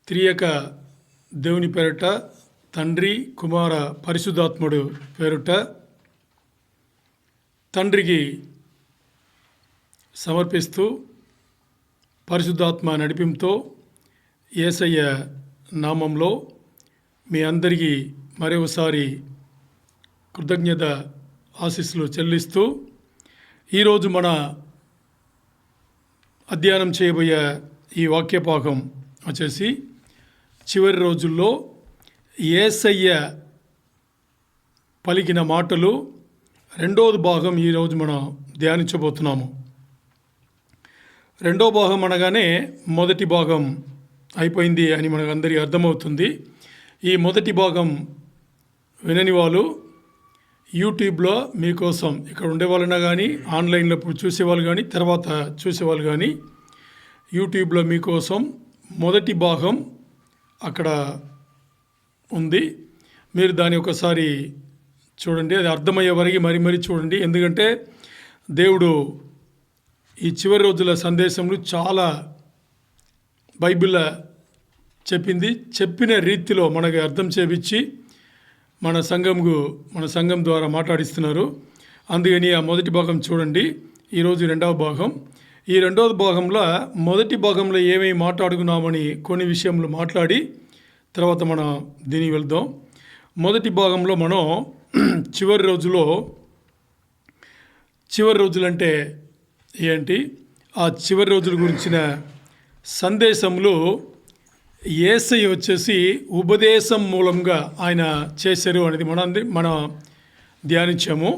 త్రియక దేవుని పేరిట తండ్రి కుమార పరిశుద్ధాత్ముడు పేరిట తండ్రికి సమర్పిస్తూ పరిశుద్ధాత్మ నడిపింపుతో యేసయ్య నామంలో మీ అందరికీ మరొకసారి కృతజ్ఞత ఆశీస్సులు చెల్లిస్తూ ఈరోజు మన అధ్యయనం చేయబోయే ఈ వాక్యభాగం వచ్చేసి చివరి రోజుల్లో యేసయ్య పలికిన మాటలు రెండోది భాగం ఈరోజు మనం ధ్యానించబోతున్నాము. రెండో భాగం అనగానే మొదటి భాగం అయిపోయింది అని మనకు అందరికీ అర్థమవుతుంది. ఈ మొదటి భాగం వినని వాళ్ళు యూట్యూబ్లో మీకోసం ఇక్కడ ఉండేవాళ్ళైనా కానీ ఆన్లైన్లో ఇప్పుడు చూసేవాళ్ళు కానీ తర్వాత చూసేవాళ్ళు కానీ యూట్యూబ్లో మీకోసం మొదటి భాగం అక్కడ ఉంది. మీరు దాన్ని ఒకసారి చూడండి, అది అర్థమయ్యే వరకు మరీ చూడండి. ఎందుకంటే దేవుడు ఈ చివరి రోజుల సందేశంలో చాలా బైబిల్ చెప్పిన రీతిలో మనకు అర్థం చేపించి మన సంఘం ద్వారా మాట్లాడిస్తున్నారు. అందుకని ఆ మొదటి భాగం చూడండి. ఈరోజు రెండవ భాగం. ఈ రెండవ భాగంలో మొదటి భాగంలో ఏమేమి మాట్లాడుకున్నామని కొన్ని విషయంలో మాట్లాడి తర్వాత మనం దీనికి వెళ్దాం. మొదటి భాగంలో మనం చివరి రోజులంటే ఏంటి, ఆ చివరి రోజుల గురించిన సందేశంలో యేసయ్య వచ్చేసి ఉపదేశం మూలంగా ఆయన చేశారు అనేది మనం ధ్యానించాము.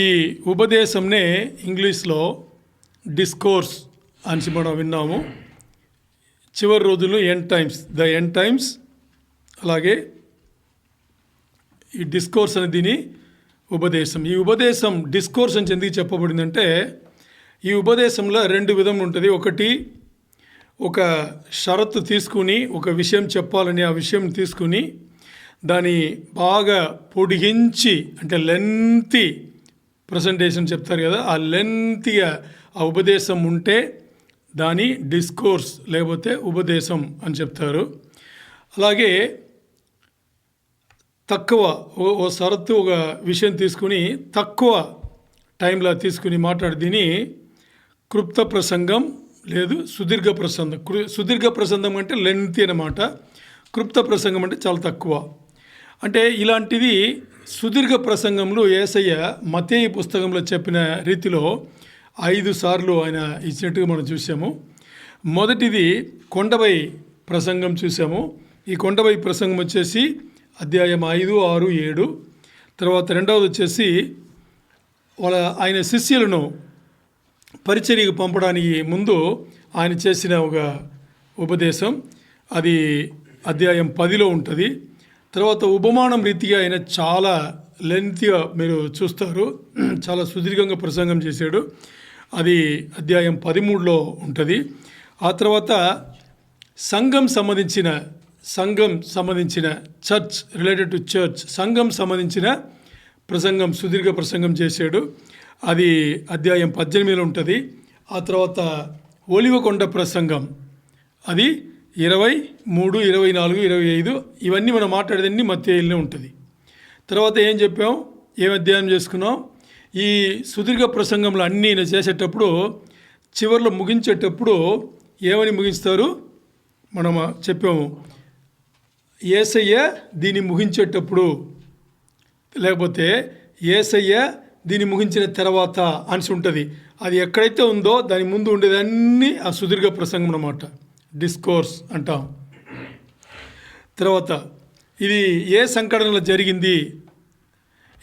ఈ ఉపదేశంనే ఇంగ్లీష్లో డిస్కోర్స్ అని మనం విన్నాము. చివరి రోజులు ద ఎండ్ టైమ్స్. అలాగే ఈ డిస్కోర్స్ అనేది దీని ఉపదేశం. ఈ ఉపదేశం డిస్కోర్స్ అని ఎందుకు చెప్పబడిందంటే ఈ ఉపదేశంలో రెండు విధములు ఉంటుంది. ఒకటి, ఒక షరతు తీసుకుని ఒక విషయం చెప్పాలని ఆ విషయం తీసుకుని దాన్ని బాగా పొడిగించి అంటే లెంతీ ప్రజెంటేషన్ చెప్తారు కదా, ఆ లెంతీగా ఆ ఉపదేశం ఉంటే దాని డిస్కోర్స్ లేకపోతే ఉపదేశం అని చెప్తారు. అలాగే తక్కువ ఓ షరతు ఒక విషయం తీసుకుని తక్కువ టైంలో తీసుకుని మాట్లాడి దీని క్లుప్త ప్రసంగం లేదు సుదీర్ఘ ప్రసంగం. సుదీర్ఘ ప్రసంగం అంటే లెంతీ అన్నమాట. క్లుప్త ప్రసంగం అంటే చాలా తక్కువ. అంటే ఇలాంటిది సుదీర్ఘ ప్రసంగంలో యేసయ్య మత్తయి పుస్తకంలో చెప్పిన రీతిలో 5 సార్లు ఆయన ఇచ్చినట్టుగా మనం చూసాము. మొదటిది కొండపై ప్రసంగం చూసాము. ఈ కొండపై ప్రసంగం వచ్చేసి అధ్యాయం 5, 6, 7. తర్వాత రెండవది వచ్చేసి ఆయన శిష్యులను పరిచర్యకు పంపడానికి ముందు ఆయన చేసిన ఒక ఉపదేశం, అది అధ్యాయం 10లో ఉంటుంది. తర్వాత ఉపమానం రీతిగా ఆయన చాలా లెంతీగా మీరు చూస్తారు, చాలా సుదీర్ఘంగా ప్రసంగం చేశాడు. అది అధ్యాయం 13లో ఉంటుంది. ఆ తర్వాత సంఘం సంబంధించిన చర్చ్ రిలేటెడ్ టు చర్చ్ సంఘం సంబంధించిన ప్రసంగం సుదీర్ఘ ప్రసంగం చేశాడు. అది అధ్యాయం 18లో ఉంటుంది. ఆ తర్వాత ఒలివకొండ ప్రసంగం అది 23, 24, 25 ఇవన్నీ మనం మాట్లాడేదన్నీ మత్తయిలోనే ఉంటుంది. తర్వాత ఏం చెప్పాం, ఏం అధ్యయనం చేసుకున్నాం, ఈ సుదీర్ఘ ప్రసంగంలో అన్నీ చేసేటప్పుడు చివరిలో ముగించేటప్పుడు ఏమని ముగిస్తారు మనం చెప్పాము. యేసయ్య దీన్ని ముగించేటప్పుడు లేకపోతే యేసయ్య దీన్ని ముగించిన తర్వాత అని ఉంటుంది. అది ఎక్కడైతే ఉందో దాని ముందు ఉండేదన్నీ ఆ సుదీర్ఘ ప్రసంగం అన్నమాట, డిస్కోర్స్ అంటాం. తర్వాత ఇది ఏ సంఘటనలో జరిగింది.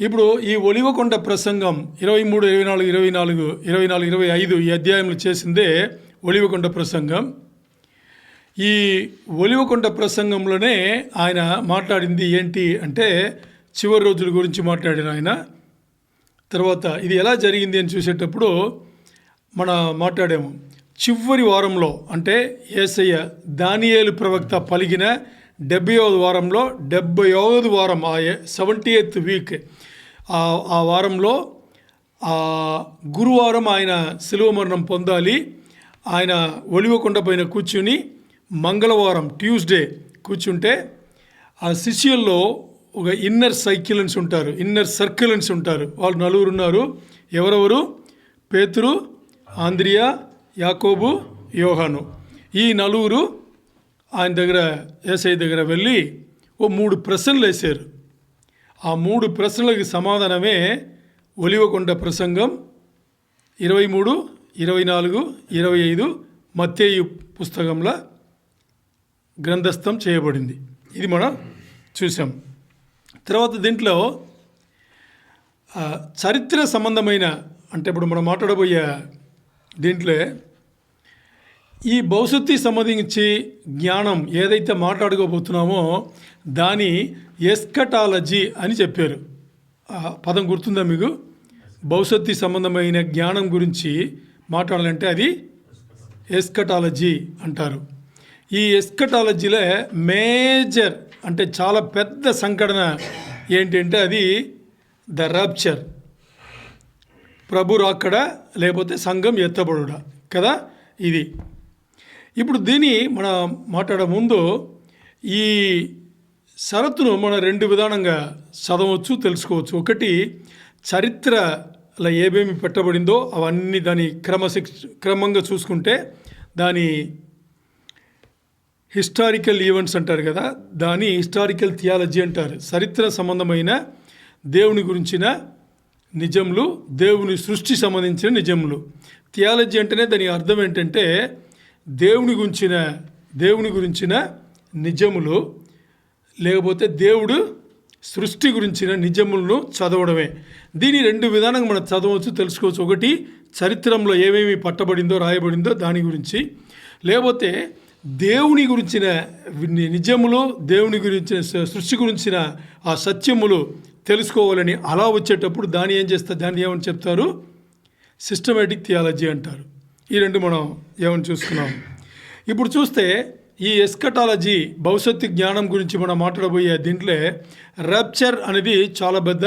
ఇప్పుడు ఈ ఒలివకొండ ప్రసంగం 23, 24, 25 ఈ అధ్యాయంలో చేసిందే ఒలివకొండ ప్రసంగం. ఈ ఒలివకొండ ప్రసంగంలోనే ఆయన మాట్లాడింది ఏంటి అంటే చివరి రోజుల గురించి మాట్లాడిన ఆయన. తర్వాత ఇది ఎలా జరిగింది అని చూసేటప్పుడు మాట్లాడాము. చివరి వారంలో అంటే యేసయ్య దానియేలు ప్రవక్త పలికిన 70వ వారంలో 70వ వారం, ఆ 70th వీక్, ఆ వారంలో గురువారం ఆయన శిలువ మరణం పొందాలి. ఆయన ఒలివ కొండ పైన కూర్చుని మంగళవారం ట్యూస్డే కూర్చుంటే ఆ శిష్యుల్లో ఒక ఇన్నర్ సైకిలన్స్ ఉంటారు, ఇన్నర్ సర్కిలన్స్ ఉంటారు. వాళ్ళు 4 ఉన్నారు. ఎవరెవరు? పేతురు, ఆంద్రియా, యాకోబు, యోహాను. ఈ 4 ఆయన దగ్గర, యేసయ్య దగ్గర వెళ్ళి 3 ప్రశ్నలు వేశారు. ఆ 3 ప్రశ్నలకి సమాధానమే ఒలివకొండ ప్రసంగం 23, 24, 25 మత్తేయు పుస్తకంలో గ్రంథస్థం చేయబడింది. ఇది మనం చూసాం. తర్వాత దీంట్లో చరిత్ర సంబంధమైన, అంటే ఇప్పుడు మనం మాట్లాడబోయే దీంట్లో ఈ భవిష్యత్తు సంబంధించి జ్ఞానం ఏదైతే మాట్లాడుకోబోతున్నామో దాని ఎస్కటాలజీ అని చెప్పారు. పదం గుర్తుందా మీకు? భవిష్యత్తు సంబంధమైన జ్ఞానం గురించి మాట్లాడాలంటే అది ఎస్కటాలజీ అంటారు. ఈ ఎస్కటాలజీలో మేజర్ అంటే చాలా పెద్ద సంఘటన ఏంటంటే అది ద రాప్చర్, ప్రభు రాకడ లేకపోతే సంఘం ఎత్తబడుట కదా. ఇది ఇప్పుడు దీన్ని మనం మాట్లాడే ముందు ఈ షరతును మనం 2 విధానంగా చదవచ్చు, తెలుసుకోవచ్చు. ఒకటి, చరిత్రలో ఏమేమి పెట్టబడిందో అవన్నీ దాని క్రమంగా చూసుకుంటే దాని హిస్టారికల్ ఈవెంట్స్ అంటారు కదా, దాని హిస్టారికల్ థియాలజీ అంటారు. చరిత్ర సంబంధమైన దేవుని గురించిన నిజములు, దేవుని సృష్టి సంబంధించిన నిజములు. థియాలజీ అంటేనే దాని అర్థం ఏంటంటే దేవుని గురించిన నిజములు, లేకపోతే దేవుడు సృష్టి గురించిన నిజములను చదవడమే. దీని 2 విధానంగా మనం చదవచ్చు, తెలుసుకోవచ్చు. ఒకటి, చరిత్రలో ఏమేమి పట్టబడిందో రాయబడిందో దాని గురించి, లేకపోతే దేవుని గురించిన నిజములు, దేవుని గురించిన సృష్టి గురించిన ఆ సత్యములు తెలుసుకోవాలని అలా వచ్చేటప్పుడు దాన్ని ఏం చేస్తారు, దాన్ని ఏమని చెప్తారు? సిస్టమేటిక్ థియాలజీ అంటారు. ఈ 2 మనం ఏమని చూసుకున్నాం. ఇప్పుడు చూస్తే ఈ ఎస్కటాలజీ భవిష్యత్తు జ్ఞానం గురించి మనం మాట్లాడబోయే దీంట్లో రాప్చర్ అనేది చాలా పెద్ద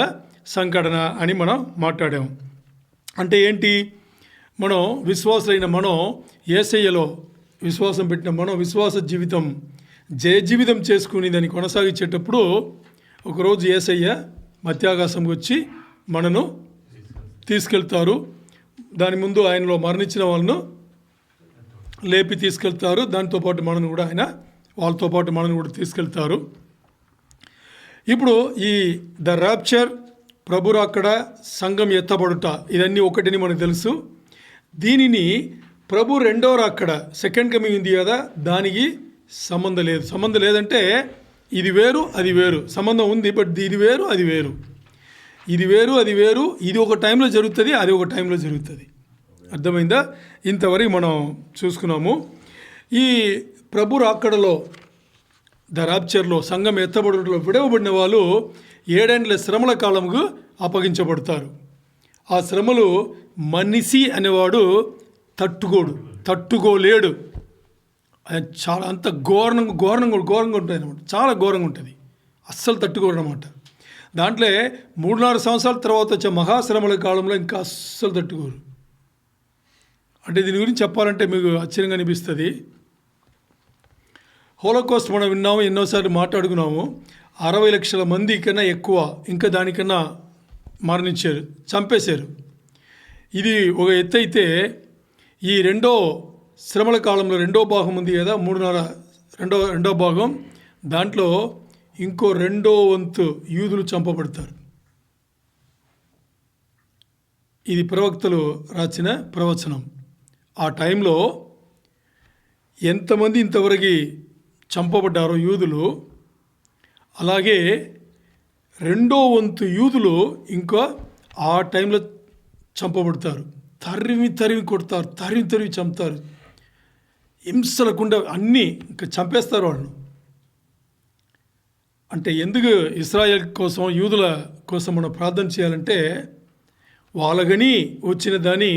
సంఘటన అని మనం మాట్లాడాము. అంటే ఏంటి? మనం విశ్వాసులైన మనం యేసయ్యలో విశ్వాసం పెట్టిన మనం విశ్వాస జీవితం జయజీవితం చేసుకుని దాన్ని కొనసాగించేటప్పుడు ఒకరోజు యేసయ్య మధ్యాకాశంకి వచ్చి మనను తీసుకెళ్తారు. దాని ముందు ఆయనలో మరణించిన వాళ్ళను లేపి తీసుకెళ్తారు. దాంతోపాటు మనను కూడా వాళ్ళతో పాటు మనను కూడా తీసుకెళ్తారు. ఇప్పుడు ఈ ద రాప్చర్, ప్రభు రాకడ, సంఘం ఎత్తబడుట ఇదన్నీ ఒకటిని మనకు తెలుసు. దీనిని ప్రభు రెండో రాకడ, సెకండ్ కమింగ్ ఉంది కదా, దానికి సంబంధం లేదు. సంబంధం లేదంటే ఇది వేరు అది వేరు, సంబంధం ఉంది బట్ ఇది వేరు అది వేరు, ఇది వేరు అది వేరు, ఇది ఒక టైంలో జరుగుతుంది అది ఒక టైంలో జరుగుతుంది. అర్థమైందా? ఇంతవరకు మనం చూసుకున్నాము. ఈ ప్రభు రాకడలో ద రాప్చర్లో సంఘం ఎత్తబడుటలో విడవబడిన వాళ్ళు 7 ఏండ్ల శ్రమల కాలంకు అప్పగించబడతారు. ఆ శ్రమలు మనిషి అనేవాడు తట్టుకోలేడు. చాలా అంత ఘోరంగా ఉంటుంది అనమాట. చాలా ఘోరంగా ఉంటుంది, అస్సలు తట్టుకోడు అనమాట. దాంట్లో 3-4 సంవత్సరాల తర్వాత వచ్చే మహాశ్రమల కాలంలో ఇంకా అస్సలు తట్టుకోరు. అంటే దీని గురించి చెప్పాలంటే మీకు ఆశ్చర్యంగా అనిపిస్తుంది. హోలోకాస్ట్ మనం విన్నాము, ఎన్నోసార్లు మాట్లాడుకున్నాము. 60 లక్షల మంది కన్నా ఎక్కువ, ఇంకా దానికన్నా మరణించారు, చంపేశారు. ఇది ఒక ఎత్తు అయితే ఈ రెండో శ్రమల కాలంలో రెండో భాగం ఉంది కదా, 3.5 రెండో భాగం, దాంట్లో ఇంకో 2వ వంతు యూదులు చంపబడతారు. ఇది ప్రవక్తలు రాసిన ప్రవచనం. ఆ టైంలో ఎంతమంది ఇంతవరకు చంపబడ్డారో యూదులు, అలాగే 2వ వంతు యూదులు ఇంకా ఆ టైంలో చంపబడతారు. తరిమి కొడతారు, తరిమి చంపుతారు, హింసలకుండా అన్నీ ఇంకా చంపేస్తారు వాళ్ళు. అంటే ఎందుకు ఇశ్రాయేల్ కోసం, యూదుల కోసం మనం ప్రార్థన చేయాలంటే వాళ్ళగని వచ్చిన దాని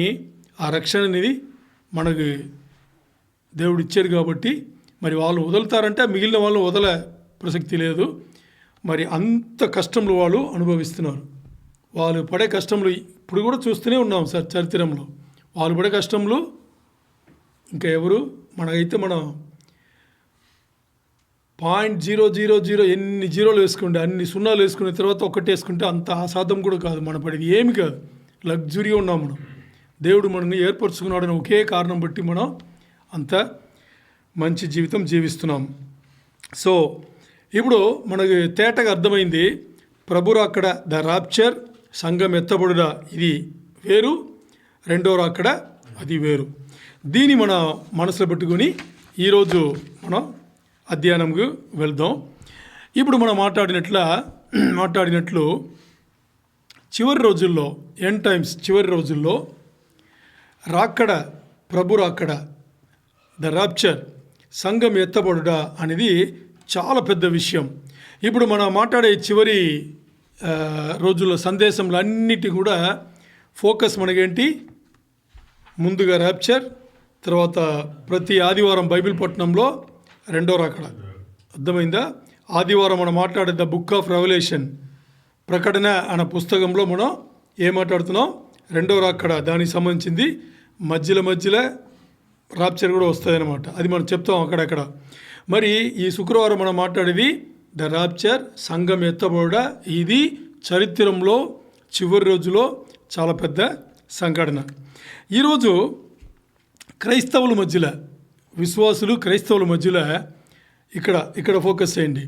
ఆ రక్షణ అనేది మనకు దేవుడు ఇచ్చారు కాబట్టి, మరి వాళ్ళు వదులుతారంటే మిగిలిన వాళ్ళు వదల ప్రసక్తి లేదు. మరి అంత కష్టంలో వాళ్ళు అనుభవిస్తున్నారు. వాళ్ళు పడే కష్టంలో ఇప్పుడు కూడా చూస్తూనే ఉన్నాం సార్ చరిత్రలో. వాళ్ళు పడే కష్టంలో ఇంకా ఎవరు మనకైతే మన 0.000 ఎన్ని జీరోలు వేసుకుంటే అన్ని సున్నాలు వేసుకున్న తర్వాత ఒకటి వేసుకుంటే అంత అసాధ్యం కూడా కాదు. మన పడిది ఏమి కాదు, లగ్జరీగా ఉన్నాం మనం. దేవుడు మనల్ని ఏర్పరచుకున్నాడని ఒకే కారణం బట్టి మనం అంత మంచి జీవితం జీవిస్తున్నాం. సో ఇప్పుడు మనకి తేటగా అర్థమైంది, ప్రభు రాకడ ద రాప్చర్, సంఘం ఎత్తబడుట ఇది వేరు, రెండో రాకడ అది వేరు. దీన్ని మన మనసులో పెట్టుకొని ఈరోజు మనం అధ్యయనంకు వెళ్దాం. ఇప్పుడు మనం మాట్లాడినట్లు చివరి రోజుల్లో, ఎండ్ టైమ్స్ చివరి రోజుల్లో రాకడ, ప్రభు రాకడ, ద రాప్చర్, సంఘం ఎత్తబడుట అనేది చాలా పెద్ద విషయం. ఇప్పుడు మనం మాట్లాడే చివరి రోజుల్లో సందేశంలో అన్నిటి కూడా ఫోకస్ మనకేంటి, ముందుగా రాప్చర్, తర్వాత ప్రతి ఆదివారం బైబిల్ పట్టణంలో రెండో రాకడ. అర్థమైందా? ఆదివారం మనం మాట్లాడే ద బుక్ ఆఫ్ రెవల్యూషన్, ప్రకటన అనే పుస్తకంలో మనం ఏం మాట్లాడుతున్నాం, రెండో రాకడ దానికి సంబంధించింది. మధ్యలో రాప్చర్ కూడా వస్తుంది అనమాట, అది మనం చెప్తాం అక్కడక్కడ. మరి ఈ శుక్రవారం మనం మాట్లాడేది ద రాప్చర్, సంఘం ఎత్తబడుట. ఇది చరిత్రలో చివరి రోజులో చాలా పెద్ద సంఘటన. ఈరోజు క్రైస్తవుల మధ్యలో, విశ్వాసులు క్రైస్తవుల మధ్యలో ఇక్కడ ఫోకస్ చేయండి.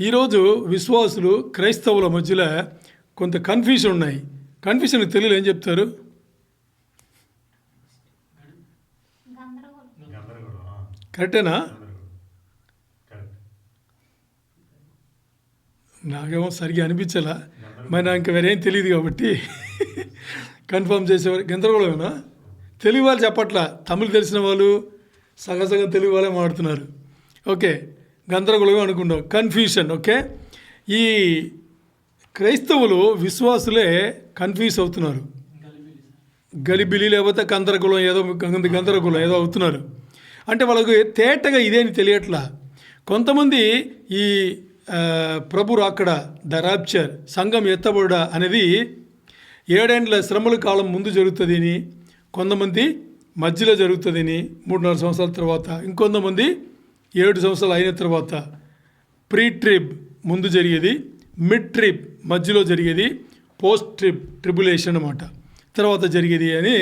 ఈరోజు విశ్వాసులు క్రైస్తవుల మధ్యలో కొంత కన్ఫ్యూజన్ ఉన్నాయి. కన్ఫ్యూజన్ తెలుగులో ఏం చెప్తారు? కరెక్టేనా? నాకేమో సరిగా అనిపించలా, మరి నాకు ఇంకా వేరేం తెలియదు కాబట్టి కన్ఫర్మ్ చేసేవారు. గందరగోళమేనా? తెలుగు వాళ్ళు చెప్పట్లా, తమిళ్ తెలిసిన వాళ్ళు సగం తెలుగు వాళ్ళే మాడుతున్నారు. ఓకే, గందరగోళమే అనుకుంటాం, కన్ఫ్యూషన్. ఓకే, ఈ క్రైస్తవులు విశ్వాసులే కన్ఫ్యూజ్ అవుతున్నారు. గలిబిలి లేకపోతే గందరగోళం ఏదో అవుతున్నారు. అంటే వాళ్ళకు తేటగా ఇదేని తెలియట్లా. కొంతమంది ఈ ప్రభు రాకడ, ద రాప్చర్, సంఘం ఎత్తబడుట అనేది 7 ఏండ్ల శ్రమల కాలం ముందు జరుగుతుందని, కొంతమంది మధ్యలో జరుగుతుందని 3-4 సంవత్సరాల తర్వాత, ఇంకొంతమంది 7 సంవత్సరాలు అయిన తర్వాత, ప్రీ ట్రిప్ ముందు జరిగేది, మిడ్ ట్రిప్ మధ్యలో జరిగేది, పోస్ట్ ట్రిబులేషన్ అన్నమాట తర్వాత జరిగేది అని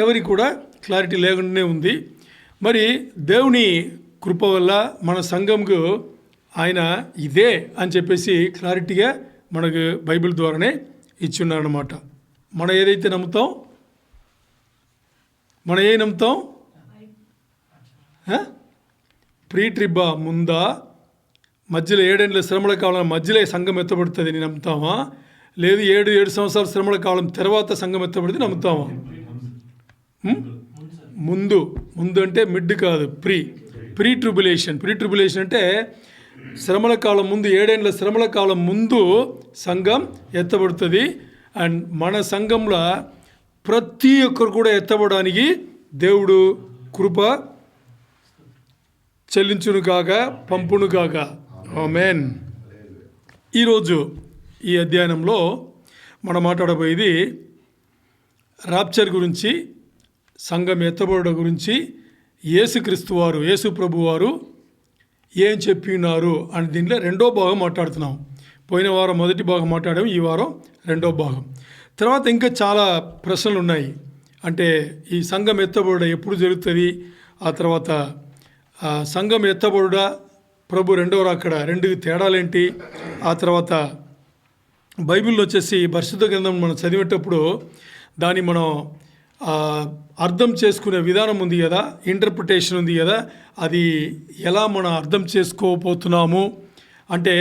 ఎవరికి కూడా క్లారిటీ లేకుండానే ఉంది. మరి దేవుని కృప వల్ల మన సంఘంకు ఆయన ఇదే అని చెప్పేసి క్లారిటీగా మనకు బైబిల్ ద్వారానే ఇచ్చున్నారన్నమాట. మనం ఏదైతే నమ్ముతాం, మనం ఏం నమ్ముతాం? ప్రీ ట్రిబ్బా ముందా, మధ్యలో 7 ఏండ్ల శ్రమల కాలం మధ్యలో సంఘం ఎత్తబడుతుంది అని నమ్ముతామా? లేదు 7 సంవత్సరాల శ్రమల కాలం తర్వాత సంఘం ఎత్తబడితే నమ్ముతామా? ముందు అంటే మిడ్ కాదు, ప్రీ ట్రిబులేషన్ అంటే శ్రమల కాలం ముందు, 7 ఏండ్ల శ్రమల కాలం ముందు సంఘం ఎత్తబడుతుంది. అండ్ మన సంఘంలో ప్రతి ఒక్కరు కూడా ఎత్తబడడానికి దేవుడు కృప చెల్లించును కాక, పంపును కాక. ఆమేన్. ఈరోజు ఈ అధ్యయనంలో మనం మాట్లాడబోయేది రాప్చర్ గురించి, సంఘం ఎత్తబడుట గురించి, యేసుక్రీస్తు వారు, యేసు ప్రభు వారు ఏం చెప్పినారు అని దీంట్లో రెండో భాగం మాట్లాడుతున్నాం. పోయిన వారం మొదటి భాగం మాట్లాడాము, ఈ వారం రెండో భాగం. తర్వాత ఇంకా చాలా ప్రశ్నలు ఉన్నాయి. అంటే ఈ సంఘం ఎత్తబడుట ఎప్పుడు జరుగుతుంది, ఆ తర్వాత సంఘం ఎత్తబడుట, ప్రభు రెండవ రాకడ, రెండుకి తేడాలేంటి, ఆ తర్వాత బైబిల్లో వచ్చేసి పరిశుద్ధ గ్రంథం మనం చదివేటప్పుడు దాన్ని మనం అర్థం చేసుకునే విధానం ఉంది కదా, ఇంటర్ప్రిటేషన్ ఉంది కదా, అది ఎలా మనం అర్థం చేసుకోపోతున్నాము అంటే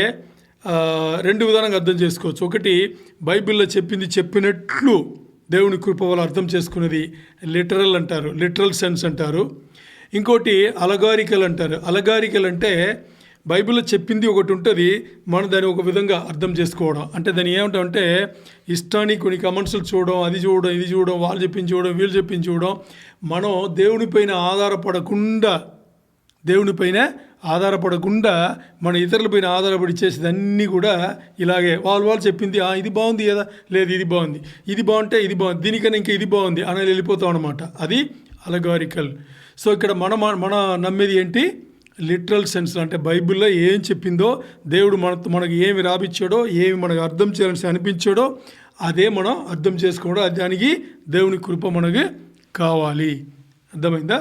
2 విధానంగా అర్థం చేసుకోవచ్చు. ఒకటి, బైబిల్లో చెప్పినట్లు దేవుని కృప వల్ల అర్థం చేసుకునేది లిటరల్ అంటారు, లిటరల్ సెన్స్ అంటారు. ఇంకోటి అలగారికల్ అంటారు. అలగారికల్ అంటే బైబిల్లో చెప్పింది ఒకటి ఉంటుంది, మనం దాన్ని ఒక విధంగా అర్థం చేసుకోవడం. అంటే దాన్ని ఏమంటామంటే ఇష్టానికి కొన్ని కమెంట్స్లు చూడడం, అది చూడడం, ఇది చూడడం, వాళ్ళు చెప్పించి చూడడం, వీళ్ళు చెప్పించి చూడడం. మనం దేవునిపైన ఆధారపడకుండా మన ఇతరులపైన ఆధారపడి చేసేది అన్నీ కూడా ఇలాగే వాళ్ళు చెప్పింది ఇది బాగుంది కదా, లేదు ఇది బాగుంది, ఇది బాగుంటే ఇది బాగుంది, దీనికన్నా ఇంకా ఇది బాగుంది అని వెళ్ళిపోతాం అనమాట. అది అలగారికల్. సో ఇక్కడ మన నమ్మేది ఏంటి? లిటరల్ సెన్స్ అంటే బైబిల్లో ఏం చెప్పిందో, దేవుడు మనకు ఏమి రాపిచ్చాడో, ఏమి మనకు అర్థం చేయాలని అనిపించాడో అదే మనం అర్థం చేసుకోవడం, దానికి దేవుని కృప మనకి కావాలి. అర్థమైందా?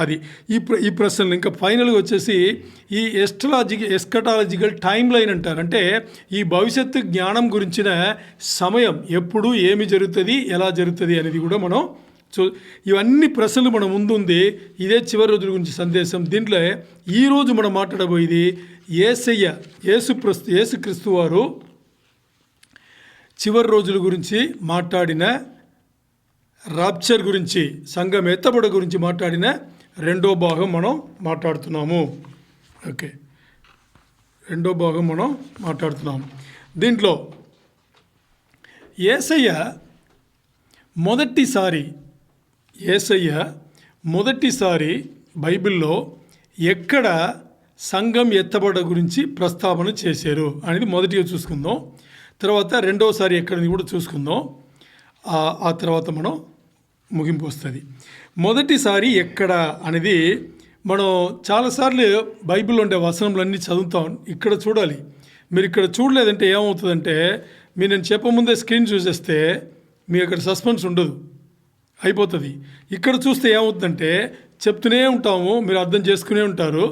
అది ఈ ప్రశ్నలు. ఇంకా ఫైనల్గా వచ్చేసి ఈ ఎస్కటాలజికల్ టైం లైన్ అంటారు. అంటే ఈ భవిష్యత్తు జ్ఞానం గురించిన సమయం, ఎప్పుడు ఏమి జరుగుతుంది, ఎలా జరుగుతుంది అనేది కూడా మనం ఇవన్నీ ప్రశ్నలు మన ముందుంది. ఇదే చివరి రోజుల గురించి సందేశం. దీంట్లో ఈరోజు మనం మాట్లాడబోయేది యేసుక్రీస్తు వారు చివరి రోజుల గురించి మాట్లాడిన, రాప్చర్ గురించి, సంఘం ఎత్తబడ గురించి మాట్లాడిన రెండో భాగం మనం మాట్లాడుతున్నాము. ఓకే, రెండో భాగం మనం మాట్లాడుతున్నాము. దీంట్లో యేసయ్య మొదటిసారి బైబిల్లో ఎక్కడ సంఘం ఎత్తబడ గురించి ప్రస్తావన చేశారు అనేది మొదటిగా చూసుకుందాం. తర్వాత రెండోసారి ఎక్కడని కూడా చూసుకుందాం. ఆ తర్వాత మనం ముగింపు వస్తుంది. మొదటిసారి ఎక్కడ అనేది మనం చాలాసార్లు బైబిల్లో ఉండే వచనములన్నీ చదువుతాం. ఇక్కడ చూడాలి. మీరు ఇక్కడ చూడలేదంటే ఏమవుతుందంటే, నేను చెప్పముందే స్క్రీన్ చూసేస్తే మీ అక్కడ సస్పెన్స్ ఉండదు, అయిపోతుంది. ఇక్కడ చూస్తే ఏమవుతుందంటే చెప్తూనే ఉంటాము, మీరు అర్థం చేసుకునే ఉంటారు.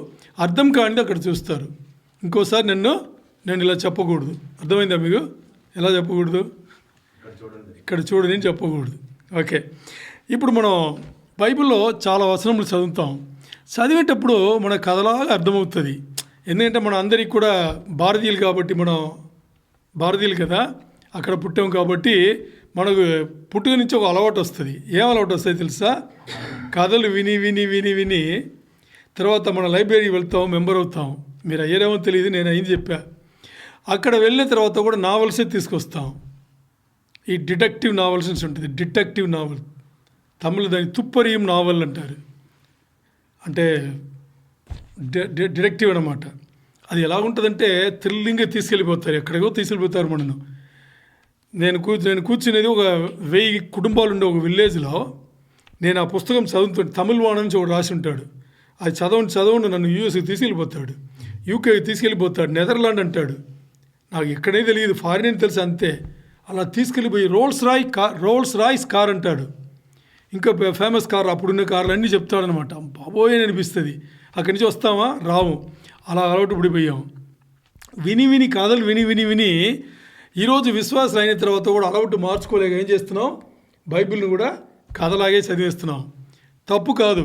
అర్థం కానిది అక్కడ చూస్తారు. ఇంకోసారి నేను ఇలా చెప్పకూడదు. అర్థమైందా మీకు? ఎలా చెప్పకూడదు? ఇక్కడ చూడని చెప్పకూడదు. ఓకే, ఇప్పుడు మనం బైబిల్లో చాలా వచనములు చదివేటప్పుడు మన కథలాగా అర్థమవుతుంది. ఎందుకంటే మన అందరికీ కూడా భారతీయులు కాబట్టి, మనం భారతీయులు కదా, అక్కడ పుట్టాం కాబట్టి మనకు పుట్టుక నుంచి ఒక అలవాటు వస్తుంది. ఏం అలవాటు వస్తుంది తెలుసా? కథలు విని విని విని విని తర్వాత మన లైబ్రరీకి వెళ్తాం, మెంబర్ అవుతాం. మీరు అయ్యారేమో తెలియదు, నేను అయింది చెప్పా. అక్కడ వెళ్ళిన తర్వాత కూడా నావల్సే తీసుకొస్తాం. ఈ డిటెక్టివ్ నావల్స్ ఉంటుంది. డిటెక్టివ్ నావల్, తమిళ దాన్ని తుప్పరియం నావల్ అంటారు. అంటే డిటెక్టివ్ అన్నమాట. అది ఎలా ఉంటుందంటే థ్రిల్లింగ్గా తీసుకెళ్ళిపోతారు, ఎక్కడికో తీసుకెళ్ళిపోతారు మనను. నేను కూర్చునేది ఒక 1000 కుటుంబాలు ఉండే ఒక విలేజ్లో. నేను ఆ పుస్తకం చదువుతుంటే తమిళవాణి నుంచి ఒకటి రాసి ఉంటాడు. అది చదవండి నన్ను యూఎస్కి తీసుకెళ్ళిపోతాడు, యూకేకి తీసుకెళ్ళిపోతాడు, నెదర్లాండ్ అంటాడు. నాకు ఎక్కడే తెలియదు, ఫారిన్ అని తెలుసు అంతే. అలా తీసుకెళ్ళిపోయి రోల్స్ రాయ్స్ కార్ అంటాడు. ఇంకా ఫేమస్ కార్, అప్పుడున్న కార్లు అన్నీ చెప్తాడనమాట. బాబోయే అనిపిస్తుంది. అక్కడి నుంచి వస్తామా, రాము. అలా అలవాటు పడిపోయాం. విని కథలు విని ఈరోజు విశ్వాసం అయిన తర్వాత కూడా అలవాటు మార్చుకోలేక ఏం చేస్తున్నాం? బైబిల్ను కూడా కథలాగే చదివేస్తున్నాం. తప్పు కాదు.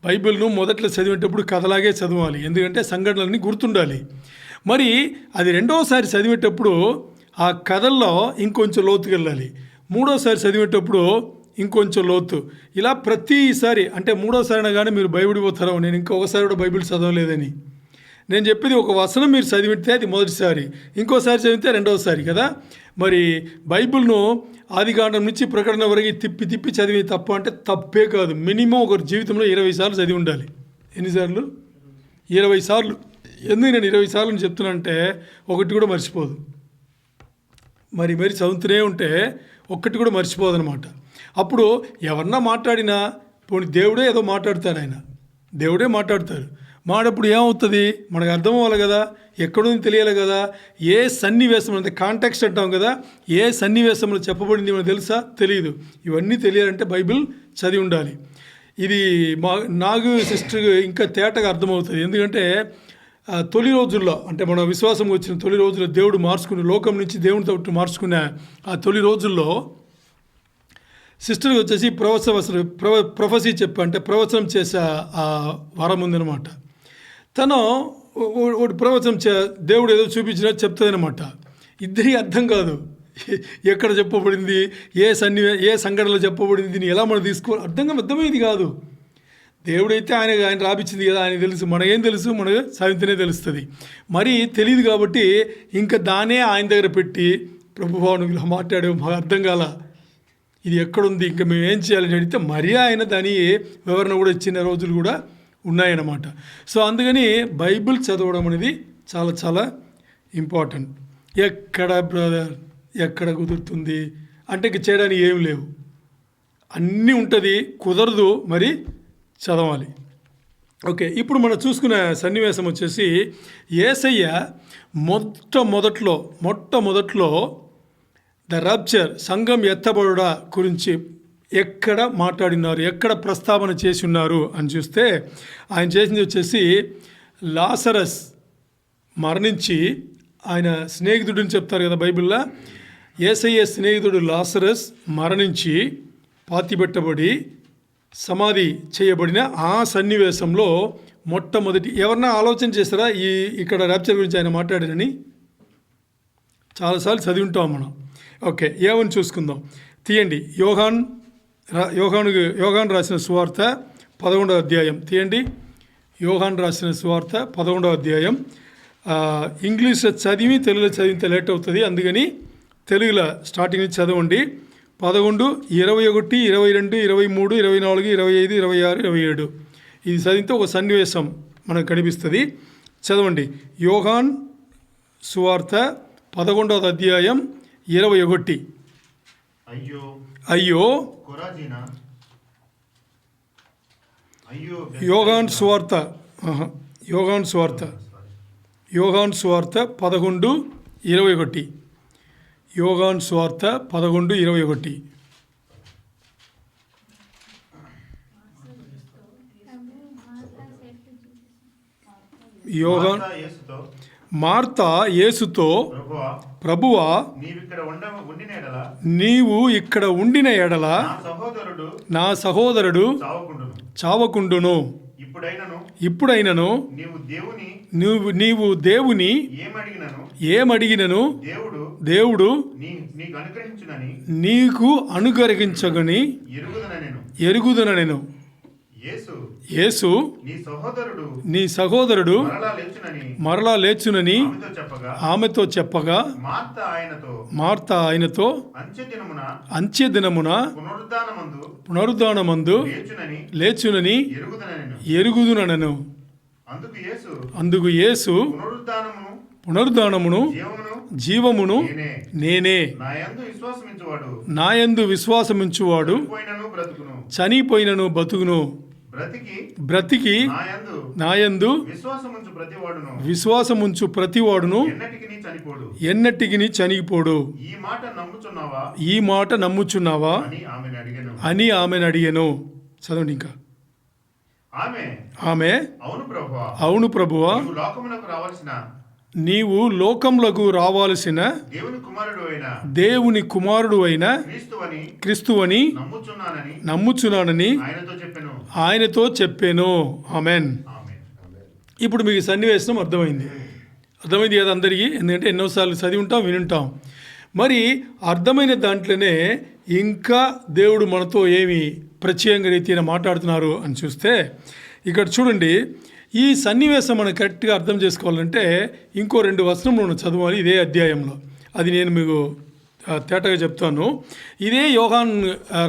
బైబిల్ను మొదట్లో చదివేటప్పుడు కథలాగే చదవాలి, ఎందుకంటే సంఘటనలన్నీ గుర్తుండాలి. మరి అది రెండోసారి చదివేటప్పుడు ఆ కథల్లో ఇంకొంచెం లోతుకి వెళ్ళాలి. మూడోసారి చదివేటప్పుడు ఇంకొంచెం లోతు. ఇలా ప్రతిసారి, అంటే మూడోసారి కానీ మీరు భయపడిపోతారో నేను ఇంకొకసారి కూడా బైబిల్ చదవలేదని. నేను చెప్పేది ఒక వచనం మీరు చదివితే అది మొదటిసారి, ఇంకోసారి చదివితే రెండవసారి కదా. మరి బైబిల్ను ఆదికాండం నుంచి ప్రకటన వరకు తిప్పి చదివి తప్పు అంటే తప్పే కాదు. మినిమం ఒకరి జీవితంలో 20 సార్లు చదివి ఉండాలి. ఎన్నిసార్లు? 20 సార్లు. ఎందుకు నేను 20 సార్లు చెప్తున్నానంటే ఒకటి కూడా మర్చిపోదు. మరి చదువుతూనే ఉంటే ఒక్కటి కూడా మర్చిపోదు అనమాట. అప్పుడు ఎవరన్నా మాట్లాడినా పోనీ దేవుడే ఏదో మాట్లాడతారు, దేవుడే మాట్లాడతారు. మాడప్పుడు ఏమవుతుంది? మనకు అర్థం అవ్వాలి కదా, ఎక్కడుంది తెలియాలి కదా. ఏ సన్నివేశం అంటే కాంటెక్స్ట్ అంటాం కదా, ఏ సన్నివేశంలో చెప్పబడింది మనకు తెలుసా? తెలియదు. ఇవన్నీ తెలియాలంటే బైబిల్ చదివి ఉండాలి. ఇది నాకు సిస్టర్ ఇంకా తేటగా అర్థమవుతుంది. ఎందుకంటే తొలి రోజుల్లో, అంటే మన విశ్వాసం వచ్చిన తొలి రోజుల్లో దేవుడు మార్చుకుని, లోకం నుంచి దేవునితో మార్చుకున్న ఆ తొలి రోజుల్లో సిస్టర్కి వచ్చేసి ప్రొఫెసీ అంటే ప్రవచనం చేసే ఆ వరం ఉందన్నమాట. తను ఒకటి ప్రవచనం దేవుడు ఏదో చూపించినా చెప్తుంది అనమాట. ఇద్దరికి అర్థం కాదు, ఎక్కడ చెప్పబడింది, ఏ సంఘటనలో చెప్పబడింది, దీన్ని ఎలా మనం తీసుకోవాలి అర్థమయ్యేది కాదు. దేవుడైతే ఆయన రాపించింది కదా, ఆయన తెలుసు. మనకేం తెలుసు? మనకు సాయంత్రమే తెలుస్తుంది. మరి తెలియదు కాబట్టి ఇంకా దానే ఆయన దగ్గర పెట్టి, ప్రభువా నువ్వు ఇలా మాట్లాడావు, మాకు అర్థం కాల, ఇది ఎక్కడుంది, ఇంకా మేము ఏం చేయాలని అడిగితే మరీ ఆయన దాని వివరణ కూడా ఇచ్చిన రోజులు కూడా ఉన్నాయన్నమాట. సో అందుకని బైబిల్ చదవడం అనేది చాలా చాలా ఇంపార్టెంట్. ఎక్కడ కుదురుతుంది అంటే ఇంక చేయడానికి ఏం లేవు, అన్నీ ఉంటుంది, కుదరదు, మరి చదవాలి. ఓకే, ఇప్పుడు మనం చూసుకునే సన్నివేశం వచ్చేసి యేసయ్య మొట్టమొదట్లో ద రాప్చర్, సంఘం ఎత్తబడుట గురించి ఎక్కడ మాట్లాడినారు, ఎక్కడ ప్రస్తావన చేసి ఉన్నారు అని చూస్తే ఆయన చేసింది వచ్చేసి లాజరస్ మరణించి, ఆయన స్నేహితుడిని చెప్తారు కదా బైబిల్లో, యేసయ్య స్నేహితుడు లాజరస్ మరణించి పాతిపెట్టబడి సమాధి చేయబడిన ఆ సన్నివేశంలో మొట్టమొదటి ఎవరన్నా ఆలోచన చేస్తారా ఇక్కడ ర్యాప్చర్ గురించి ఆయన మాట్లాడారని? చాలాసార్లు చదివి ఉంటాం మనం. ఓకే, ఏమని చూసుకుందాం, తీయండి. యోహాను రాసిన సువార్త 11వ అధ్యాయం తీయండి. యోహాను రాసిన సువార్త 11వ అధ్యాయం. ఇంగ్లీష్లో చదివి తెలుగులో చదివితే లేట్ అవుతుంది, అందుకని తెలుగులో స్టార్టింగ్ నుంచి చదవండి. 11, 21, 22, 23, 24, 25, 26, 27 ఇది చదివితే ఒక సన్నివేశం మనకు కనిపిస్తుంది. చదవండి. యోహాన్ సువార్త 11వ అధ్యాయం 21. అయ్యో యోహాన్ సువార్త 11:21. యోహాను సువార్త 11:21. మార్తా యేసుతో, ప్రభువా, నీవు ఇక్కడ ఉండిన ఎడల నా సహోదరుడు చావకుండును. ఇప్పుడైనను నీవు దేవుని ఏమడిగినను దేవుడు నీకు అనుగ్రహించగని ఎరుగుదనెను. యేసు నీ సహోదరుడు మరలా లేచునని ఆమెతో చెప్పగా, మార్తా ఆయనతో అంత్యదినమున పునరుద్ధానమందు లేచునని ఎరుగుదునెను. అందుకు యేసు, పునరుద్ధానమును జీవమును నేనే, నాయందు విశ్వాసముంచువాడు చనిపోయినను బ్రతుకును, బ్రతికి నాయందు విశ్వాసముంచు ప్రతివాడును ఎన్నటికి చనిపోడు. ఈ మాట నమ్ముచున్నావా అని ఆమెను అడిగెను. చదవండి ఇంకా. ఆమె, అవును ప్రభువా, నీవు లోకములకు రావాల్సిన దేవుని కుమారుడు అయిన క్రీస్తువని నమ్ముచున్నానని ఆయనతో చెప్పాను. ఆమెన్. ఇప్పుడు మీకు సన్నివేశం అర్థమైంది కదా అందరికీ? ఎందుకంటే ఎన్నోసార్లు చదివి ఉంటాం, వినుంటాం. మరి అర్థమైన దాంట్లోనే ఇంకా దేవుడు మనతో ఏమి ప్రత్యేకంగా రీతిన మాట్లాడుతున్నారు అని చూస్తే, ఇక్కడ చూడండి, ఈ సన్నివేశం మనం కరెక్ట్గా అర్థం చేసుకోవాలంటే ఇంకో 2 వచనములను చదవాలి ఇదే అధ్యాయంలో. అది నేను మీకు తేటగా చెప్తాను. ఇదే యోహాన్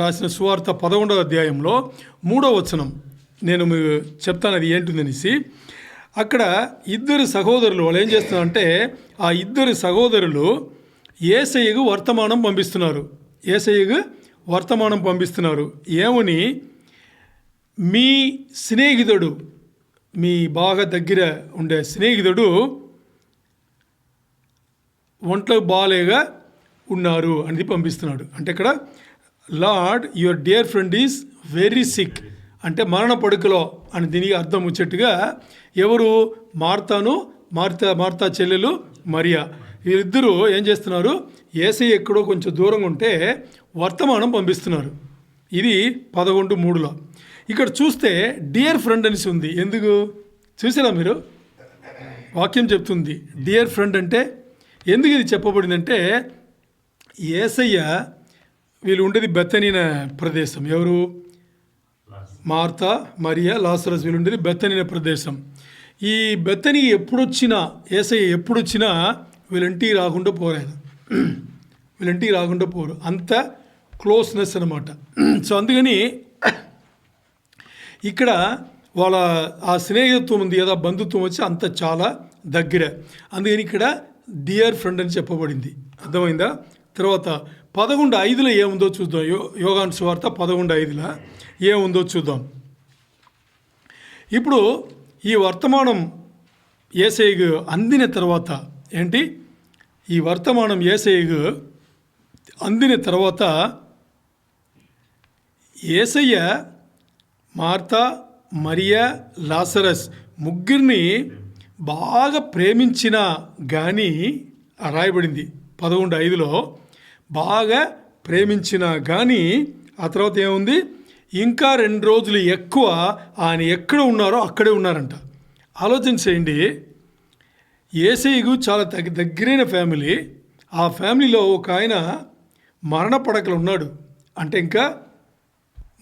రాసిన సువార్త 11వ అధ్యాయంలో 3వ వచనం నేను మీకు చెప్తాను అది ఏంటిదనేసి. అక్కడ 2 సహోదరులు వాళ్ళు ఏం చేస్తున్నారంటే, ఆ 2 సహోదరులు యేసయ్యకు వర్తమానం పంపిస్తున్నారు. ఏమని? మీ స్నేహితుడు, మీ బాగా దగ్గర ఉండే స్నేహితుడు ఒంట్లో బాలేగా ఉన్నారు అనేది పంపిస్తున్నాడు. అంటే ఇక్కడ lord your dear friend is very sick అంటే మరణ పడుకలో అని దీనికి అర్థం వచ్చేట్టుగా ఎవరు? మార్తా చెల్లెలు మరియా, వీరిద్దరూ ఏం చేస్తున్నారు? యేసయ్య ఎక్కడో కొంచెం దూరంగా ఉంటే వర్తమానం పంపిస్తున్నారు. ఇది 11:3లో. ఇక్కడ చూస్తే డియర్ ఫ్రెండ్ అనేసి ఉంది. ఎందుకు చూసారా మీరు? వాక్యం చెప్తుంది డియర్ ఫ్రెండ్ అంటే. ఎందుకు ఇది చెప్పబడిందంటే, యేసయ్య వీళ్ళు ఉండేది బెతనీయ ప్రదేశం. ఎవరు? మార్తా, మరియా, లాజరస్ వీళ్ళు ఉండేది బెతనీయ ప్రదేశం. ఈ బెతనీ యేసయ్య ఎప్పుడొచ్చినా వీళ్ళంటికి రాకుండా పోరు. అంత క్లోజ్నెస్ అనమాట. సో అందుకని ఇక్కడ వాళ్ళ ఆ స్నేహితుత్వం ఉంది కదా, బంధుత్వం వచ్చి అంత చాలా దగ్గర. అందుకని ఇక్కడ డియర్ ఫ్రెండ్ అని చెప్పబడింది. అర్థమైందా? తర్వాత 11:5లో ఏముందో చూద్దాం. యోహాను సువార్త 11:5లో ఏముందో చూద్దాం. ఇప్పుడు ఈ వర్తమానం యేసయ్యకు అందిన తర్వాత ఏంటి, ఈ వర్తమానం యేసయ్యకు అందిన తర్వాత యేసయ్య మార్తా, మరియా, లాజరస్ ముగ్గురిని బాగా ప్రేమించిన కానీ రాయబడింది 11:5లో. బాగా ప్రేమించిన కానీ ఆ తర్వాత ఏముంది, ఇంకా 2 రోజులు ఎక్కువ ఆయన ఎక్కడ ఉన్నారో అక్కడే ఉన్నారంట. ఆలోచన చేయండి, యేసయ్యకు చాలా దగ్గరైన ఫ్యామిలీ. ఆ ఫ్యామిలీలో ఒక ఆయన మరణ పడకలు ఉన్నాడు. అంటే ఇంకా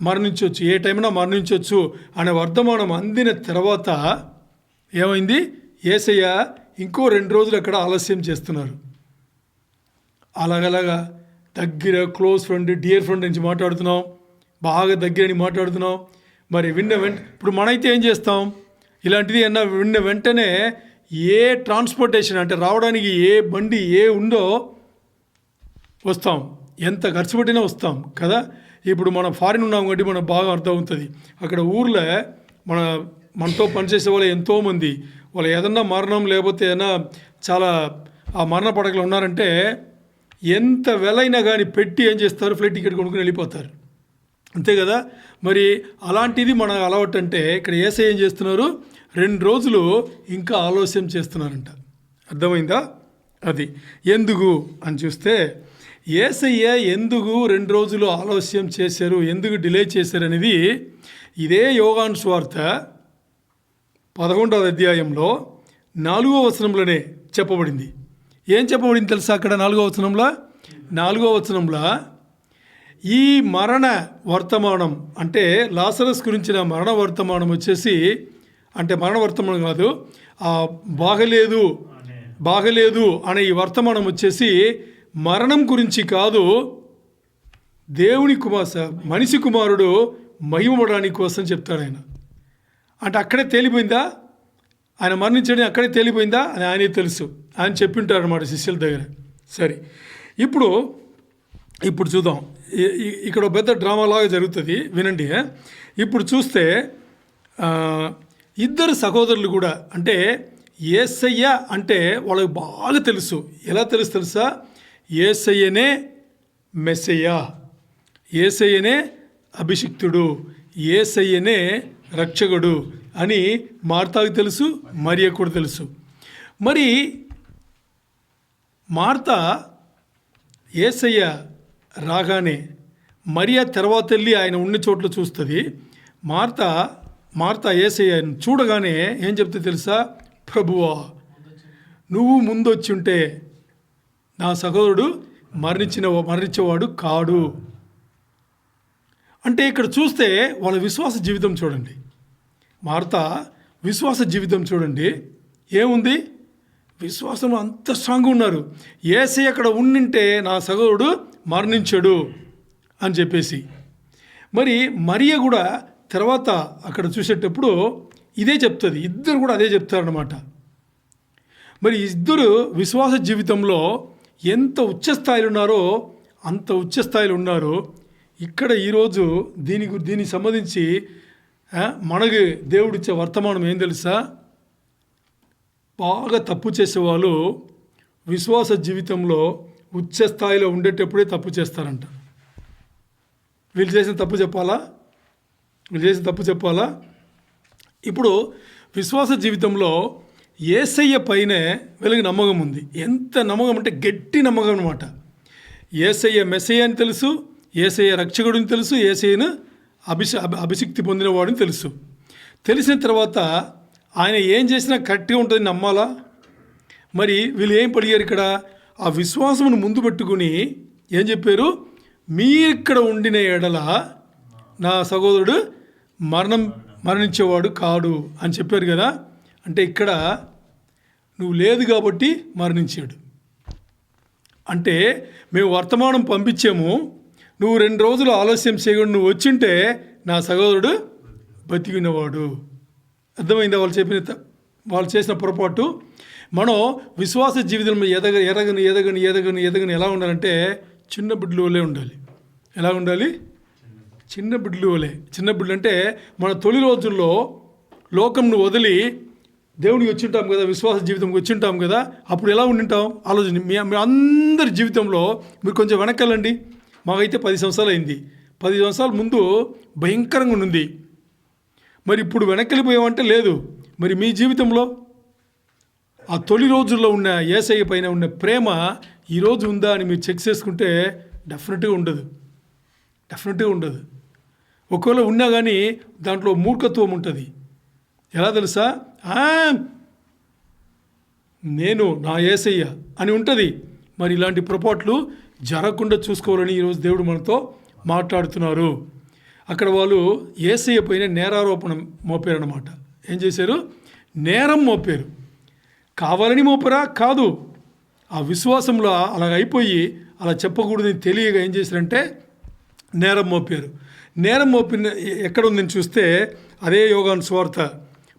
మరణించవచ్చు, ఏ టైంలో మరణించవచ్చు అనే వర్తమానం అందిన తర్వాత ఏమైంది, యేసయ్య ఇంకో 2 రోజులు అక్కడ ఆలస్యం చేస్తున్నారు. అలాగలాగా దగ్గర క్లోజ్ ఫ్రెండ్, డియర్ ఫ్రెండ్ నుంచి మాట్లాడుతున్నాం, బాగా దగ్గరని మాట్లాడుతున్నాం. మరి ఇప్పుడు మనైతే ఏం చేస్తాం, ఇలాంటిది విన్న వెంటనే ఏ ట్రాన్స్పోర్టేషన్ అంటే రావడానికి ఏ బండి ఏ ఉందో వస్తాం, ఎంత ఖర్చు పెట్టినా వస్తాం కదా. ఇప్పుడు మనం ఫారిన్ ఉన్నాం కాబట్టి మనకు బాగా అర్థమవుతుంది. అక్కడ ఊర్లో మనతో పనిచేసే వాళ్ళు ఎంతోమంది, వాళ్ళు ఏదన్నా మరణం లేకపోతే ఏదైనా చాలా ఆ మరణ పడకలు ఉన్నారంటే ఎంత వెలైనా కానీ పెట్టి ఏం చేస్తారు, ఫ్లైట్ టికెట్ కొనుక్కుని వెళ్ళిపోతారు, అంతే కదా. మరి అలాంటిది మన అలవాటు. అంటే ఇక్కడ యేసయ్య ఏం చేస్తున్నారు, 2 రోజులు ఇంకా ఆలస్యం చేస్తున్నారంట. అర్థమైందా? అది ఎందుకు అని చూస్తే, యేసయ్య ఎందుకు 2 రోజులు ఆలస్యం చేశారు, ఎందుకు డిలే చేశారు అనేది ఇదే యోహాను సువార్త 11వ అధ్యాయంలో 4వ వచనంలోనే చెప్పబడింది. ఏం చెప్పబడింది తెలుసా? అక్కడ 4వ వచనంలో, 4వ వచనంలో ఈ మరణ వర్తమానం అంటే లాజరస్ గురించిన మరణ వర్తమానం వచ్చేసి, అంటే మరణ వర్తమానం కాదు, బాగలేదు అనే ఈ వర్తమానం వచ్చేసి మరణం గురించి కాదు, దేవుని మనిషి కుమారుడు మహిమపడడానికి కోసం చెప్తాడు ఆయన. అంటే అక్కడే తేలిపోయిందా, ఆయన మరణించడం అక్కడే తేలిపోయిందా అని ఆయనే తెలుసు, ఆయన చెప్పింటారు అన్నమాట శిష్యుల దగ్గర. సరే, ఇప్పుడు చూద్దాం. ఇక్కడ పెద్ద డ్రామా లాగా జరుగుతుంది, వినండి. ఇప్పుడు చూస్తే ఇద్దరు సహోదరులు కూడా, అంటే యేసయ్య అంటే వాళ్ళకి బాగా తెలుసు. ఎలా తెలుసా? యేసయ్యనే మెస్సయ్య, యేసయ్యనే అభిషిక్తుడు, యేసయ్యనే రక్షకుడు అని మార్తాకు తెలుసు, మరియా కూడా తెలుసు. మరి మార్తా యేసయ్య రాగానే మరియా తర్వాత వెళ్ళి ఆయన ఉన్న చోట్ల చూస్తుంది. మార్తా యేసయ్యను చూడగానే ఏం చెప్తే తెలుసా? ప్రభువా, నువ్వు ముందొచ్చి ఉంటే నా సహోదరుడు మరణించేవాడు కాడు. అంటే ఇక్కడ చూస్తే వాళ్ళ విశ్వాస జీవితం చూడండి, మార్తా విశ్వాస జీవితం చూడండి. ఏముంది? విశ్వాసంలో అంత స్ట్రాంగ్గా ఉన్నారు. యేసయ్య అక్కడ ఉండింటే నా సహోదరుడు మరణించాడు అని చెప్పేసి. మరి మరియ కూడా తర్వాత అక్కడ చూసేటప్పుడు ఇదే చెప్తుంది, ఇద్దరు కూడా అదే చెప్తారనమాట. మరి ఇద్దరు విశ్వాస జీవితంలో ఎంత ఉచ్చస్థాయిలో ఉన్నారో అంత ఉచ్చస్థాయిలో ఉన్నారు. ఇక్కడ ఈరోజు దీనికి సంబంధించి మనకి దేవుడిచ్చే వర్తమానం ఏం తెలుసా? బాగా తప్పు చేసేవాళ్ళు విశ్వాస జీవితంలో ఉచ్చస్థాయిలో ఉండేటప్పుడే తప్పు చేస్తారంట. వీళ్ళు చేసిన తప్పు చెప్పాలా? ఇప్పుడు విశ్వాస జీవితంలో యేసయ్య పైనే వీళ్ళకి నమ్మకం ఉంది. ఎంత నమ్మకం అంటే గట్టి నమ్మకం అన్నమాట. యేసయ్య మెస్సయ్య అని తెలుసు, యేసయ్య రక్షకుడిని తెలుసు, యేసయ్యను అభిషిక్తి పొందినవాడిని తెలుసు. తెలిసిన తర్వాత ఆయన ఏం చేసినా కరెక్ట్గా ఉంటుంది నమ్మాలా? మరి వీళ్ళు ఏం పడిగారు ఇక్కడ? ఆ విశ్వాసమును ముందు పెట్టుకుని ఏం చెప్పారు? మీరిక్కడ ఉండిన ఎడల నా సహోదరుడు మరణించేవాడు కాడు అని చెప్పారు కదా. అంటే ఇక్కడ నువ్వు లేదు కాబట్టి మరణించాడు. అంటే మేము వర్తమానం పంపించాము, నువ్వు 2 రోజులు ఆలస్యం చేయకుండా నువ్వు వచ్చింటే నా సహోదరుడు బతికినవాడు. అర్థమైందా? వాళ్ళు చేసిన పొరపాటు. మనం విశ్వాస జీవితంలో ఎదగని ఎలా ఉండాలంటే చిన్న బిడ్డలు వలే ఉండాలి. ఎలా ఉండాలి? చిన్న బిడ్డలు వలే. చిన్న బిడ్డలు అంటే మన తొలి రోజుల్లో లోకంను వదిలి దేవునికి వచ్చింటాం కదా, విశ్వాస జీవితంకి వచ్చింటాం కదా, అప్పుడు ఎలా ఉండింటాం ఆలోచన. మీ అందరి జీవితంలో మీరు కొంచెం వెనకాలండి. మాకైతే 10 సంవత్సరాలు అయింది. 10 సంవత్సరాల ముందు భయంకరంగా ఉంది. మరి ఇప్పుడు వెనక్కిపోయామంటే లేదు. మరి మీ జీవితంలో ఆ తొలి రోజుల్లో ఉన్న యేసయ్య పైన ఉన్న ప్రేమ ఈరోజు ఉందా అని మీరు చెక్ చేసుకుంటే డెఫినెట్గా ఉండదు. ఒకవేళ ఉన్నా కానీ దాంట్లో మూర్ఖత్వం ఉంటుంది. ఎలా తెలుసా? నేను నా యేసయ్య అని ఉంటుంది. మరి ఇలాంటి పొరపాట్లు జరగకుండా చూసుకోవాలని ఈరోజు దేవుడు మనతో మాట్లాడుతున్నారు. అక్కడ వాళ్ళు యేసయ్య పైన నేరారోపణ మోపారు అన్నమాట. ఏం చేశారు? నేరం మోపారు. కావాలని మోపరా? కాదు. ఆ విశ్వాసంలో అలాగ అయిపోయి అలా చెప్పకూడదని తెలియగా ఏం చేశారంటే నేరం మోపారు. నేరం మోపిన ఎక్కడ ఉందని చూస్తే అదే యోహాను సువార్త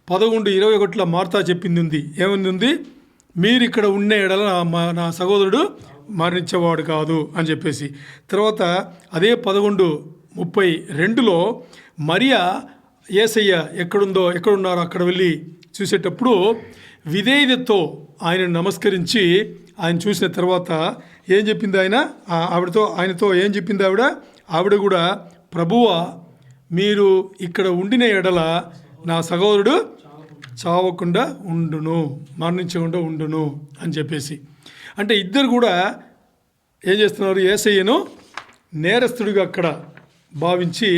11:21 మార్తా చెప్పింది ఉంది. ఏమని ఉంది? మీరు ఇక్కడ ఉన్న ఎడల నా సహోదరుడు మరణించేవాడు కాదు అని చెప్పేసి. తర్వాత అదే 11:32లో మరియా యేసయ్య ఎక్కడున్నారో అక్కడ వెళ్ళి చూసేటప్పుడు విధేయతతో ఆయనను నమస్కరించి ఆయన చూసిన తర్వాత ఏం చెప్పింది ఆయనతో ఏం చెప్పింది ఆవిడ కూడా, ప్రభువా, మీరు ఇక్కడ ఉండిన ఎడల నా సహోదరుడు చావకుండా ఉండును, మరణించకుండా ఉండును అని చెప్పేసి. అంటే ఇద్దరు కూడా ఏం చేస్తున్నారు? యేసయ్యను నేరస్తుడిగా అక్కడ భావించి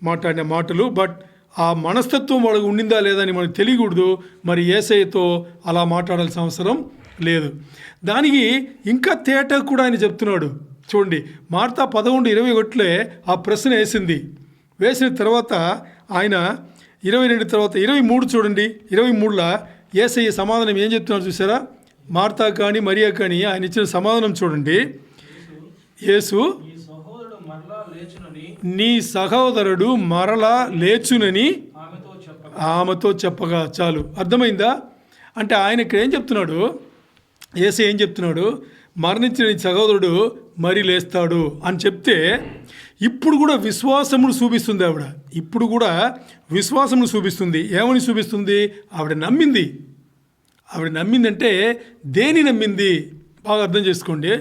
మాట్లాడిన మాటలు. బట్ ఆ మనస్తత్వం వాళ్ళకు ఉండిందా లేదా అని మనకు తెలియకూడదు. మరి యేసయ్యతో అలా మాట్లాడాల్సిన అవసరం లేదు. దానికి ఇంకా తేట కూడా ఆయన చెప్తున్నాడు. చూడండి, మార్తా 11:21 ఆ ప్రశ్న వేసిన తర్వాత ఆయన 22 తర్వాత 23 చూడండి. 23లో యేసయ్య సమాధానం ఏం చెప్తున్నారు చూసారా? మార్తా కానీ మరియా కానీ ఆయన ఇచ్చిన సమాధానం చూడండి. యేసు, నీ సహోదరుడు మరలా లేచునని ఆమెతో చెప్పగా చాలు. అర్థమైందా? అంటే ఆయన ఇక్కడ ఏం చెప్తున్నాడు? యేసయ్య ఏం చెప్తున్నాడు? మరణించిన నీ సహోదరుడు మరి లేస్తాడు అని చెప్తే ఇప్పుడు కూడా విశ్వాసమును చూపిస్తుంది ఆవిడ. ఇప్పుడు కూడా విశ్వాసమును చూపిస్తుంది. ఏమని చూపిస్తుంది? ఆవిడ నమ్మిందంటే దేని నమ్మింది? బాగా అర్థం చేసుకోండి.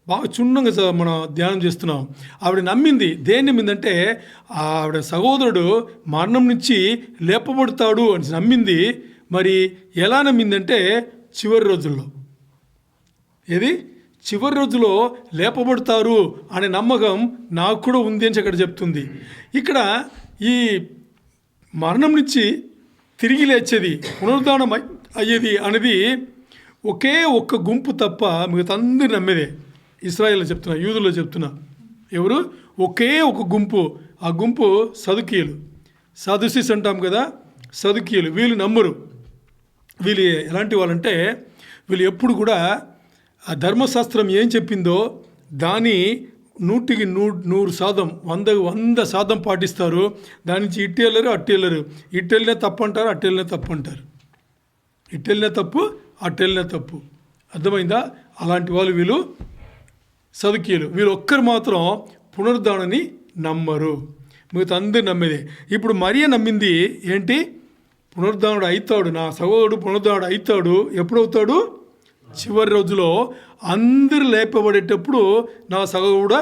బాగా క్షుణ్ణంగా మనం ధ్యానం చేస్తున్నాం. ఆవిడ నమ్మింది. దేని నమ్మిందంటే ఆవిడ సహోదరుడు మరణం నుంచి లేపబడతాడు అని నమ్మింది. మరి ఎలా నమ్మిందంటే చివరి రోజుల్లో లేపబడతారు అనే నమ్మకం నాకు కూడా ఉంది అని అక్కడ చెప్తుంది. ఇక్కడ ఈ మరణం నుంచి తిరిగి లేచేది, పునరుద్ధానం అయ్యేది అనేది ఒకే ఒక్క గుంపు తప్ప మిగతా అందరూ నమ్మేదే. ఇశ్రాయేల్లో చెప్తున్నా, యూదుల్లో చెప్తున్నా. ఎవరు? ఒకే ఒక గుంపు. ఆ గుంపు సదుకీయులు. సదుసీస్ అంటాం కదా, సదుకీయులు. వీళ్ళు నమ్మరు. వీళ్ళు ఎలాంటి వాళ్ళంటే వీళ్ళు ఎప్పుడు కూడా ఆ ధర్మశాస్త్రం ఏం చెప్పిందో దాన్ని 100% 100% పాటిస్తారు. దాని నుంచి ఇటు వెళ్ళరు, అట్టు వెళ్ళరు. ఇటు వెళ్ళినా తప్పు అంటారు, అట్టు వెళ్ళినా తప్పు అంటారు. ఇటు వెళ్ళినా తప్పు, అట్టు వెళ్ళినా తప్పు. అర్థమైందా? అలాంటి వాళ్ళు వీళ్ళు సదుకీయులు. వీళ్ళు ఒక్కరు మాత్రం పునరుద్ధానాన్ని నమ్మరు. మిగతా అందరు నమ్మేదే. ఇప్పుడు మరియ నమ్మింది ఏంటి? పునరుద్ధానుడు అవుతాడు, నా సహోదరుడు పునరుద్ధానుడు అవుతాడు. ఎప్పుడవుతాడు? చివరి రోజులో అందరు లేపబడేటప్పుడు నా సహోదరుడు.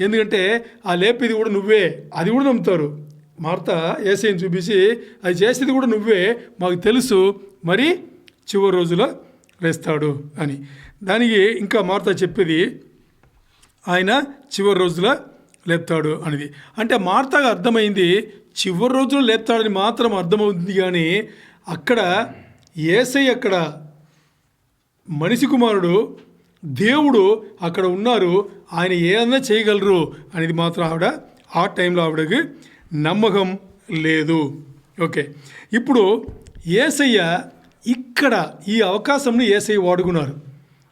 ఎందుకంటే ఆ లేపేది కూడా నువ్వే, అది కూడా నమ్ముతారు. మార్తా యేసయ్యను చూపించి అది చేసేది కూడా నువ్వే, మాకు తెలుసు, మరి చివరి రోజులో లేస్తాడు అని. దానికి ఇంకా మార్తా చెప్పేది ఆయన చివరి రోజులో లేపుతాడు అనేది. అంటే మార్తాగా అర్థమైంది చివరి రోజులో లేపుతాడని మాత్రం అర్థమవుతుంది. కానీ అక్కడ యేసయ్య, అక్కడ మనిషి కుమారుడు, దేవుడు అక్కడ ఉన్నారు, ఆయన ఏదైనా చేయగలరు అనేది మాత్రం ఆ టైంలో ఆవిడకి నమ్మకం లేదు. ఓకే, ఇప్పుడు యేసయ్య ఇక్కడ ఈ అవకాశంని యేసయ్య వాడుకున్నారు.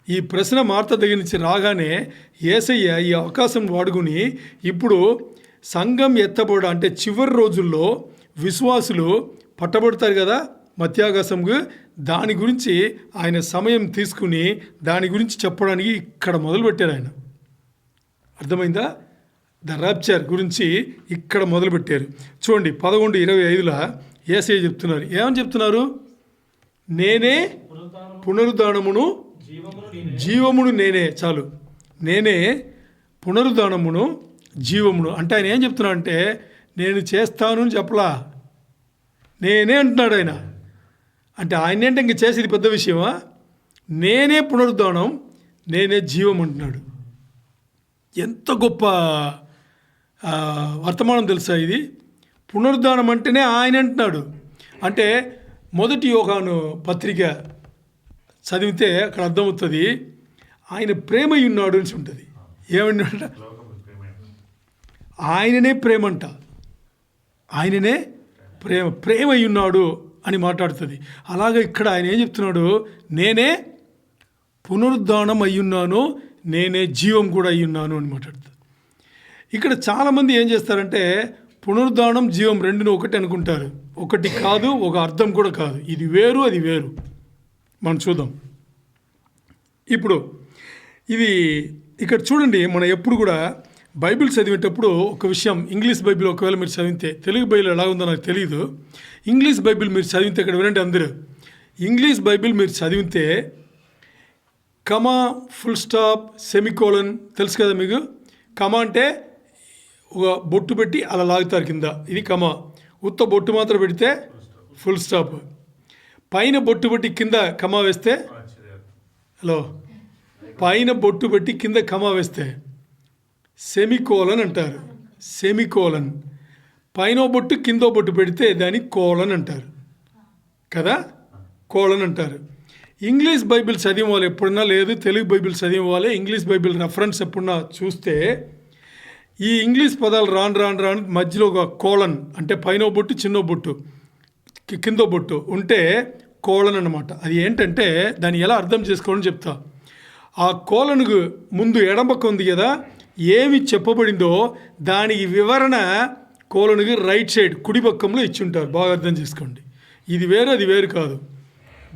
ఈ ప్రశ్న మార్త దగ్గర నుంచి రాగానే యేసయ్య ఈ అవకాశం వాడుకుని ఇప్పుడు సంఘం ఎత్తబడ అంటే చివరి రోజుల్లో విశ్వాసులు పట్టబడతారు కదా మధ్యాకాశంకు, దాని గురించి ఆయన సమయం తీసుకుని దాని గురించి చెప్పడానికి ఇక్కడ మొదలుపెట్టారు ఆయన. అర్థమైందా? ద ర్యాప్చర్ గురించి ఇక్కడ మొదలుపెట్టారు. చూడండి 11:25 యేసయ్య చెప్తున్నారు. ఏమని చెప్తున్నారు? నేనే పునరుద్ధానమును జీవమును నేనే. చాలు, నేనే పునరుద్ధానమును జీవమును. అంటే ఆయన ఏం చెప్తున్నా అంటే నేను చేస్తాను అని చెప్పలా, నేనే అంటున్నాడు ఆయన. అంటే ఆయన ఏంటంటే ఇంక చేసేది పెద్ద విషయమా? నేనే పునరుద్ధానం, నేనే జీవం అంటున్నాడు. ఎంత గొప్ప వర్తమానం తెలుసా ఇది? పునరుద్ధానం అంటేనే ఆయన అంటున్నాడు. అంటే మొదటి యోహాను పత్రిక చదివితే అక్కడ అర్థమవుతుంది ఆయన ప్రేమై ఉన్నాడు అని ఉంటుంది. ఏమన్నాడ? ఆయననే ప్రేమంట, ఆయననే ప్రేమై ఉన్నాడు అని మాట్లాడుతుంది. అలాగే ఇక్కడ ఆయన ఏం చెప్తున్నాడు? నేనే పునరుద్ధానం అయ్యున్నాను, నేనే జీవం కూడా అయ్యున్నాను అని మాట్లాడుతుంది. ఇక్కడ చాలామంది ఏం చేస్తారంటే పునరుద్ధానం జీవం రెండును ఒకటి అనుకుంటారు. ఒకటి కాదు, ఒక అర్థం కూడా కాదు. ఇది వేరు, అది వేరు. మనం చూద్దాం. ఇప్పుడు ఇది ఇక్కడ చూడండి, మనం ఎప్పుడు కూడా బైబిల్ చదివేటప్పుడు ఒక విషయం, ఇంగ్లీష్ బైబిల్ ఒకవేళ మీరు చదివితే, తెలుగు బైబిల్ ఎలా ఉందో నాకు తెలియదు, ఇంగ్లీష్ బైబిల్ మీరు చదివితే ఇక్కడ వినండి అందరూ. ఇంగ్లీష్ బైబిల్ మీరు చదివితే కమా, ఫుల్ స్టాప్, సెమికోలన్ తెలుసు కదా మీకు? కమా అంటే ఒక బొట్టు పెట్టి అలా లాగుతారు కింద, ఇది కమా. ఉత్త బొట్టు మాత్రం పెడితే ఫుల్ స్టాప్. పైన బొట్టు పెట్టి కింద కమా వేస్తే, హలో, పైన బొట్టు పెట్టి కింద కమా వేస్తే సెమికోలన్ అంటారు. సెమికోలన్. పైన బొట్టు కింద బొట్టు పెడితే దాన్ని కోలన్ అంటారు కదా, కోలన్ అంటారు. ఇంగ్లీష్ బైబిల్ చదివిన వాళ్ళు ఎప్పుడన్నా, లేదు తెలుగు బైబిల్ చదివిన వాళ్ళే ఇంగ్లీష్ బైబిల్ రెఫరెన్స్ ఎప్పుడన్నా చూస్తే ఈ ఇంగ్లీష్ పదాలు రాను మధ్యలో ఒక కోలన్, అంటే పైన బొట్టు చిన్న బొట్టు కింద బొట్టు ఉంటే కోలన్ అన్నమాట. అది ఏంటంటే దాన్ని ఎలా అర్థం చేసుకోవాలని చెప్తా. ఆ కోలన్కు ముందు ఎడమపక్క ఉంది కదా, ఏమి చెప్పబడిందో దానికి వివరణ కోలన్కి రైట్ సైడ్ కుడి పక్కంలో ఇచ్చుంటారు. బాగా అర్థం చేసుకోండి. ఇది వేరు, అది వేరు కాదు.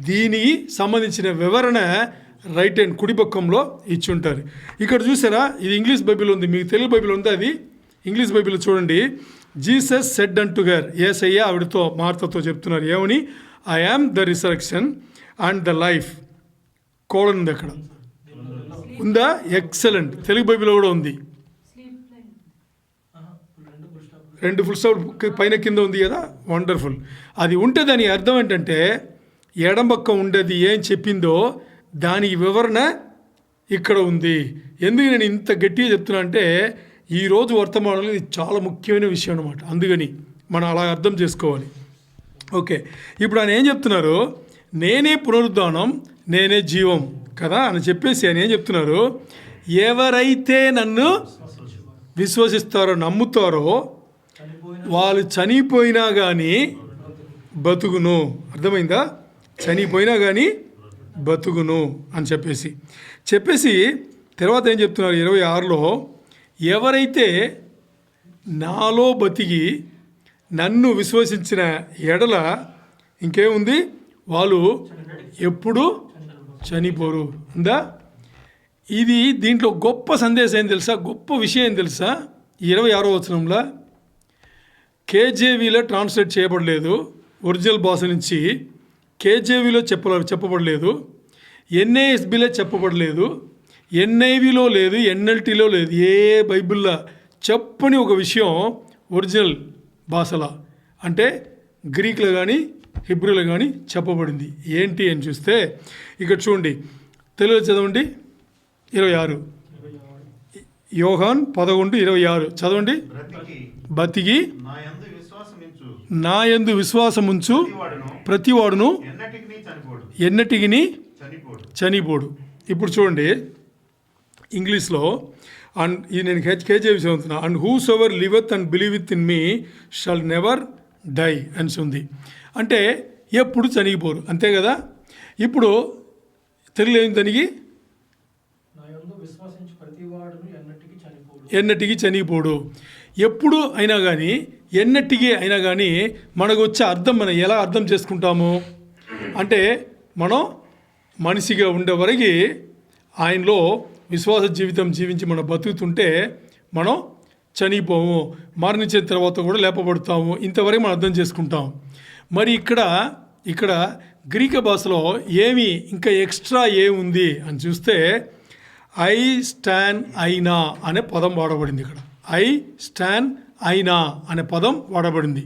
దీనికి సంబంధించిన వివరణ రైట్ హ్యాండ్ కుడి పక్కంలో ఇచ్చుంటారు. ఇక్కడ చూసారా, ఇది ఇంగ్లీష్ బైబిల్ ఉంది, మీకు తెలుగు బైబిల్ ఉంది, అది ఇంగ్లీష్ బైబిల్ చూడండి. జీసస్ సెడ్ అంటు హర్, యేసయ్య ఆవిడతో మార్తతో చెప్తున్నారు ఏమని? I am the resurrection and the life. Colon ఉంది అక్కడ, ఉందా? ఎక్సలెంట్. తెలుగు బైబిల్లో కూడా ఉంది. 2 ఫుల్ స్టాప్ పైన కింద ఉంది కదా, వండర్ఫుల్. అది ఉంటే దాని అర్థం ఏంటంటే ఎడం పక్క ఉండేది ఏం చెప్పిందో దానికి వివరణ ఇక్కడ ఉంది. ఎందుకు నేను ఇంత గట్టిగా చెప్తున్నా అంటే ఈరోజు వర్తమానంలో ఇది చాలా ముఖ్యమైన విషయం అనమాట. అందుకని మనం అలా అర్థం చేసుకోవాలి. ఓకే, ఇప్పుడు ఆయన ఏం చెప్తున్నారు? నేనే పునరుద్ధానం, నేనే జీవం కదా అని చెప్పేసి ఆయన ఏం చెప్తున్నారు? ఎవరైతే నన్ను విశ్వసిస్తారో, నమ్ముతారో వాళ్ళు చనిపోయినా కానీ బతుకును. అర్థమైందా? చనిపోయినా కానీ బతుకును అని చెప్పేసి తర్వాత ఏం చెప్తున్నారు 26లో, ఎవరైతే నాలో బతికి నన్ను విశ్వసించిన ఎడల ఇంకేముంది, వాళ్ళు ఎప్పుడు చనిపోరు. ఉందా? ఇది దీంట్లో గొప్ప సందేశం ఏం తెలుసా, గొప్ప విషయం ఏం తెలుసా? 26వ వచనంలో కేజేవీలో ట్రాన్స్లేట్ చేయబడలేదు, ఒరిజినల్ భాష నుంచి కేజేవీలో చెప్పబడలేదు, ఎన్ఏఎస్బిలో చెప్పబడలేదు, ఎన్ఐవిలో లేదు, ఎన్ఎల్టీలో లేదు. ఏ బైబిల్లో చెప్పని ఒక విషయం ఒరిజినల్ భాషలో, అంటే గ్రీకులో కానీ హిబ్రూలో కానీ చెప్పబడింది. ఏంటి అని చూస్తే ఇక్కడ చూడండి, తెలుగులో చదవండి 26, యోహాన్ 11:26 చదవండి. బతికి నా యందు విశ్వాసముంచు ప్రతివాడును ఎన్నటికి చనిపోడు. ఇప్పుడు చూడండి ఇంగ్లీష్లో, అండ్ ఇది నేను కేజేవి చదువుతున్నా, and whosoever liveth and believeth in me shall never die అని ఉంది. అంటే ఎప్పుడు చనిపోరు, అంతే కదా. ఇప్పుడు తెలుగు ఏం దానికి? ఎన్నటికి చనిపోడు. ఎప్పుడు అయినా కానీ, ఎన్నటికి అయినా కానీ మనకు వచ్చే అర్థం మనం ఎలా అర్థం చేసుకుంటాము అంటే, మనం మనిషిగా ఉండే వరకు ఆయనలో విశ్వాస జీవితం జీవించి మనం బతుకుతుంటే మనం చనిపోము, మరణించిన తర్వాత కూడా లేపబడతాము, ఇంతవరకు మనం అర్థం చేసుకుంటాం. మరి ఇక్కడ గ్రీక భాషలో ఏమి ఇంకా ఎక్స్ట్రా ఏముంది అని చూస్తే ఐ స్టాన్ అయినా అనే పదం వాడబడింది. ఇక్కడ ఐ స్టాన్ అయినా అనే పదం వాడబడింది.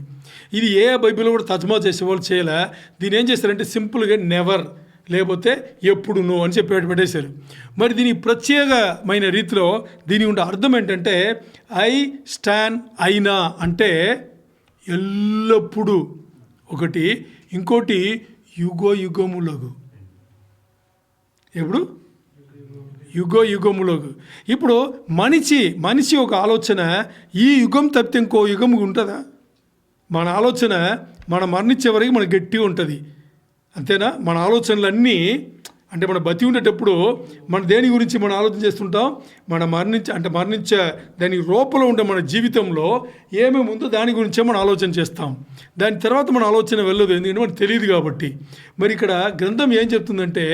ఇది ఏ బైబిల్లో కూడా తర్జుమా చేసేవాళ్ళు చేయలే. దీని ఏం చేస్తారంటే సింపుల్గా నెవర్ లేకపోతే ఎప్పుడును అని చెప్పి పెట్టేశారు. మరి దీని ప్రత్యేకమైన రీతిలో దీని ఉండే అర్థం ఏంటంటే ఐ స్టాన్ అయినా అంటే ఎల్లప్పుడూ ఒకటి, ఇంకోటి యుగములకు. ఎప్పుడు యుగములకు. ఇప్పుడు మనిషి ఒక ఆలోచన ఈ యుగం తప్పితే ఇంకో యుగం ఉంటుందా? మన ఆలోచన మనం మరణించే వరకు మనకు గట్టిగా ఉంటుంది, అంతేనా? మన ఆలోచనలన్నీ అంటే మన బతి ఉండేటప్పుడు మన దేని గురించి మనం ఆలోచన చేస్తుంటాం? మరణించే దాని రూపంలో ఉండే మన జీవితంలో ఏమేమి ఉందో దాని గురించే మనం ఆలోచన చేస్తాం. దాని తర్వాత మన ఆలోచన వెళ్ళదు, ఎందుకంటే మనకు తెలియదు కాబట్టి. మరి ఇక్కడ గ్రంథం ఏం చెప్తుందంటే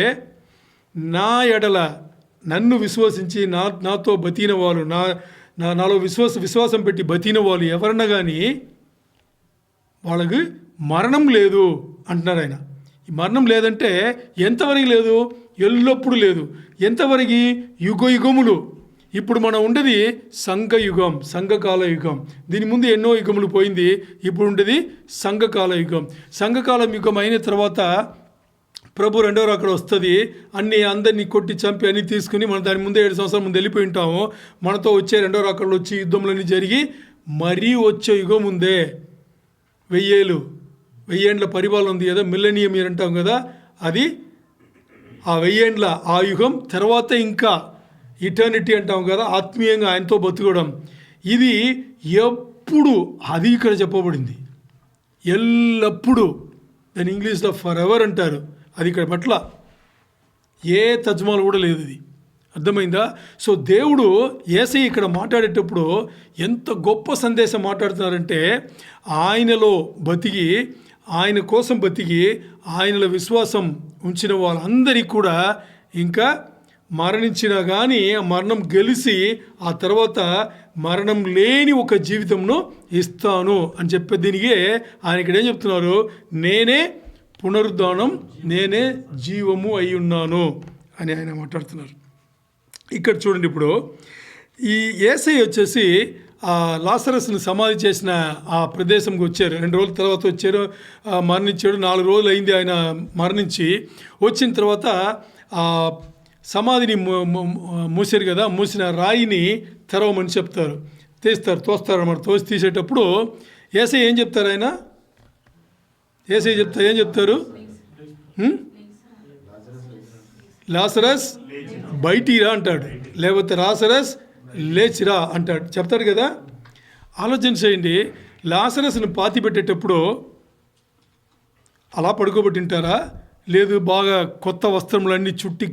నా ఎడల నన్ను విశ్వసించి నాతో బతికిన వాళ్ళు, నాలో విశ్వాసం పెట్టి బతికిన వాళ్ళు ఎవరన్నా కానీ వాళ్ళకి మరణం లేదు అంటున్నారు ఆయన. ఈ మరణం లేదంటే ఎంతవరకు లేదు? ఎల్లప్పుడూ లేదు. ఎంతవరకు? యుగములు. ఇప్పుడు మనం ఉండేది సంఘకాల యుగం. దీని ముందు ఎన్నో యుగములు పోయింది, ఇప్పుడు ఉండేది సంఘకాల యుగం. సంఘకాలం యుగం అయిన తర్వాత ప్రభు రెండో అక్కడ వస్తుంది. అందరినీ కొట్టి చంపి అన్నీ తీసుకుని మనం దాని ముందే 7 సంవత్సరాల ముందు వెళ్ళిపోయి ఉంటాము. మనతో వచ్చే రెండో అక్కడలో వచ్చి యుద్ధంలన్నీ జరిగి మరీ వచ్చే యుగం ఉందే, 1000 ఏండ్ల పరిపాలన ఉంది కదా, మిల్లెనియం ఇయర్ అంటాం కదా, అది ఆ 1000 ఏండ్ల ఆ యుగం తర్వాత ఇంకా ఇటర్నిటీ అంటాం కదా, ఆత్మీయంగా ఆయనతో బతుకోవడం. ఇది ఎప్పుడు అది ఇక్కడ చెప్పబడింది, ఎల్లప్పుడూ. దాని ఇంగ్లీష్లో ఫర్ ఎవర్ అంటారు. అది ఇక్కడ పట్ల ఏ తర్జుమాలు కూడా లేదు. ఇది అర్థమైందా? సో దేవుడు యేసయ్య ఇక్కడ మాట్లాడేటప్పుడు ఎంత గొప్ప సందేశం మాట్లాడుతున్నారంటే ఆయనలో బతికి, ఆయన కోసం బతికి, ఆయనలో విశ్వాసం ఉంచిన వాళ్ళందరికీ కూడా ఇంకా మరణించినా కానీ మరణం గెలిచి ఆ తర్వాత మరణం లేని ఒక జీవితంను ఇస్తాను అని చెప్పే దీనికే ఆయన ఇక్కడ ఏం చెప్తున్నారు? నేనే పునరుద్ధానం, నేనే జీవము అయి ఉన్నాను అని ఆయన మాట్లాడుతున్నారు. ఇక్కడ చూడండి, ఇప్పుడు ఈ యేసయ్య వచ్చేసి ఆ లాజరస్ని సమాధి చేసిన ఆ ప్రదేశంకి వచ్చారు. 2 రోజుల తర్వాత వచ్చారు, మరణించాడు. 4 రోజులు అయింది ఆయన మరణించి. వచ్చిన తర్వాత ఆ సమాధిని మూసారు కదా, మూసిన రాయిని తెరవమని చెప్తారు. తోస్తారు అన్నమాట. తోసి తీసేటప్పుడు యేసయ్య ఏం చెప్తారు? ఏం చెప్తారు? లాజరస్ బయటిరా అంటాడు, లేకపోతే లాజరస్ లేచిరా అంటాడు, చెప్తాడు కదా. ఆలోచన చేయండి, లాజరస్ని పాతి పెట్టేటప్పుడు అలా పడుకోబెట్టింటారా, లేదు బాగా కొత్త వస్త్రములన్నీ చుట్టి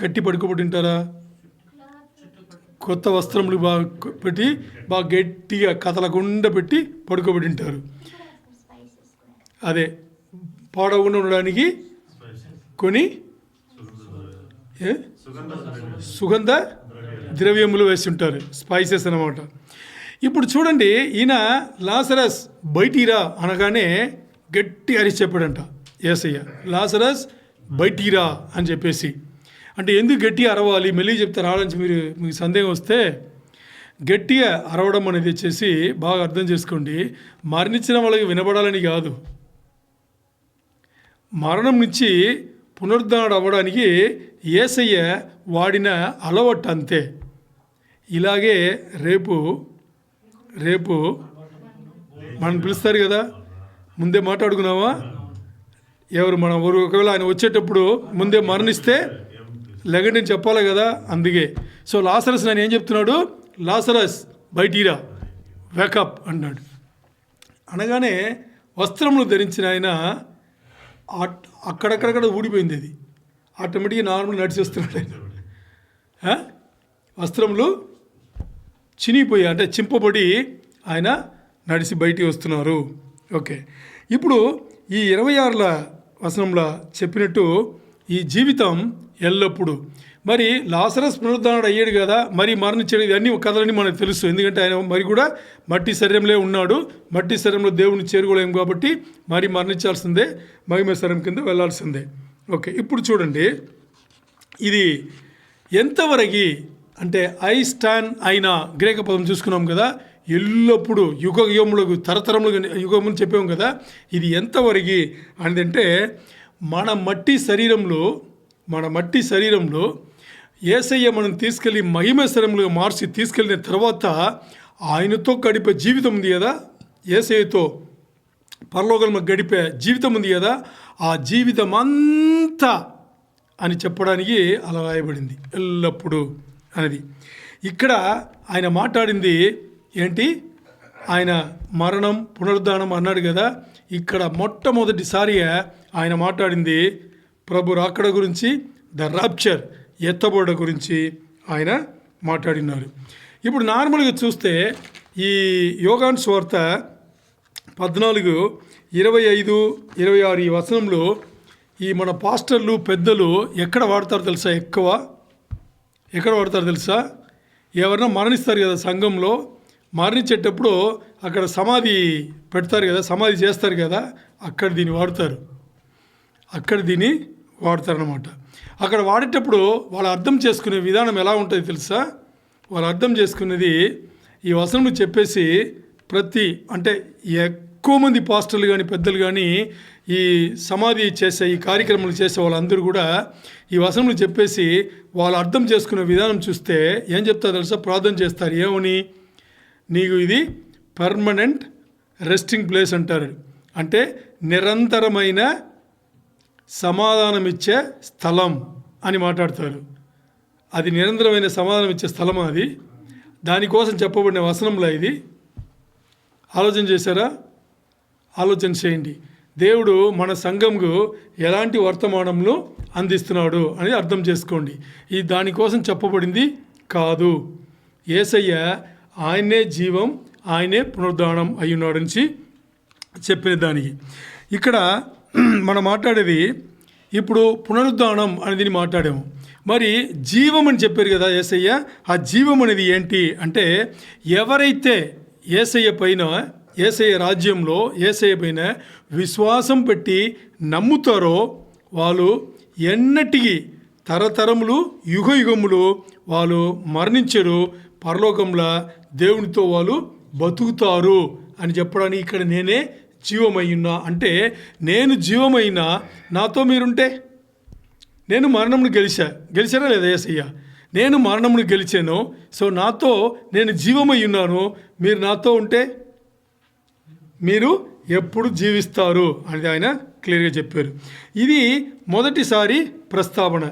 కట్టి పడుకోబెట్టింటారా? కొత్త వస్త్రములు బాగా పెట్టి బాగా గట్టిగా కథలకుండా పెట్టి పడుకోబెట్టింటారు. అదే పాడవకుండా ఉండడానికి కొన్ని సుగంధ ద్రవ్యములు వేసి ఉంటారు, స్పైసెస్ అన్నమాట. ఇప్పుడు చూడండి, ఈయన లాజరస్ బయటిరా అనగానే గట్టి అరిచి చెప్పాడంట యేసయ్య, లాజరస్ బయటిరా అని చెప్పేసి. అంటే ఎందుకు గట్టిగా అరవాలి? మెల్లి చెప్తే రావడానికి మీకు సందేహం వస్తే, గట్టిగా అరవడం అనేది వచ్చేసి బాగా అర్థం చేసుకోండి, మరణించిన వాళ్ళకి వినబడాలని కాదు, మరణం నుంచి పునరుద్ధరణ అవ్వడానికి యేసయ్య వాడిన అలవాటు అంతే. ఇలాగే రేపు మనం పిలుస్తారు కదా, ముందే మాట్లాడుకున్నావా? ఒకవేళ ఆయన వచ్చేటప్పుడు ముందే మరణిస్తే లెగండి చెప్పాలి కదా, అందుకే. సో లాజరస్ నేను ఏం చెప్తున్నాడు? లాజరస్ బయటిరా, వేకప్ అన్నాడు. అనగానే వస్త్రములు ధరించిన ఆయన అక్కడక్కడక్కడ ఊడిపోయింది. అది ఆటోమేటిక్గా నార్మల్ నడిచి వస్తున్నాడు ఆయన. వస్త్రములు చినిగిపోయి అంటే చింపబడి ఆయన నడిచి బయటికి వస్తున్నారు. ఓకే, ఇప్పుడు ఈ 26వ వచనంలో చెప్పినట్టు ఈ జీవితం ఎల్లప్పుడూ. మరి లాజరస్ పునరుద్ధానుడు అయ్యాడు కదా, మరి మరణించాడు, ఇవన్నీ కథలన్నీ మనకు తెలుసు. ఎందుకంటే ఆయన మరి కూడా మట్టి శరీరంలో ఉన్నాడు. మట్టి శరీరంలో దేవుని చేరుకోలేము కాబట్టి మరి మరణించాల్సిందే, మహిమ శరీరం కింద వెళ్ళాల్సిందే. ఓకే, ఇప్పుడు చూడండి, ఇది ఎంతవరకు అంటే ఐ స్టాన్ అయిన గ్రేక పదం చూసుకున్నాం కదా, ఎల్లప్పుడూ యుగ యుగములకు తరతరములు యుగములు చెప్పాము కదా. ఇది ఎంతవరకు అంటే మన మట్టి శరీరంలో యేసయ్య మనం తీసుకెళ్ళి మహిమ శరీరంలో మార్చి తీసుకెళ్ళిన తర్వాత ఆయనతో గడిపే జీవితం ఉంది కదా, యేసయ్యతో పరలోకంలో గడిపే జీవితం ఉంది కదా, ఆ జీవితం అంతా అని చెప్పడానికి అలా రాయబడింది, ఎల్లప్పుడూ అనేది. ఇక్కడ ఆయన మాట్లాడింది ఏంటి? ఆయన మరణం పునరుద్ధానం అన్నాడు కదా. ఇక్కడ మొట్టమొదటిసారిగా ఆయన మాట్లాడింది ప్రభు రాకడ గురించి, ద రాప్చర్, ఎత్తబడ గురించి ఆయన మాట్లాడినారు. ఇప్పుడు నార్మల్గా చూస్తే ఈ యోహాను సువార్త 14, 25, 26 ఈ వచనంలో ఈ మన పాస్టర్లు పెద్దలు ఎక్కడ వాడతారు తెలుసా? ఎక్కడ వాడతారు తెలుసా? ఎవరన్నా మరణిస్తారు కదా సంఘంలో, మరణించేటప్పుడు అక్కడ సమాధి పెడతారు కదా, సమాధి చేస్తారు కదా, అక్కడ దీన్ని వాడతారనమాట. అక్కడ వాడేటప్పుడు వాళ్ళు అర్థం చేసుకునే విధానం ఎలా ఉంటుంది తెలుసా? వాళ్ళు అర్థం చేసుకునేది ఈ వచనం చెప్పేసి అంటే ఎక్కువ మంది పాస్టర్లు కానీ పెద్దలు కానీ ఈ సమాధి చేసే ఈ కార్యక్రమాలు చేసే వాళ్ళందరూ కూడా ఈ వచనం చెప్పేసి వాళ్ళు అర్థం చేసుకునే విధానం చూస్తే ఏం చెప్తారు తెలుసా? ప్రార్థన చేస్తారు. ఏమని? నీకు ఇది పర్మనెంట్ రెస్టింగ్ ప్లేస్ అంటారు. అంటే నిరంతరమైన సమాధానం ఇచ్చే స్థలం అని మాట్లాడతారు. అది నిరంతరమైన సమాధానం ఇచ్చే స్థలం. అది దానికోసం చెప్పబడిన వచనంలో ఇది. ఆలోచన చేశారా? ఆలోచన చేయండి. దేవుడు మన సంఘంకు ఎలాంటి వర్తమానంలో అందిస్తున్నాడు అని అర్థం చేసుకోండి. ఈ దానికోసం చెప్పబడింది కాదు. యేసయ్య ఆయనే జీవం, ఆయనే పునరుద్ధానం అయ్యున్నాడు నుంచి చెప్పిన దానికి. ఇక్కడ మనం మాట్లాడేది ఇప్పుడు పునరుద్ధానం అనేది మాట్లాడాము. మరి జీవం అని చెప్పారు కదా యేసయ్య. ఆ జీవం అనేది ఏంటి అంటే, ఎవరైతే యేసయ్య రాజ్యంలో యేసయ్య పైన విశ్వాసం పెట్టి నమ్ముతారో వాళ్ళు ఎన్నటికీ తరతరములు యుగయుగములు వాళ్ళు మరణించరు, పరలోకంలో దేవునితో వాళ్ళు బతుకుతారు అని చెప్పడానికి ఇక్కడ నేనే జీవమయ్యున్నా. అంటే నేను జీవమైనా నాతో మీరుంటే, నేను మరణమును గెలిచారా లేదా యేసయ్య? నేను మరణమును గెలిచాను, సో నాతో నేను జీవమై ఉన్నాను, మీరు నాతో ఉంటే మీరు ఎప్పుడు జీవిస్తారు అనేది ఆయన క్లియర్గా చెప్పారు. ఇది మొదటిసారి ప్రస్తావన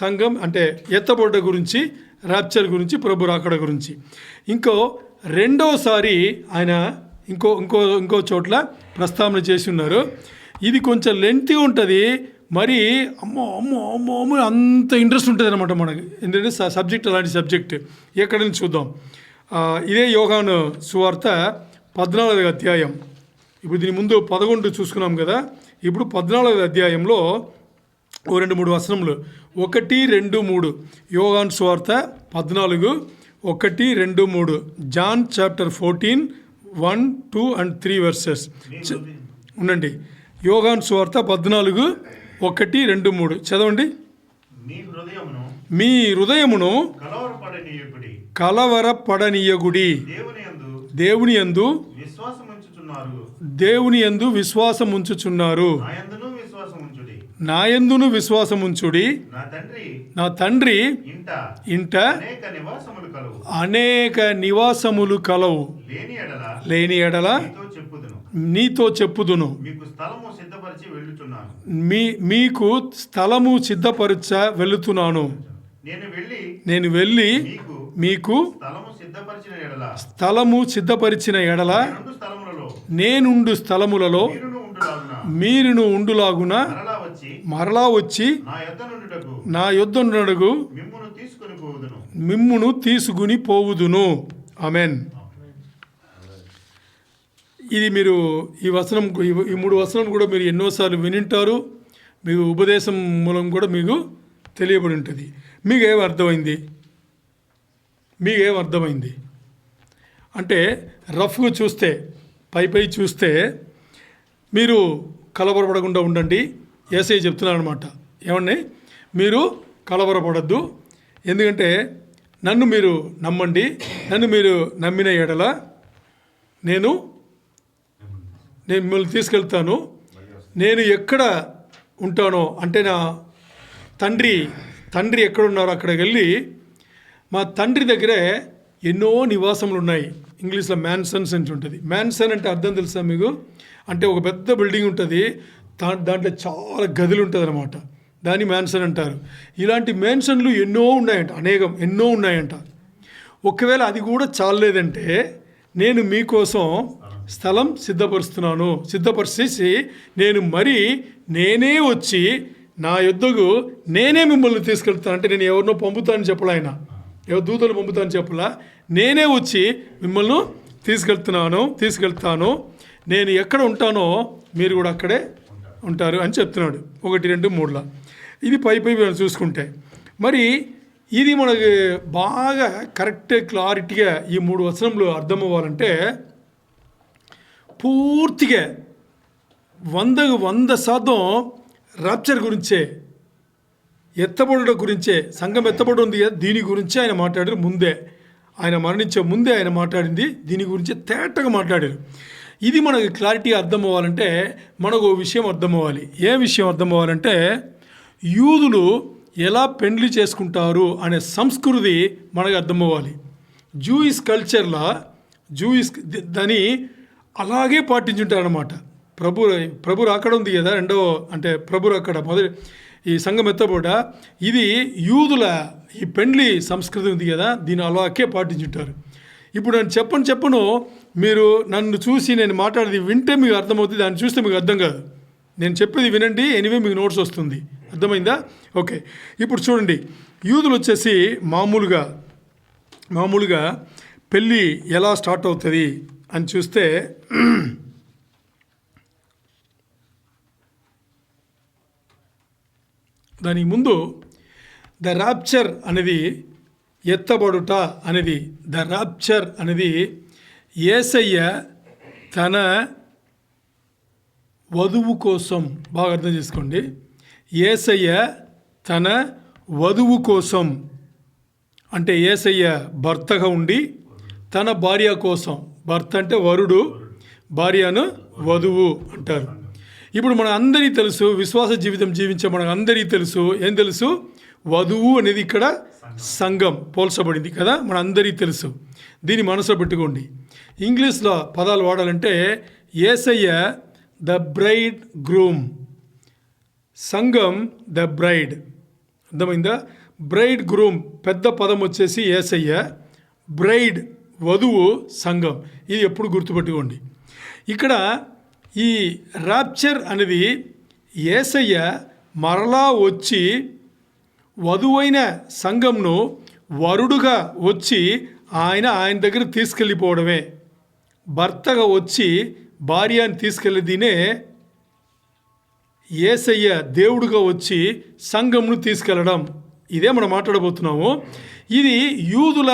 సంఘం అంటే ఎత్తబడ్డ గురించి, ర్యాప్చర్ గురించి, ప్రభు రాకడ గురించి. రెండోసారి ఆయన ఇంకో చోట్ల ప్రస్తావన చేసి ఉన్నారు. ఇది కొంచెం లెంతీ ఉంటుంది, మరి అమ్మో అంత ఇంట్రెస్ట్ ఉంటుంది అనమాట మనకి. ఎందుకంటే సబ్జెక్ట్ అలాంటి సబ్జెక్ట్. ఎక్కడి నుంచి చూద్దాం. ఇదే యోహాను సువార్త 14వ అధ్యాయం. ఇప్పుడు దీని ముందు 11 చూసుకున్నాం కదా. ఇప్పుడు 14వ అధ్యాయంలో 2-3 వచనములు, 1, 2, 3 యోహాను సువార్త 14, 1, 2, 3 జాన్ చాప్టర్ 14, 1, 2 and 3 వర్సెస్ ఉండండి. యోహాను సువార్త 14, 1, 2, 3 చదవండి. మీ హృదయమును కలవరపడనీయకుడి, దేవుని యందు విశ్వాసముంచుచున్నారు, నాయందును విశ్వాసముంచుడి. నా తండ్రి ఇంట అనేక నివాసములు కలవు, లేని ఎడల నీతో చెప్పుదును. మీకు స్థలము సిద్ధపరచ వెళుతున్నాను. నేను వెళ్ళి మీకు స్థలము సిద్ధపరిచిన ఎడల నేనుండు స్థలములలో మీరును ఉండులాగున మరలా వచ్చి నా యొద్ద నుండుటకు మిమ్మును తీసుకుని పోవుదును. ఆమెన్. ఇది మీరు ఈ 3 వచనం కూడా మీరు ఎన్నోసార్లు వినింటారు. మీకు ఉపదేశం మూలం కూడా మీకు తెలియబడి ఉంటుంది. మీకేం అర్థమైంది? మీకేం అర్థమైంది అంటే రఫ్గా చూస్తే, పై చూస్తే మీరు కలవరపడకుండా ఉండండి. యేసయ్య చెప్తున్నాను అనమాట. ఏమండి, మీరు కలవరపడద్దు. ఎందుకంటే నన్ను మీరు నమ్మండి. నన్ను మీరు నమ్మిన ఎడల నేను మిమ్మల్ని తీసుకెళ్తాను. నేను ఎక్కడ ఉంటానో అంటే నా తండ్రి ఎక్కడున్నారో అక్కడికి వెళ్ళి మా తండ్రి దగ్గరే ఎన్నో నివాసములు ఉన్నాయి. ఇంగ్లీష్లో మ్యాన్సన్స్ అని ఉంటుంది. మ్యాన్సన్ అంటే అర్థం తెలుసా మీకు? అంటే ఒక పెద్ద బిల్డింగ్ ఉంటుంది, దాంట్లో చాలా గదులు ఉంటుంది అనమాట. దాన్ని మ్యాన్సన్ అంటారు. ఇలాంటి మ్యాన్సన్లు ఎన్నో ఉన్నాయంట. ఒకవేళ అది కూడా చాలేదంటే నేను మీకోసం స్థలం సిద్ధపరిచేసి నేనే వచ్చి నా యొద్దకు నేనే మిమ్మల్ని తీసుకెళ్తాను. అంటే నేను ఎవరినో పంపుతానని చెప్పలే, ఆయన ఎవరు దూతలు పంపుతానని చెప్పలా, నేనే వచ్చి మిమ్మల్ని తీసుకెళ్తాను. నేను ఎక్కడ ఉంటానో మీరు కూడా అక్కడే ఉంటారు అని చెప్తున్నాడు. 1, 2, 3 ఇది పై చూసుకుంటే మరి ఇది మనకి బాగా కరెక్ట్ క్లారిటీగా ఈ 3 వచనంలో అర్థమవ్వాలంటే పూర్తిగా 100% రాప్చర్ గురించే, ఎత్తబడడం గురించే, సంఘం ఎత్తబడి ఉంది కదా, దీని గురించి ఆయన మాట్లాడారు. ఆయన మరణించే ముందే ఆయన మాట్లాడింది దీని గురించి తేటగా మాట్లాడారు. ఇది మనకి క్లారిటీగా అర్థం అవ్వాలంటే మనకు విషయం అర్థం అవ్వాలి. ఏ విషయం అర్థం అవ్వాలంటే యూదులు ఎలా పెండ్లి చేసుకుంటారు అనే సంస్కృతి మనకు అర్థం అవ్వాలి. జూయిష్ కల్చర్లో దాన్ని అలాగే పాటించుంటారనమాట. ప్రభు అక్కడ ఉంది కదా, ప్రభు అక్కడ మొదటి ఈ సంఘం ఎత్తబోట, ఇది యూదుల ఈ పెండ్లి సంస్కృతి ఉంది కదా, దీన్ని అలాగే పాటించుంటారు. ఇప్పుడు నేను చెప్పను మీరు నన్ను చూసి నేను మాట్లాడేది వింటే మీకు అర్థమవుతుంది, దాన్ని చూస్తే మీకు అర్థం కాదు. నేను చెప్పేది వినండి, ఎనీవే మీకు నోట్స్ వస్తుంది. అర్థమైందా? ఓకే. ఇప్పుడు చూడండి, యూదులు వచ్చేసి మామూలుగా పెళ్ళి ఎలా స్టార్ట్ అవుతుంది అని చూస్తే దానికి ముందు ద రాప్చర్ అనేది, ఎత్తబడుట అనేది, ద రాప్చర్ అనేది యేసయ్య తన వధువు కోసం, బాగా అర్థం చేసుకోండి, యేసయ్య తన వధువు కోసం, అంటే యేసయ్య భర్తగా ఉండి తన భార్య కోసం, భర్త అంటే వరుడు, భార్యను వధువు అంటారు. ఇప్పుడు మన అందరికీ తెలుసు, విశ్వాస జీవితం జీవించే మనకు అందరికీ తెలుసు, ఏం తెలుసు? వధువు అనేది ఇక్కడ సంఘం పోల్చబడింది కదా, మన అందరికీ తెలుసు. దీన్ని మనసులో పెట్టుకోండి. ఇంగ్లీష్లో పదాలు వాడాలంటే యేసయ్య ద బ్రైడ్ గ్రూమ్, సంఘం ద బ్రైడ్. అర్థమైందా? బ్రైడ్ గ్రూమ్ పెద్ద పదం వచ్చేసి యేసయ్య, బ్రైడ్ వధువు సంఘం. ఇది ఎప్పుడు గుర్తుపెట్టుకోండి. ఇక్కడ ఈ రాప్చర్ అనేది యేసయ్య మరలా వచ్చి వధువైన సంఘంను వరుడుగా వచ్చి ఆయన దగ్గర తీసుకెళ్ళిపోవడమే. భర్తగా వచ్చి భార్యని తీసుకెళ్ళేదినే యేసయ్య దేవుడుగా వచ్చి సంఘంను తీసుకెళ్ళడం. ఇదే మనం మాట్లాడబోతున్నాము. ఇది యూదుల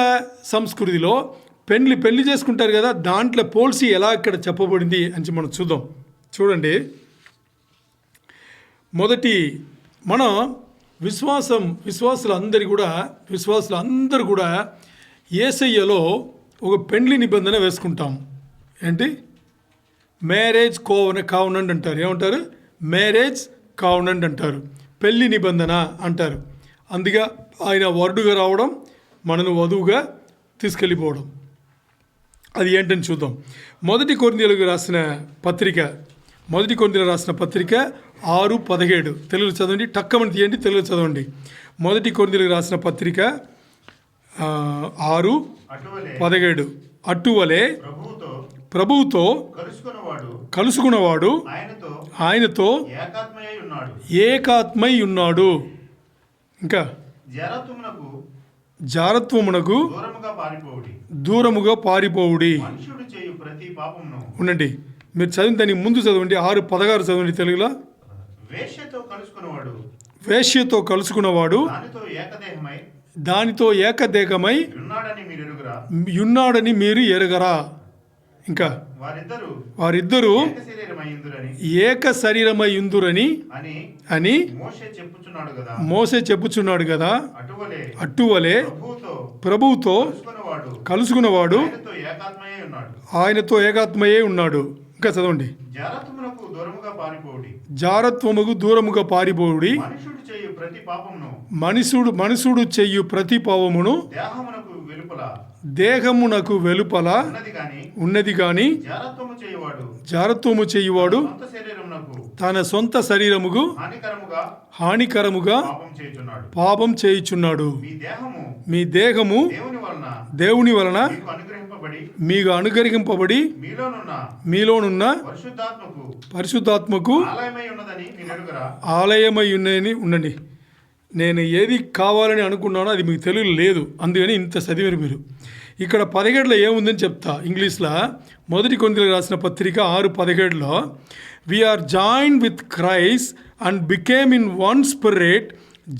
సంస్కృతిలో పెళ్లి చేసుకుంటారు కదా, దాంట్లో పోల్సి ఎలా ఇక్కడ చెప్పబడింది అని మనం చూద్దాం. చూడండి, మొదటి మన విశ్వాసులందరూ కూడా యేసయ్యలో ఒక పెండ్లి నిబంధన వేసుకుంటాం. ఏంటి? మ్యారేజ్ కావనండ్ అంటారు. ఏమంటారు? మ్యారేజ్ కావనండ్ అంటారు, పెళ్లి నిబంధన అంటారు. అందుకే ఆయన వరుడుగా రావడం, మనను వధువుగా తీసుకెళ్ళిపోవడం. అది ఏంటని చూద్దాం. మొదటి కొరింథీయులకు రాసిన పత్రిక 6:17 తెలుగులో చదవండి. టక్కమని తీయండి, తెలుగులో చదవండి. మొదటి కొరింథీయులకు రాసిన పత్రిక 6:17 అటువలే ప్రభువుతో కలుసుకున్నవాడు ఆయనతో ఏకాత్మై ఉన్నాడు. ఇంకా జారత్వమునకు దూరముగా పారిపోవుడి. ఉండండి, మీరు చదివిన దానికి ముందు చదవండి. 6:16 చదవండి తెలుగులో. వేశ్యతో కలుసుకున్నవాడు దానితో ఏకదేహమై యున్నాడని మీరు ఎరుగరా. ఇంకా వారిద్దరూ ఏక శరీరమై యుందురని అని మోసే చెప్పుచున్నాడు కదా. అట్టువలే ప్రభువుతో కలుసుకున్నవాడు ఆయనతో ఏకాత్మయే ఉన్నాడు. ఇంకా చదవండి. జారత్వముకు దూరముగా పారిపోవుడి. మనుషుడు చెయ్యు ప్రతి పాపమును దేహమునకు వెలుపల ఉన్నది గాని జారత్వము చేయువాడు తన సొంత శరీరముకు హానికరముగా పాపం చేయుచున్నాడు. మీ దేహము దేవుని వలన మీకు అనుగ్రహింపబడి మీలోనున్న పరిశుద్ధాత్మకు ఆలయమై ఉన్నదని ఉండండి. నేను ఏది కావాలని అనుకున్నానో అది మీకు తెలుగు లేదు, అందుకని ఇంత చదివారు మీరు. ఇక్కడ 17లో ఏముందని చెప్తా. ఇంగ్లీష్లో 1 కొరింథీయులకు రాసిన పత్రిక 6:17 we're join with Christ and became in one spirit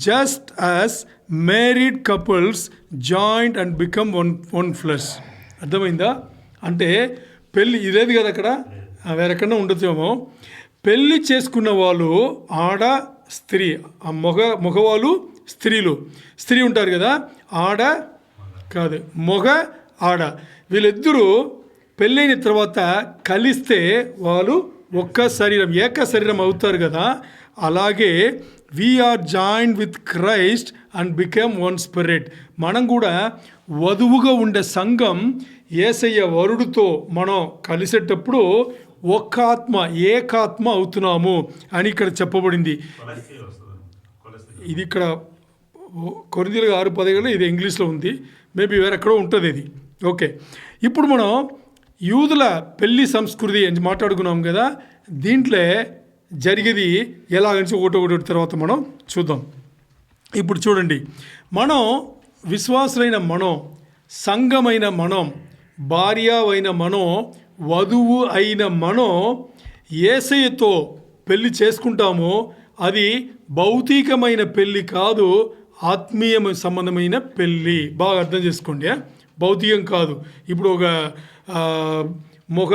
just as married couples joint and become one flesh. అర్థమైందా? అంటే పెళ్ళి ఇదేది కదా, అక్కడ వేరెక్కడన్నా ఉండొచ్చేమో. పెళ్ళి చేసుకున్న వాళ్ళు ఆడ స్త్రీ, ఆ మగవాళ్ళు స్త్రీ ఉంటారు కదా, ఆడ కాదు మగ ఆడ, వీళ్ళిద్దరూ పెళ్ళైన తర్వాత కలిస్తే వాళ్ళు ఒక్క శరీరం ఏక శరీరం అవుతారు కదా. అలాగే we're joined with Christ and became one spirit. మనం కూడా వధువుగా ఉండే సంఘం యేసయ్య వరుడితో మనం కలిసేటప్పుడు ఒక్క ఆత్మ ఏకాత్మ అవుతున్నాము అని ఇక్కడ చెప్పబడింది. ఇది ఇక్కడ కొరింథీయులకు 6:17 ఇది ఇంగ్లీష్లో ఉంది, మేబీ వేరెక్కడో ఉంటుంది ఇది. ఓకే, ఇప్పుడు మనం యూదుల పెళ్లి సంస్కృతి అని మాట్లాడుకున్నాం కదా, దీంట్లో జరిగేది ఎలాగని ఒకటి తర్వాత మనం చూద్దాం. ఇప్పుడు చూడండి, మనం విశ్వాసులైన మనం, సంఘమైన మనం, భార్య అయిన మనం, వధువు అయిన మనం యేసయ్యతో పెళ్లి చేసుకుంటాము. అది భౌతికమైన పెళ్ళి కాదు, ఆత్మీయ సంబంధమైన పెళ్ళి. బాగా అర్థం చేసుకోండి, భౌతికం కాదు. ఇప్పుడు ఒక మగ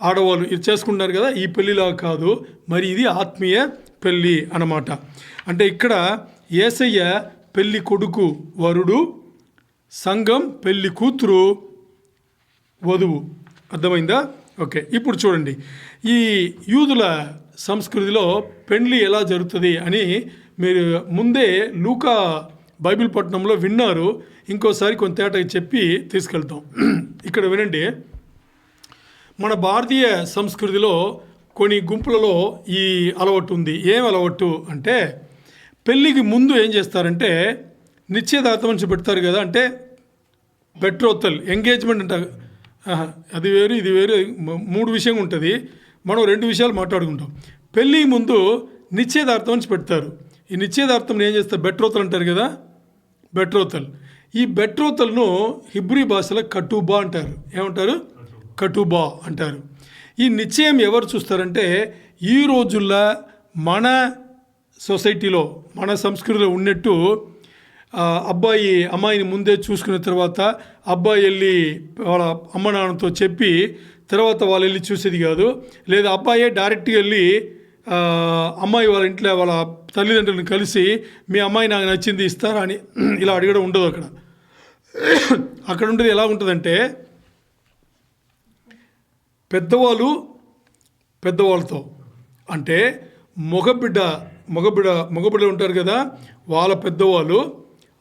ఆడవాళ్ళు ఇది చేసుకుంటున్నారు కదా, ఈ పెళ్ళిలా కాదు, మరి ఇది ఆత్మీయ పెళ్ళి అన్నమాట. అంటే ఇక్కడ యేసయ్య పెళ్ళి కొడుకు వరుడు, సంఘం పెళ్ళి కూతురు వధువు. అర్థమైందా? ఓకే, ఇప్పుడు చూడండి, ఈ యూదుల సంస్కృతిలో పెళ్ళి ఎలా జరుగుతుంది అని మీరు ముందే లూకా బైబిల్ పట్టణంలో విన్నారు. ఇంకోసారి కొంత తేటగా చెప్పి తీసుకెళ్తాం. ఇక్కడ వినండి, మన భారతీయ సంస్కృతిలో కొన్ని గుంపులలో ఈ అలవాటు ఉంది. ఏం అలవాటు అంటే, పెళ్ళికి ముందు ఏం చేస్తారంటే నిశ్చయదార్థం అని పెడతారు కదా, అంటే బెట్రోతల్ ఎంగేజ్మెంట్ అంటారు. అది వేరు ఇది వేరు, 3 విషయం ఉంటుంది. మనం 2 విషయాలు మాట్లాడుకుంటాం. పెళ్ళి ముందు నిశ్చయదార్థం అని పెడతారు. ఈ నిశ్చయదార్థం ఏం చేస్తారు, బెట్రోతల్ అంటారు కదా, బెట్రోతల్. ఈ బెట్రోతల్ను హిబ్రీ భాషలో కటూబా అంటారు. ఏమంటారు? కటూబా అంటారు. ఈ నిశ్చయం ఎవరు చూస్తారంటే, ఈ రోజుల్లో మన సొసైటీలో మన సంస్కృతిలో ఉన్నట్టు అబ్బాయి అమ్మాయిని ముందే చూసుకున్న తర్వాత అబ్బాయి వెళ్ళి వాళ్ళ అమ్మ నాన్నతో చెప్పి తర్వాత వాళ్ళు వెళ్ళి చూసేది కాదు. లేదా అబ్బాయే డైరెక్ట్గా వెళ్ళి అమ్మాయి వాళ్ళ ఇంట్లో వాళ్ళ తల్లిదండ్రులను కలిసి మీ అమ్మాయి నాకు నచ్చింది ఇస్తారా అని ఇలా అడగడం ఉండదు. అక్కడ ఉండేది ఎలా ఉంటుందంటే, పెద్దవాళ్ళతో అంటే మగబిడ్డ ఉంటారు కదా, వాళ్ళ పెద్దవాళ్ళు,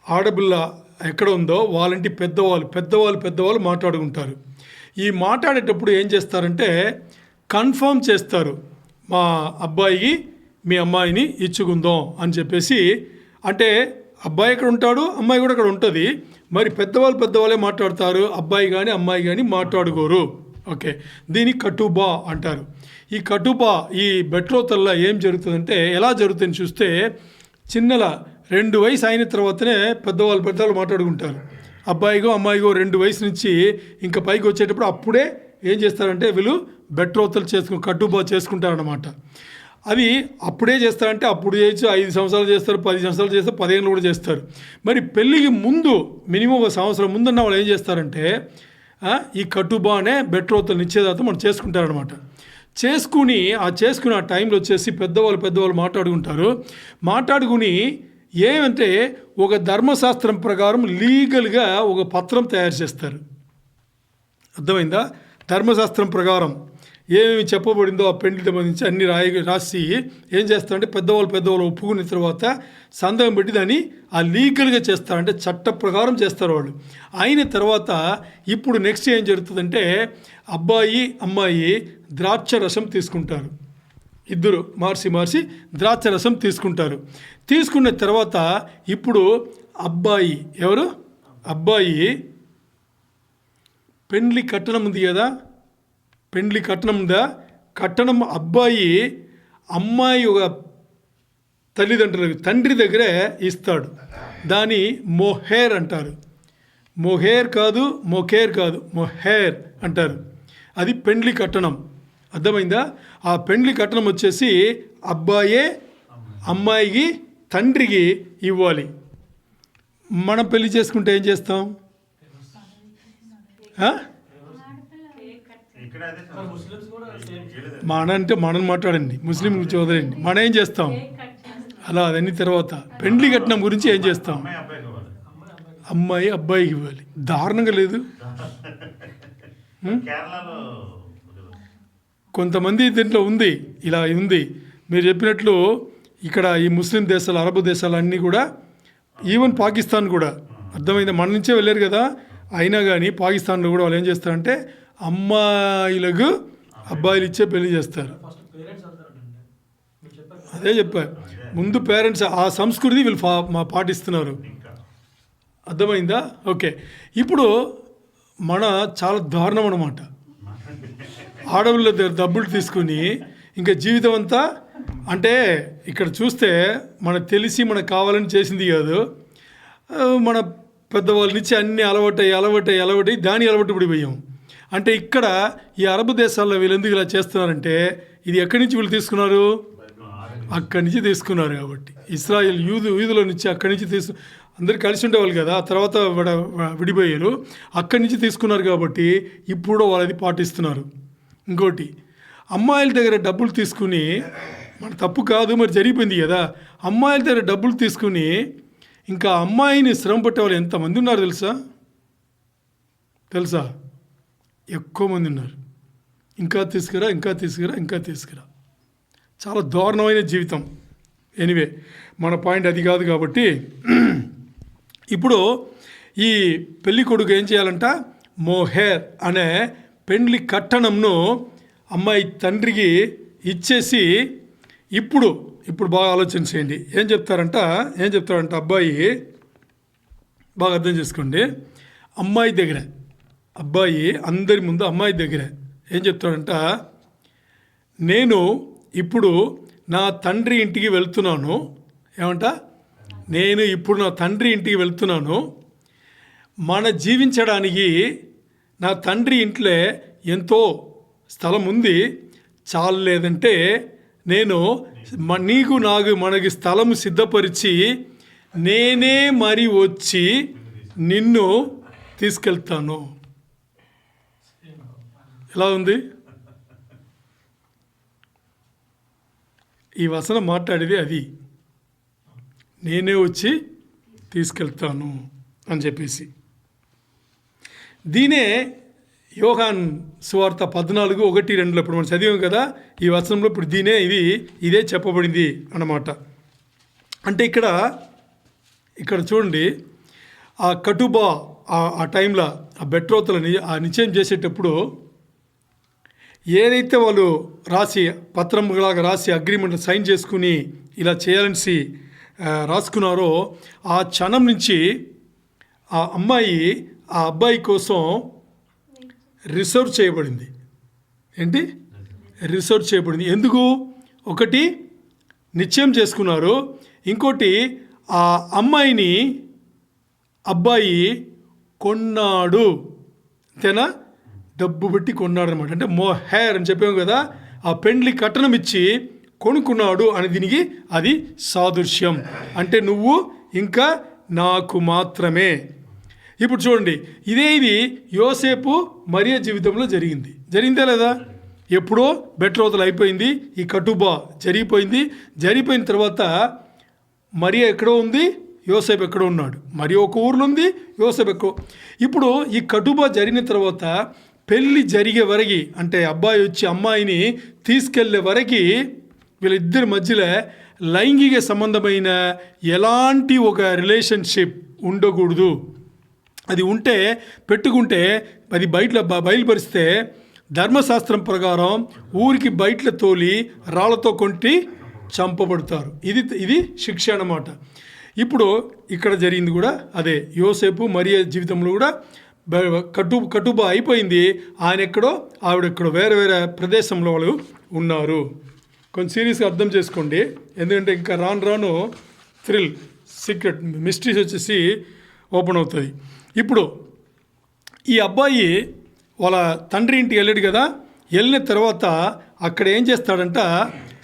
ఆడపిల్ల ఎక్కడ ఉందో వాళ్ళంటి పెద్దవాళ్ళు మాట్లాడుకుంటారు. ఈ మాట్లాడేటప్పుడు ఏం చేస్తారంటే కన్ఫర్మ్ చేస్తారు, మా అబ్బాయికి మీ అమ్మాయిని ఇచ్చుకుందాం అని చెప్పేసి. అంటే అబ్బాయి ఎక్కడ ఉంటాడు, అమ్మాయి కూడా అక్కడ ఉంటుంది. మరి పెద్దవాళ్ళే మాట్లాడతారు, అబ్బాయి కానీ అమ్మాయి కానీ మాట్లాడుకోరు. ఓకే, దీన్ని కటూబా అంటారు. ఈ కటూబా ఈ బెట్రోతల్లో ఏం జరుగుతుందంటే, ఎలా జరుగుతుందని చూస్తే, చిన్నల 2 వయసు అయిన తర్వాతనే పెద్దవాళ్ళు మాట్లాడుకుంటారు. అబ్బాయిగో అమ్మాయిగో 2 వయసు నుంచి ఇంకా పైకి వచ్చేటప్పుడు అప్పుడే ఏం చేస్తారంటే వీళ్ళు బెట్రోతలు కటూబా చేసుకుంటారన్నమాట. అది అప్పుడే చేస్తారంటే అప్పుడు చేయొచ్చు, 5 సంవత్సరాలు చేస్తారు, 10 సంవత్సరాలు చేస్తారు, 10 ఏళ్ళు కూడా చేస్తారు. మరి పెళ్ళికి ముందు మినిమం 1 సంవత్సరం ముందున్న వాళ్ళు ఏం చేస్తారంటే ఈ కటుబా అనే బెట్రోతలు నిశ్చయదార్థం మనం చేసుకుంటారనమాట. చేసుకుని ఆ టైంలో వచ్చేసి పెద్దవాళ్ళు మాట్లాడుకుని ఏమంటే ఒక ధర్మశాస్త్రం ప్రకారం లీగల్గా ఒక పత్రం తయారు చేస్తారు. అర్థమైందా? ధర్మశాస్త్రం ప్రకారం ఏమేమి చెప్పబడిందో ఆ పెళ్లికి సంబంధించి అన్ని రాసి ఏం చేస్తారంటే పెద్దవాళ్ళు ఒప్పుకున్న తర్వాత సంతకం పెట్టి దాన్ని ఆ లీగల్గా చేస్తారు, అంటే చట్ట ప్రకారం చేస్తారు వాళ్ళు. అయిన తర్వాత ఇప్పుడు నెక్స్ట్ ఏం జరుగుతుందంటే అబ్బాయి అమ్మాయి ద్రాక్ష రసం తీసుకుంటారు. ఇద్దరు మార్చి ద్రాక్ష రసం తీసుకుంటారు. తీసుకున్న తర్వాత ఇప్పుడు అబ్బాయి పెండ్లి కట్టడం ఉంది కదా, పెండ్లి కట్నం ఉందా, కట్టడం అబ్బాయి అమ్మాయి ఒక తండ్రి దగ్గరే ఇస్తాడు. దాన్ని మొహేర్ అంటారు. మొహేర్ కాదు మొహేర్ అంటారు. అది పెండ్లి కట్టడం. అర్థమైందా? ఆ పెండ్లి కట్టడం వచ్చేసి అబ్బాయే అమ్మాయికి తండ్రికి ఇవ్వాలి. మనం పెళ్లి చేసుకుంటే ఏం చేస్తాం? మనం మాట్లాడండి, ముస్లిం గురించి వదలండి. మనం ఏం చేస్తాం అలా అదన్నీ తర్వాత పెండ్లి కట్నం గురించి ఏం చేస్తాం? అమ్మాయి అబ్బాయికి ఇవ్వాలి. దారుణంగా లేదు? కొంతమంది దీంట్లో ఉంది, ఇలా ఉంది. మీరు చెప్పినట్లు ఇక్కడ ఈ ముస్లిం దేశాలు, అరబ్ దేశాలు అన్నీ కూడా, ఈవెన్ పాకిస్తాన్ కూడా, అర్థమైంది, మన నుంచే వెళ్ళారు కదా, అయినా కానీ పాకిస్తాన్లో కూడా వాళ్ళు ఏం చేస్తారంటే అమ్మాయిలకు అబ్బాయిలు ఇచ్చే పెళ్లి చేస్తారు. అదే చెప్పారు ముందు, పేరెంట్స్ ఆ సంస్కృతి వీళ్ళు పాటిస్తున్నారు. అర్థమైందా? ఓకే. ఇప్పుడు చాలా దారుణం అన్నమాట. ఆడవాళ్ళ దగ్గర డబ్బులు తీసుకుని ఇంకా జీవితం అంతా, అంటే ఇక్కడ చూస్తే మనకు తెలిసి మనకు కావాలని చేసింది కాదు, మన పెద్దవాళ్ళ నుంచి అన్నీ అలవాటై దాని అలవాటు పడిపోయాం. అంటే ఇక్కడ ఈ అరబ్ దేశాల్లో వీళ్ళు ఎందుకు ఇలా చేస్తున్నారంటే ఇది ఎక్కడి నుంచి వీళ్ళు తీసుకున్నారు? అక్కడి నుంచి తీసుకున్నారు. కాబట్టి ఇస్రాయేల్ యూదుల నుంచి అక్కడి నుంచి అందరు కలిసి ఉండేవాళ్ళు కదా, ఆ తర్వాత విడిపోయారు, అక్కడి నుంచి తీసుకున్నారు. కాబట్టి ఇప్పుడు వాళ్ళది పాటిస్తున్నారు. ఇంకోటి, అమ్మాయిల దగ్గర డబ్బులు తీసుకుని, మన తప్పు కాదు మరి జరిగిపోయింది కదా, అమ్మాయిల దగ్గర డబ్బులు తీసుకుని ఇంకా అమ్మాయిని శ్రమ పట్టే వాళ్ళు ఎంతమంది ఉన్నారు తెలుసా? ఎక్కువ మంది ఉన్నారు. ఇంకా తీసుకురా. చాలా దారుణమైన జీవితం. ఎనీవే, మన పాయింట్ అది కాదు. కాబట్టి ఇప్పుడు ఈ పెళ్లి కొడుకు ఏం చేయాలంట? మొహేర్ అనే పెండ్లి కట్టనంను అమ్మాయి తండ్రికి ఇచ్చేసి, ఇప్పుడు బాగా ఆలోచన చేయండి. ఏం చెప్తారంట అబ్బాయి, బాగా అర్థం చేసుకోండి. అబ్బాయి అందరి ముందు అమ్మాయి దగ్గర ఏం చెప్తాడంట? నేను ఇప్పుడు నా తండ్రి ఇంటికి వెళ్తున్నాను. నేను ఇప్పుడు నా తండ్రి ఇంటికి వెళ్తున్నాను. మన జీవించడానికి నా తండ్రి ఇంట్లో ఎంతో స్థలం ఉంది. చాలు లేదంటే నేను మనకి స్థలం సిద్ధపరిచి నేనే మరి వచ్చి నిన్ను తీసుకెళ్తాను. ఎలా ఉంది? ఈ వచనం మాట్లాడేది అది. నేనే వచ్చి తీసుకెళ్తాను అని చెప్పేసి. దీనే యోహాన్ సువార్త 14:1-2 ఇప్పుడు మనం చదివాం కదా, ఈ వచనంలో ఇప్పుడు ఇదే చెప్పబడింది అన్నమాట. అంటే ఇక్కడ చూడండి, ఆ కటుబా ఆ టైంలో ఆ బెట్రోతలని ఆ నిశ్చయం చేసేటప్పుడు ఏదైతే వాళ్ళు పత్రంలాగా రాసి అగ్రిమెంట్ సైన్ చేసుకుని ఇలా చేయాలని రాసుకున్నారో ఆ క్షణం నుంచి ఆ అమ్మాయి ఆ అబ్బాయి కోసం రిసర్వ్ చేయబడింది. రిసర్వ్ చేయబడింది. ఎందుకు? ఒకటి, నిశ్చయం చేసుకున్నారు. ఇంకోటి, ఆ అమ్మాయిని అబ్బాయి కొన్నాడు. అంతేనా? డబ్బు పెట్టి కొన్నాడు అనమాట. అంటే మొహేర్ అని చెప్పాము కదా, ఆ పెండ్లి కట్టనం ఇచ్చి కొనుక్కున్నాడు అని దీనికి అది సాదృశ్యం. అంటే నువ్వు ఇంకా నాకు మాత్రమే. ఇప్పుడు చూడండి, ఇది యోసేపు మరియ జీవితంలో జరిగిందా లేదా? ఎప్పుడో బెట్రోతలు అయిపోయింది, ఈ కటుబా జరిగిపోయిన తర్వాత మరియ ఎక్కడో ఉంది, యోసేపు ఎక్కడో ఉన్నాడు. మరి ఒక ఊర్లో ఉంది, యోసేపు ఎక్కడో. ఇప్పుడు ఈ కటుబా జరిగిన తర్వాత పెళ్ళి జరిగే వరకు, అంటే అబ్బాయి వచ్చి అమ్మాయిని తీసుకెళ్లే వరకు వీళ్ళిద్దరి మధ్యలో లైంగిక సంబంధమైన ఎలాంటి ఒక రిలేషన్షిప్ ఉండకూడదు. అది పెట్టుకుంటే అది బయలుపరిస్తే ధర్మశాస్త్రం ప్రకారం ఊరికి బయట తోలి రాళ్లతో కొట్టి చంపబడతారు. ఇది శిక్ష అన్నమాట. ఇప్పుడు ఇక్కడ జరిగింది కూడా అదే. యోసేపు మరియ జీవితంలో కూడా కటుబా అయిపోయింది. ఆయన ఎక్కడో, ఆవిడెక్కడో, వేరే వేరే ప్రదేశంలో వాళ్ళు ఉన్నారు. కొంచెం సీరియస్గా అర్థం చేసుకోండి, ఎందుకంటే ఇంకా రాను థ్రిల్, సీక్రెట్, మిస్టరీస్ వచ్చేసి ఓపెన్ అవుతుంది. ఇప్పుడు ఈ అబ్బాయి వాళ్ళ తండ్రి ఇంటికి వెళ్ళాడు కదా. వెళ్ళిన తర్వాత అక్కడ ఏం చేస్తాడంట,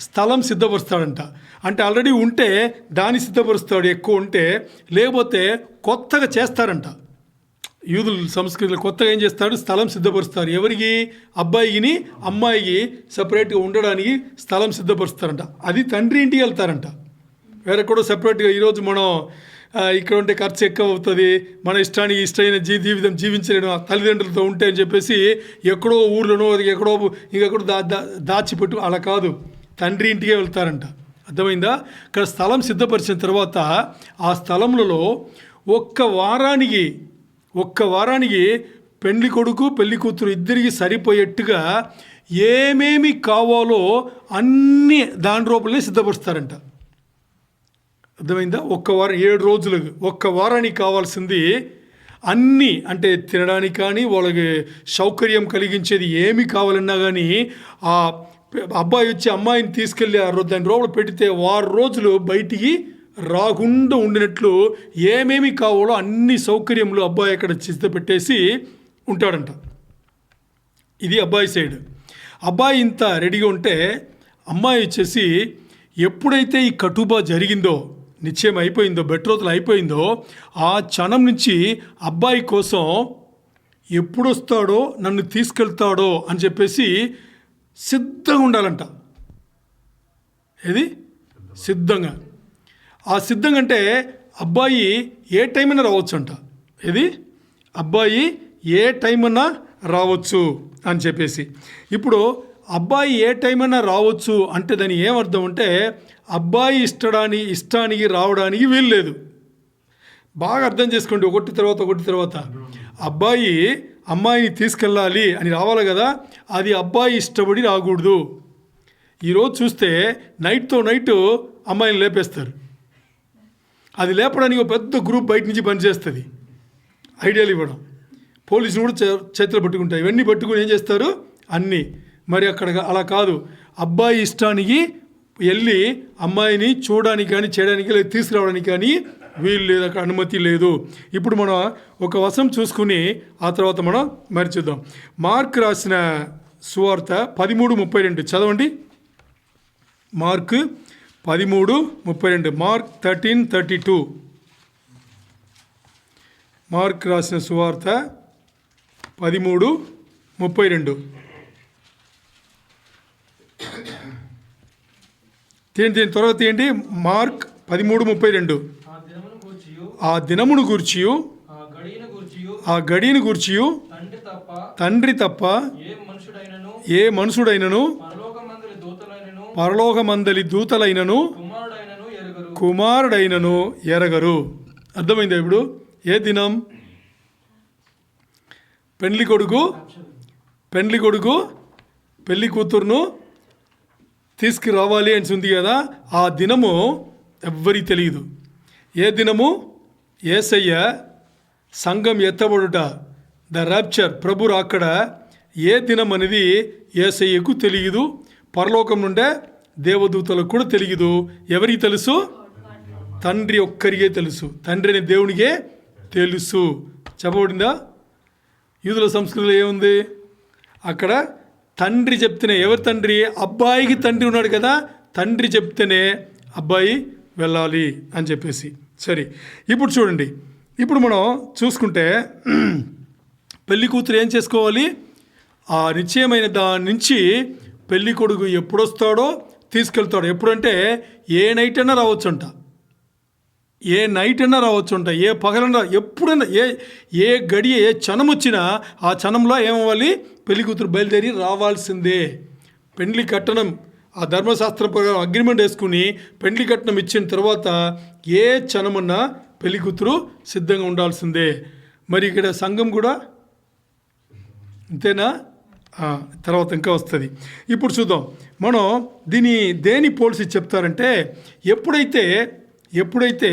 స్థలం సిద్ధపరుస్తాడంట. అంటే ఆల్రెడీ ఉంటే దాన్ని సిద్ధపరుస్తాడు, ఎక్కువ ఉంటే. లేకపోతే కొత్తగా చేస్తారంట యూదుల సంస్కృతిలో. కొత్తగా ఏం చేస్తాడు, స్థలం సిద్ధపరుస్తారు. ఎవరికి? అబ్బాయిని అమ్మాయికి సపరేట్గా ఉండడానికి స్థలం సిద్ధపరుస్తారంట. అది తండ్రి ఇంటికి వెళ్తారంట, వేరే కూడా సపరేట్గా. ఈరోజు మనం ఇక్కడ ఉంటే ఖర్చు ఎక్కువ అవుతుంది, మన ఇష్టానికి ఇష్టమైన జీవితం జీవించలేను తల్లిదండ్రులతో ఉంటే అని చెప్పేసి ఎక్కడో ఊర్లోనో ఎక్కడో ఇంకెక్కడో దాచిపెట్టు, అలా కాదు, తండ్రి ఇంటికే వెళ్తారంట. అర్థమైందా? ఇక్కడ స్థలం సిద్ధపరిచిన తర్వాత ఆ స్థలంలో ఒక్క వారానికి పెళ్లి కొడుకు పెళ్లి కూతురు ఇద్దరికి సరిపోయేట్టుగా ఏమేమి కావాలో అన్నీ దాని రూపంలో సిద్ధపరుస్తారంట. అర్థమైందా? 7 రోజులకు, వారానికి కావాల్సింది అన్నీ, అంటే తినడానికి కానీ వాళ్ళకి సౌకర్యం కలిగించేది ఏమి కావాలన్నా కానీ ఆ అబ్బాయి వచ్చి అమ్మాయిని తీసుకెళ్ళి దాని లోపల పెడితే 6 రోజులు బయటికి రాకుండా ఉండినట్లు ఏమేమి కావాలో అన్ని సౌకర్యములు అబ్బాయి అక్కడ సిద్ధపెట్టేసి ఉంటాడంట. ఇది అబ్బాయి సైడ్. అబ్బాయి ఇంత రెడీగా ఉంటే అమ్మాయి వచ్చేసి ఎప్పుడైతే ఈ కటుబా జరిగిందో, నిశ్చయం అయిపోయిందో, బెట్రోతలు అయిపోయిందో, ఆ క్షణం నుంచి అబ్బాయి కోసం ఎప్పుడొస్తాడో, నన్ను తీసుకెళ్తాడో అని చెప్పేసి సిద్ధంగా ఉండాలంట. ఏది? సిద్ధంగా. ఆ సిద్ధంగా అంటే అబ్బాయి ఏ టైం అయినా రావచ్చు అంట. ఏది? అబ్బాయి ఏ టైం అయినా రావచ్చు అని చెప్పేసి. ఇప్పుడు అబ్బాయి ఏ టైం అయినా రావచ్చు అంటే దాని ఏమర్థం అంటే అబ్బాయి ఇష్టానికి రావడానికి వీలు లేదు. బాగా అర్థం చేసుకోండి, ఒకటి తర్వాత. అబ్బాయి అమ్మాయిని తీసుకెళ్ళాలి అని రావాలి కదా, అది అబ్బాయి ఇష్టపడి రాకూడదు. ఈరోజు చూస్తే నైట్ అమ్మాయిని లేపేస్తారు. అది లేపడానికి ఒక పెద్ద గ్రూప్ బయట నుంచి పనిచేస్తుంది, ఐడియాలు ఇవ్వడం. పోలీసులు కూడా చేతులు పట్టుకుంటాయి. ఇవన్నీ పట్టుకుని ఏం చేస్తారు అన్నీ. మరి అక్కడ అలా కాదు, అబ్బాయి ఇష్టానికి వెళ్ళి అమ్మాయిని చూడడానికి కానీ చేయడానికి లేదా తీసుకురావడానికి కానీ వీలు లేదు, అక్కడ అనుమతి లేదు. ఇప్పుడు మనం ఒక వచనం చూసుకుని ఆ తర్వాత మనం మరి చూద్దాం. మార్క్ రాసిన సువార్త 13:32 చదవండి. మార్క్ 13:32. మార్క్ 13:32. మార్క్ రాసిన సువార్త 13:32. త్వరగా తీయండి. మార్క్ 13:32. ఆ దినమును గూర్చియు ఆ గడియను గూర్చియు తండ్రి తప్ప ఏ మనుషుడైనను పరలోకమందలి దూతలైనను కుమారుడైనను ఎరగరు. అర్థమైందా? ఇప్పుడు ఏ దినం? పెళ్లి కొడుకు పెళ్లి కూతురును తీసుకురావాలి అని ఉంది కదా, ఆ దినము ఎవ్వరికి తెలియదు. ఏ దినము? యేసయ్య సంఘం ఎత్తబడుట, ద ర్యాప్చర్, ప్రభు రాకడ ఏ దినం అనేది యేసయ్యకు తెలియదు. పరలోకం నుండే దేవదూతలకు కూడా తెలియదు. ఎవరికి తెలుసు? తండ్రి ఒక్కరికే తెలుసు. తండ్రి అనే దేవునికే తెలుసు. చెప్పబడిందా? యూదుల సంస్కృతిలో ఏముంది? అక్కడ తండ్రి చెప్తున్నా. ఎవరి తండ్రి? అబ్బాయికి తండ్రి ఉన్నాడు కదా, తండ్రి చెప్తేనే అబ్బాయి వెళ్ళాలి అని చెప్పేసి. సరే, ఇప్పుడు చూడండి, ఇప్పుడు మనం చూసుకుంటే పెళ్లి కూతురు ఏం చేసుకోవాలి? ఆ నిశ్చయమైన దాని నుంచి పెళ్లి కొడుకు ఎప్పుడొస్తాడో తీసుకెళ్తాడు. ఎప్పుడంటే ఏ నైట్ అయినా రావచ్చుంట, ఏ నైట్ అయినా రావచ్చుంట, ఏ పగలన్నా, ఎప్పుడైనా ఏ గడియ ఏ క్షణం వచ్చినా ఆ క్షణంలో ఏమవ్వాలి? పెళ్లి కూతురు బయలుదేరి రావాల్సిందే. పెండ్లి కట్టడం ఆ ధర్మశాస్త్ర ప్రకారం అగ్రిమెంట్ వేసుకుని పెండ్లి కట్నం ఇచ్చిన తర్వాత ఏ క్షణమన్నా పెళ్లి కూతురు సిద్ధంగా ఉండాల్సిందే. మరి ఇక్కడ సంఘం కూడా అంతేనా? తర్వాత ఇంకా వస్తుంది. ఇప్పుడు చూద్దాం మనం దేని పోల్సి చెప్తారంటే, ఎప్పుడైతే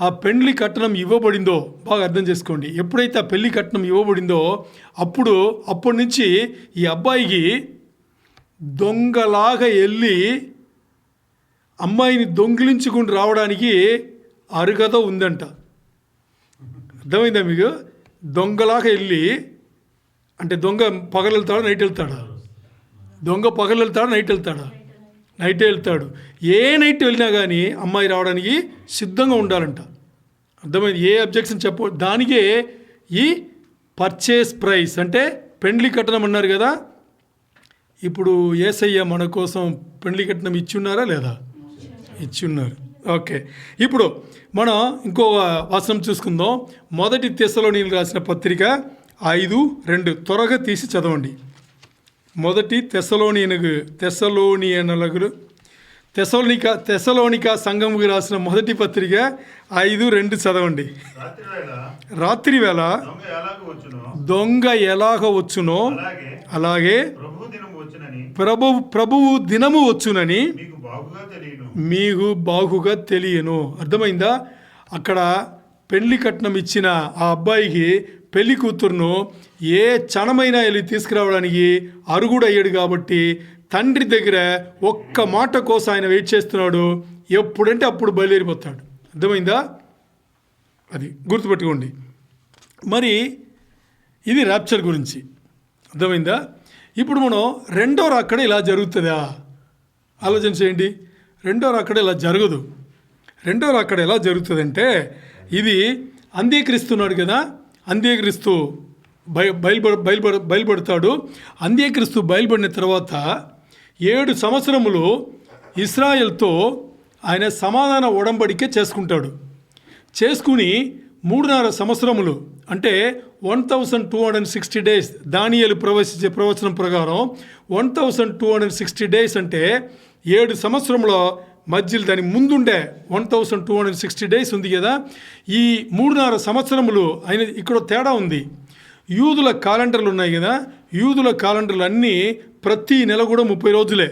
ఆ పెండ్లి కట్నం ఇవ్వబడిందో, బాగా అర్థం చేసుకోండి, ఎప్పుడైతే ఆ పెళ్లి కట్నం ఇవ్వబడిందో అప్పటి నుంచి ఈ అబ్బాయికి దొంగలాగా వెళ్ళి అమ్మాయిని దొంగిలించుకుని రావడానికి అర్హత ఉందంట. అర్థమైందా మీకు? దొంగలాగా వెళ్ళి అంటే దొంగ పగలు వెళ్తాడా నైట్ వెళ్తాడా? దొంగ పగలు వెళ్తాడా నైట్ వెళ్తాడా? నైటే వెళ్తాడు. ఏ నైట్ వెళ్ళినా కానీ అమ్మాయి రావడానికి సిద్ధంగా ఉండాలంట. అర్థమైంది? ఏ అబ్జెక్షన్ దానికే ఈ పర్చేస్ ప్రైస్ అంటే పెండ్లి కట్నం అన్నారు కదా. ఇప్పుడు యేసయ్య మన కోసం పెండ్లి కట్నం ఇచ్చున్నారా లేదా? ఇచ్చున్నారు. ఓకే, ఇప్పుడు మనం ఇంకో వచనం చూసుకుందాం. 1 తెస్సలోనీయులకు రాసిన పత్రిక 5:2 త్వరగా తీసి చదవండి. 1 తెస్సలోనిక సంఘముకు రాసిన 1 పత్రిక 5:2 చదవండి. రాత్రి వేళ దొంగ ఎలాగ వచ్చునో అలాగే ప్రభువు దినము వచ్చునని మీకు బాగుగా తెలియను. అర్థమైందా? అక్కడ పెళ్లి కట్నం ఇచ్చిన ఆ అబ్బాయికి పెళ్లి కూతురును ఏ క్షణమైనా వెళ్ళి తీసుకురావడానికి అరుగుడు అయ్యాడు కాబట్టి తండ్రి దగ్గర ఒక్క మాట కోసం ఆయన వెయిట్ చేస్తున్నాడు. ఎప్పుడంటే అప్పుడు బయలుదేరిపోతాడు. అర్థమైందా? అది గుర్తుపెట్టుకోండి. మరి ఇది ర్యాప్చర్ గురించి. అర్థమైందా? ఇప్పుడు మనం రెండో రాకడ ఇలా జరుగుతుందా? ఆలోచన చేయండి. రెండో రాకడ ఇలా జరగదు. రెండో రాకడ ఎలా జరుగుతుందంటే, ఇది అంత్యక్రీస్తున్నాడు కదా, అంత్యక్రీస్తు బయలుపడతాడు. అంత్యక్రీస్తు బయలుపడిన తర్వాత 7 సంవత్సరములు ఇశ్రాయేల్తో ఆయన సమాధాన ఒడంబడికే చేసుకుంటాడు. చేసుకుని 3.5 సంవత్సరములు అంటే 1260 days, దానియేలు ప్రవచనం ప్రకారం 1260 days అంటే 7 సంవత్సరంలో మధ్యలో దాని ముందుండే 1260 days ఉంది కదా. ఈ 3.5 సంవత్సరములు ఆయన ఇక్కడ తేడా ఉంది. యూదుల క్యాలెండర్లు ఉన్నాయి కదా, యూదుల క్యాలెండర్లు అన్నీ ప్రతి నెల కూడా 30 రోజులే.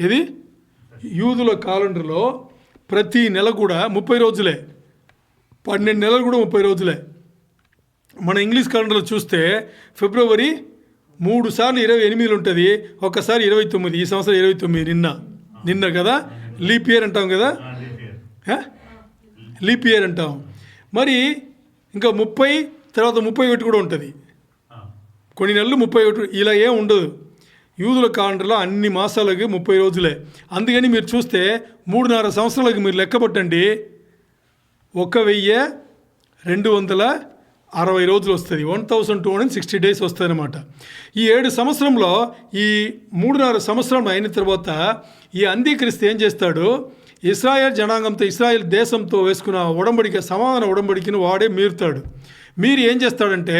ఇది యూదుల క్యాలెండర్లో ప్రతి నెల కూడా 30 రోజులే, 12 నెలలు కూడా 30 రోజులే. మన ఇంగ్లీష్ క్యాలెండర్లో చూస్తే ఫిబ్రవరి 3 సార్లు 28 ఉంటుంది, ఒక్కసారి 29. ఈ సంవత్సరం 29 నిన్న కదా. లీప్ ఇయర్ అంటాం కదా, లీప్ ఇయర్ అంటాం. మరి ఇంకా 30 తర్వాత 31 కూడా ఉంటుంది. కొన్ని నెలలు 31 ఇలా ఏం ఉండదు. యూదుల క్యాలెండర్లో అన్ని మాసాలకి 30 రోజులే. అందుకని మీరు చూస్తే 3.5 సంవత్సరాలకి మీరు లెక్కపట్టండి, 1260 రోజులు వస్తుంది. 1260 days వస్తుంది అనమాట. ఈ 7 సంవత్సరంలో ఈ 3.5 సంవత్సరం అయిన తర్వాత ఈ అంత్యక్రీస్తు ఏం చేస్తాడు? ఇశ్రాయేల్ జనాంగంతో, ఇశ్రాయేల్ దేశంతో వేసుకున్న ఒడంబడిక, సమాధాన ఒడంబడికను వాడే మీరుతాడు. మీరు ఏం చేస్తాడంటే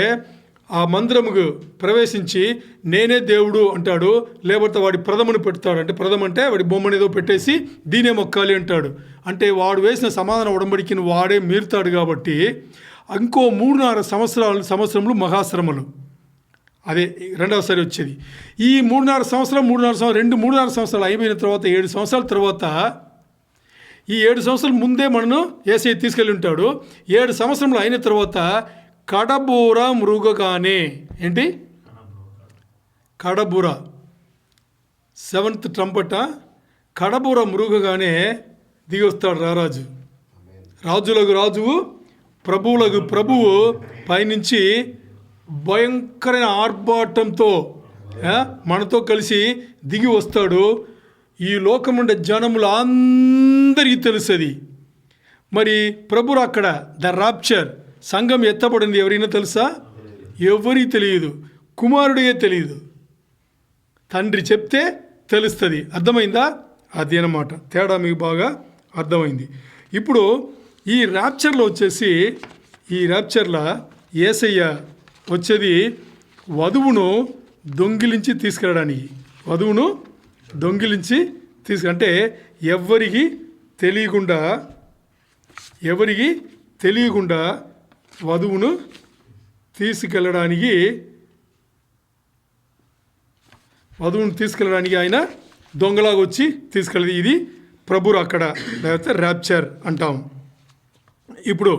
ఆ మందిరముకు ప్రవేశించి నేనే దేవుడు అంటాడు, లేకపోతే వాడి ప్రథమను పెడతాడు. అంటే ప్రథమ అంటే వాడి బొమ్మను ఏదో పెట్టేసి దీనే మొక్కాలి అంటాడు. అంటే వాడు వేసిన సమాధాన ఒడంబడికను వాడే మీరుతాడు. కాబట్టి ఇంకో 3.5 సంవత్సరములు మహాశ్రమలు, అదే రెండవసారి వచ్చేది. ఈ 3.5 సంవత్సరాలు అయిపోయిన తర్వాత 7 సంవత్సరాల తర్వాత, ఈ 7 సంవత్సరాల ముందే మనను యేసయ్య తీసుకెళ్ళి ఉంటాడు. 7 సంవత్సరములు అయిన తర్వాత కడబూర మృగగానే, ఏంటి కడబూర, 7th trumpet, కడబూర మృగగానే దిగి వస్తాడు రారాజు. రాజులకు రాజువు, ప్రభువులకు ప్రభువు పైనుంచి భయంకరమైన ఆర్భాటంతో మనతో కలిసి దిగి వస్తాడు. ఈ లోకముండే జనములు అందరికీ తెలుస్తుంది. మరి ప్రభు అక్కడ ద రాప్చర్, సంఘం ఎత్తబడింది ఎవరైనా తెలుసా? ఎవరికి తెలియదు, కుమారుడికే తెలియదు, తండ్రి చెప్తే తెలుస్తుంది. అర్థమైందా? అది అన్నమాట తేడా, మీకు బాగా అర్థమైంది. ఇప్పుడు ఈ ర్యాప్చర్లో వచ్చేసి, ఈ ర్యాప్చర్లో యేసయ్య వచ్చేది వధువును దొంగిలించి తీసుకెళ్ళడానికి. వధువును దొంగిలించి అంటే ఎవరికి తెలియకుండా వధువును తీసుకెళ్ళడానికి ఆయన దొంగలాగా వచ్చి తీసుకెళ్ళేది. ఇది ప్రభు అక్కడ, లేకపోతే ర్యాప్చర్ అంటాం. ఇప్పుడు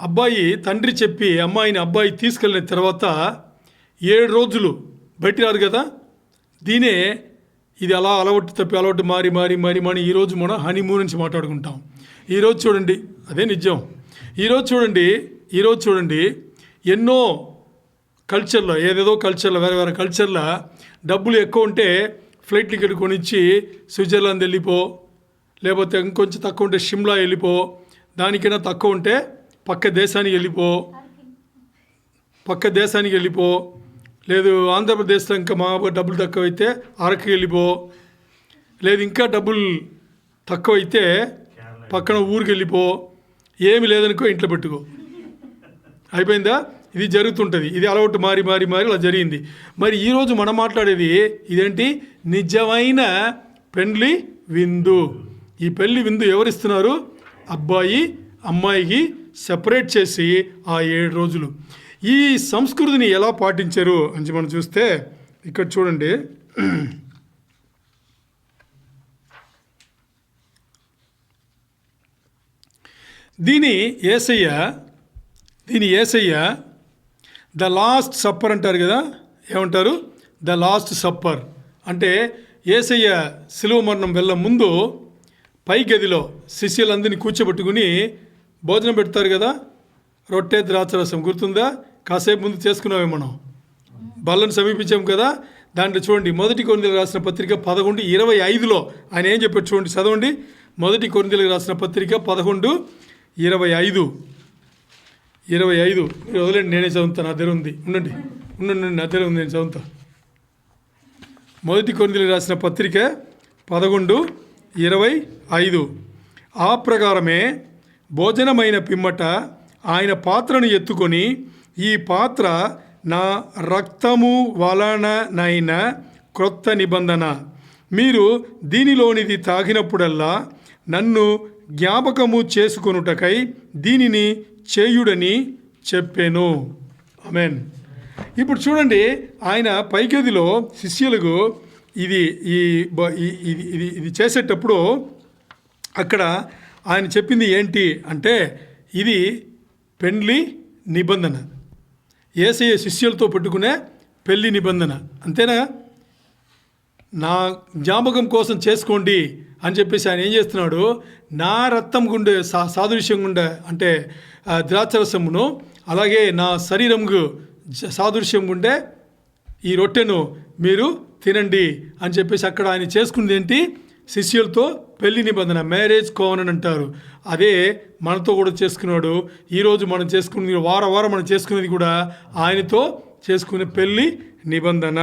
అబ్బాయి తండ్రి చెప్పి అబ్బాయి తీసుకెళ్ళిన తర్వాత 7 రోజులు బయట రాదు కదా. దీనే ఇది అలా అలవాటు మారి ఈరోజు మనం హనీమూన్ నుంచి మాట్లాడుకుంటాం. ఈరోజు చూడండి, అదే నిజం. ఈరోజు చూడండి ఎన్నో కల్చర్లో, ఏదేదో కల్చర్లో, వేరే కల్చర్లో డబ్బులు ఎక్కువ ఉంటే ఫ్లైట్ టికెట్ కొనిచ్చి స్విట్జర్లాండ్ వెళ్ళిపో, లేకపోతే ఇంకొంచెం తక్కువ ఉంటే షిమ్లా వెళ్ళిపో, దానికైనా తక్కువ ఉంటే పక్క దేశానికి వెళ్ళిపో, లేదు ఆంధ్రప్రదేశ్లో ఇంకా మా డబ్బులు తక్కువైతే అరకు వెళ్ళిపో, లేదు ఇంకా డబ్బులు తక్కువైతే పక్కన ఊరికి వెళ్ళిపో, ఏమి లేదనుకో ఇంట్లో పెట్టుకో. అయిపోయిందా? ఇది జరుగుతుంటుంది. ఇది అలవాటు మారి అలా జరిగింది. మరి ఈరోజు మనం మాట్లాడేది ఇదేంటి? నిజమైన పెళ్లి విందు. ఈ పెళ్లి విందు ఎవరిస్తున్నారు? అబ్బాయి అమ్మాయికి సెపరేట్ చేసి ఆ 7 రోజులు. ఈ సంస్కృతిని ఎలా పాటించారు అని మనం చూస్తే ఇక్కడ చూడండి. దీని యేసయ్య ద లాస్ట్ సప్పర్ అంటారు కదా. ఏమంటారు? ద లాస్ట్ సప్పర్ అంటే యేసయ్య శిలువ మరణం వెళ్ళ ముందు పై గదిలో శిష్యులందరినీ కూర్చోబెట్టుకుని భోజనం పెడతారు కదా. రొట్టె ద్రాక్షరసం గుర్తుందా? కాసేపు ముందు చేసుకున్నామే మనం, బల్లను సమీపించాం కదా. దాంట్లో చూడండి, 1 కొరింథీయులకు రాసిన పత్రిక 11:25లో ఆయన ఏం చెప్పారు చూడండి, చదవండి. 1 కొరింథీయులకు రాసిన పత్రిక 11:25. మీరు వదిలేండి, నేనే చదువుతాను. నా దగ్గర ఉంది, ఉండండి నా దగ్గర ఉంది, నేను చదువుతా. 1 కొరింథీయులకు రాసిన పత్రిక 11:25. ఆ ప్రకారమే భోజనమైన పిమ్మట ఆయన పాత్రను ఎత్తుకొని, ఈ పాత్ర నా రక్తము వలననైన క్రొత్త నిబంధన, మీరు దీనిలోనిది తాగినప్పుడల్లా నన్ను జ్ఞాపకము చేసుకొనుటకై దీనిని చేయుడని చెప్పాను. ఆమేన్. ఇప్పుడు చూడండి, ఆయన పైగదిలో శిష్యులకు ఇది చేసేటప్పుడు అక్కడ ఆయన చెప్పింది ఏంటి అంటే, ఇది పెళ్లి నిబంధన, యేసయ్య శిష్యులతో పెట్టుకునే పెళ్లి నిబంధన. అంతేనా? నా జ్ఞాపకం కోసం చేసుకోండి అని చెప్పేసి ఆయన ఏం చేస్తున్నాడు? నా రక్తం గుండె సాదృశ్యం గుండె అంటే ద్రాక్షరసమును, అలాగే నా శరీరంకు సాదృశ్యం గుండె ఈ రొట్టెను మీరు తినండి అని చెప్పేసి అక్కడ ఆయన చేసుకున్నది ఏంటి? శిష్యులతో పెళ్లి నిబంధన, మ్యారేజ్ కోవెనెంట్ అంటారు. అదే మనతో కూడా చేసుకున్నాడు. ఈరోజు మనం చేసుకున్నది, వారం మనం చేసుకునేది కూడా ఆయనతో చేసుకునే పెళ్లి నిబంధన.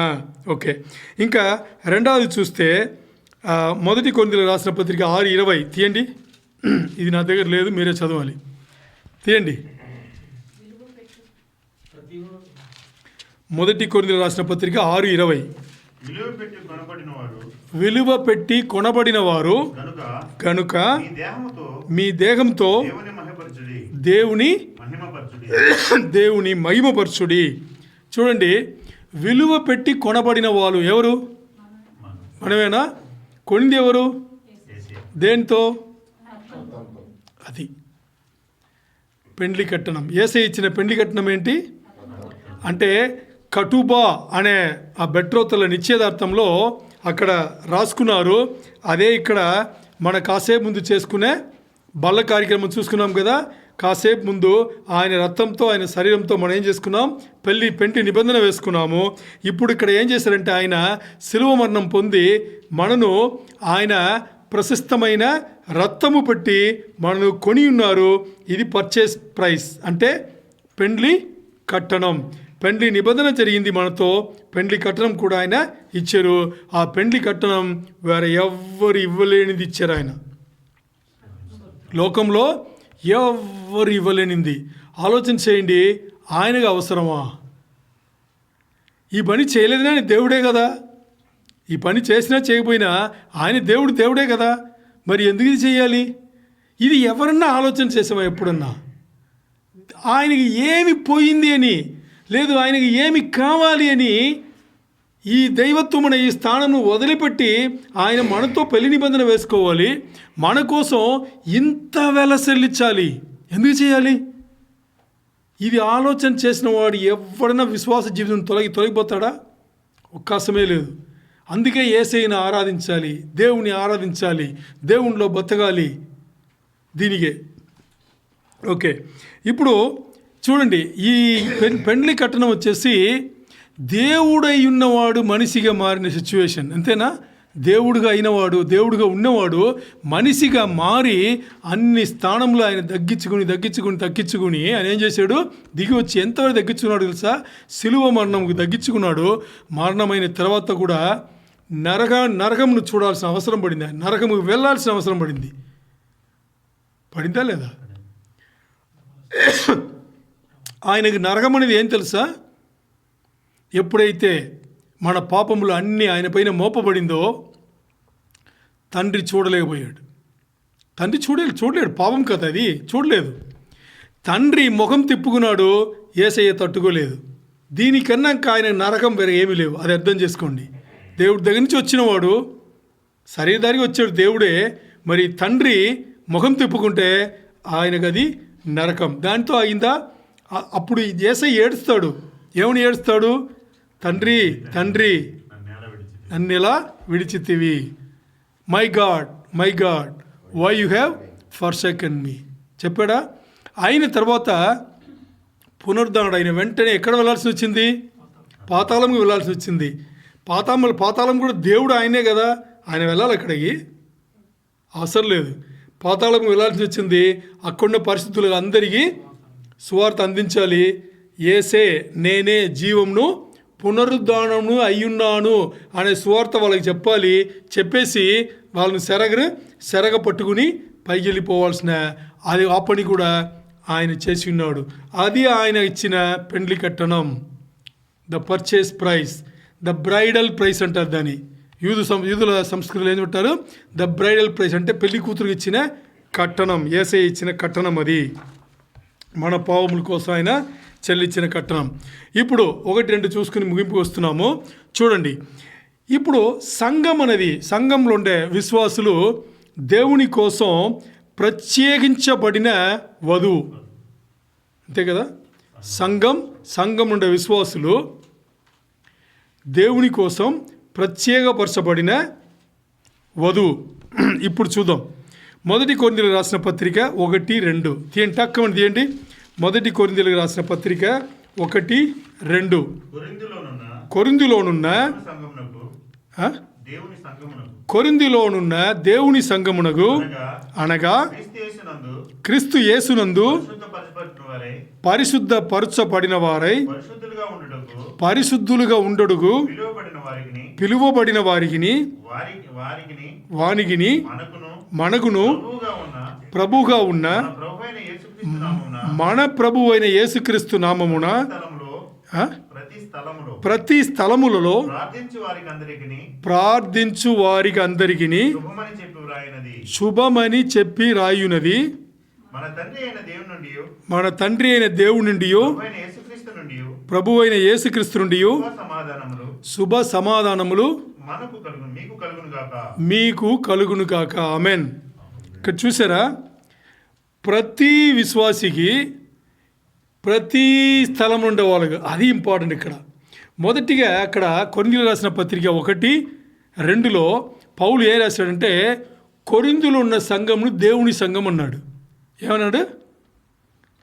ఓకే, ఇంకా రెండవది చూస్తే 1 కొరింథీయులకు రాసిన పత్రిక 6:20 తీయండి. ఇది నా దగ్గర లేదు, మీరే చదవాలి, తీయండి. 1 కొరింథీయులకు రాసిన పత్రిక 6:20. విలువ పెట్టి కొనబడిన వారు కనుక మీ దేహంతో దేవుని మహిమపరచుడి. చూడండి, విలువ పెట్టి కొనబడిన వాళ్ళు ఎవరు? మనమేనా? కొనింది ఎవరు? దేంతో? అది పెండ్లి కట్టణం. యేసయ్య ఇచ్చిన పెండ్లి కట్టణం ఏంటి అంటే, కటుబా అనే ఆ బెట్రోతల నిశ్చయదార్థంలో అక్కడ రాసుకున్నారు. అదే ఇక్కడ మన కాసేపు ముందు చేసుకునే బల్ల కార్యక్రమం చూసుకున్నాం కదా. కాసేపు ముందు ఆయన రక్తంతో ఆయన శరీరంతో మనం ఏం చేసుకున్నాం, పెంటి నిబంధన వేసుకున్నాము. ఇప్పుడు ఇక్కడ ఏం చేశారంటే ఆయన శిలువ మరణం పొంది మనను ఆయన ప్రశస్తమైన రక్తము పెట్టి మనను కొని ఉన్నారు. ఇది పర్చేస్ ప్రైస్, అంటే పెండ్లి కట్టణం. పెండ్లి నిబంధన జరిగింది మనతో, పెండ్లి కట్టణం కూడా ఆయన ఇచ్చారు. ఆ పెండ్లి కట్టణం వేరే ఎవ్వరు ఇవ్వలేనిది ఇచ్చారు ఆయన. లోకంలో ఎవ్వరు ఇవ్వలేనిది. ఆలోచన చేయండి, ఆయనకు అవసరమా? ఈ పని చేయలేదని దేవుడే కదా. ఈ పని చేసినా చేయకపోయినా ఆయన దేవుడే కదా. మరి ఎందుకు ఇది చేయాలి? ఇది ఎవరన్నా ఆలోచన చేసామా ఎప్పుడన్నా? ఆయనకి ఏమి పోయింది అని, లేదు ఆయనకి ఏమి కావాలి అని ఈ దైవత్వమున ఈ స్థానంను వదిలిపెట్టి ఆయన మనతో పెళ్లి నిబంధన వేసుకోవాలి. మన కోసం ఇంత వెల చెల్లించాలి. ఎందుకు చేయాలి? ఇది ఆలోచన చేసిన వాడు ఎవడన్నా విశ్వాస జీవితం తొలగిపోతాడా? అవకాశమే లేదు. అందుకే యేసయ్యను ఆరాధించాలి, దేవుని ఆరాధించాలి, దేవునిలో బతకాలి. దీనికే ఓకే. ఇప్పుడు చూడండి, ఈ పెండ్లి కట్టణం వచ్చేసి దేవుడై ఉన్నవాడు మనిషిగా మారిన సిచ్యువేషన్, అంతేనా? దేవుడుగా అయినవాడు, దేవుడుగా ఉన్నవాడు మనిషిగా మారి అన్ని స్థానంలో ఆయన తగ్గించుకుని ఆయన ఏం చేశాడు? దిగి వచ్చి ఎంతవరకు తగ్గించుకున్నాడు తెలుసా? శిలువ మరణంకు తగ్గించుకున్నాడు. మరణమైన తర్వాత కూడా నరకమును చూడాల్సిన అవసరం పడింది. నరకముకు వెళ్ళాల్సిన అవసరం పడిందా లేదా? ఆయనకి నరకం అనేది ఏం తెలుసా? ఎప్పుడైతే మన పాపములు అన్నీ ఆయన పైన మోపబడిందో తండ్రి చూడలేకపోయాడు. తండ్రి చూడలేడు, పాపం కదా అది, చూడలేదు. తండ్రి ముఖం తిప్పుకున్నాడు, యేసయ్య తట్టుకోలేదు. దీనికన్నా ఆయన నరకం వేరే ఏమీ లేవు. అది అర్థం చేసుకోండి. దేవుడి దగ్గర నుంచి వచ్చినవాడు శరీరధారికి వచ్చాడు దేవుడే. మరి తండ్రి ముఖం తిప్పుకుంటే ఆయనకు అది నరకం. దాంతో అయిందా? అప్పుడు యేసయ్య ఏడుస్తాడు. ఏమని ఏడుస్తాడు? తండ్రి నన్ను ఎలా విడిచితివి, my God why you have forsaken me చెప్పాడా? అయిన తర్వాత పునరుద్ధరణుడు అయిన వెంటనే ఎక్కడ వెళ్ళాల్సి వచ్చింది? పాతాళంకి వెళ్ళాల్సి వచ్చింది. పాతాళం కూడా దేవుడు ఆయనే కదా, ఆయన వెళ్ళాలి అక్కడికి, అవసరం లేదు. పాతాళంకి వెళ్ళాల్సి వచ్చింది. అక్కడున్న పరిస్థితులు అందరికీ సువార్త అందించాలి. యేసే నేనే జీవంను పునరుద్ధానమును అయ్యున్నాను అనే సువార్త వాళ్ళకి చెప్పాలి. చెప్పేసి వాళ్ళని సెరగ పట్టుకుని పైకి వెళ్ళిపోవాల్సిన అది ఆ పని కూడా ఆయన చేసి ఉన్నాడు. అది ఆయన ఇచ్చిన పెండ్లి కట్టణం, the purchase price, the bridal price అంటారు దాన్ని. యూదుల సంస్కృతిలో ఏం చెప్తారు? ద బ్రైడల్ ప్రైస్ అంటే పెళ్లి కూతురుకి ఇచ్చిన కట్టణం, యేసయ్య ఇచ్చిన కట్టణం. అది మన పావముల కోసం ఆయన చెల్లించిన కట్టణం. ఇప్పుడు 1-2 చూసుకుని ముగింపుకు వస్తున్నాము. చూడండి, ఇప్పుడు సంఘం అనేది, సంఘంలో ఉండే విశ్వాసులు దేవుని కోసం ప్రత్యేకించబడిన వధువు, అంతే కదా? సంఘం ఉండే విశ్వాసులు దేవుని కోసం ప్రత్యేకపరచబడిన వధువు. ఇప్పుడు చూద్దాం. 1 కొరింథీయులకు రాసిన పత్రిక 1-2 తీయండి, టక్కమని తీయండి. 1 కొరింథీయులకు రాసిన పత్రిక 1-2. కొరింథీలోనున్న దేవుని సంఘమునకు అనగా క్రీస్తు యేసునందు పరిశుద్ధపరచబడిన వారై పరిశుద్ధులుగా ఉండుటకు పిలువబడిన వారికిని మనకును ప్రభువుగా ఉన్న మన ప్రభు అయిన యేసుక్రీస్తు నామమున ప్రతి స్థలములలో ప్రార్థించు వారికి అందరికీ శుభమని చెప్పి రాయునది మన తండ్రి అయిన దేవుని నుండి ప్రభు అయిన యేసుక్రీస్తు నుండి శుభ సమాధానములు మీకు కలుగును గాక. ఆమేన్. ఇక్కడ చూసారా, ప్రతి విశ్వాసికి ప్రతి స్థలం ఉండే వాళ్ళకి అది ఇంపార్టెంట్. ఇక్కడ మొదటిగా అక్కడ కొరింథీయులకు రాసిన పత్రిక 1-2లో పౌలు ఏ రాశాడంటే కొరింథీలో ఉన్న సంఘమును దేవుని సంఘం అన్నాడు. ఏమన్నాడు?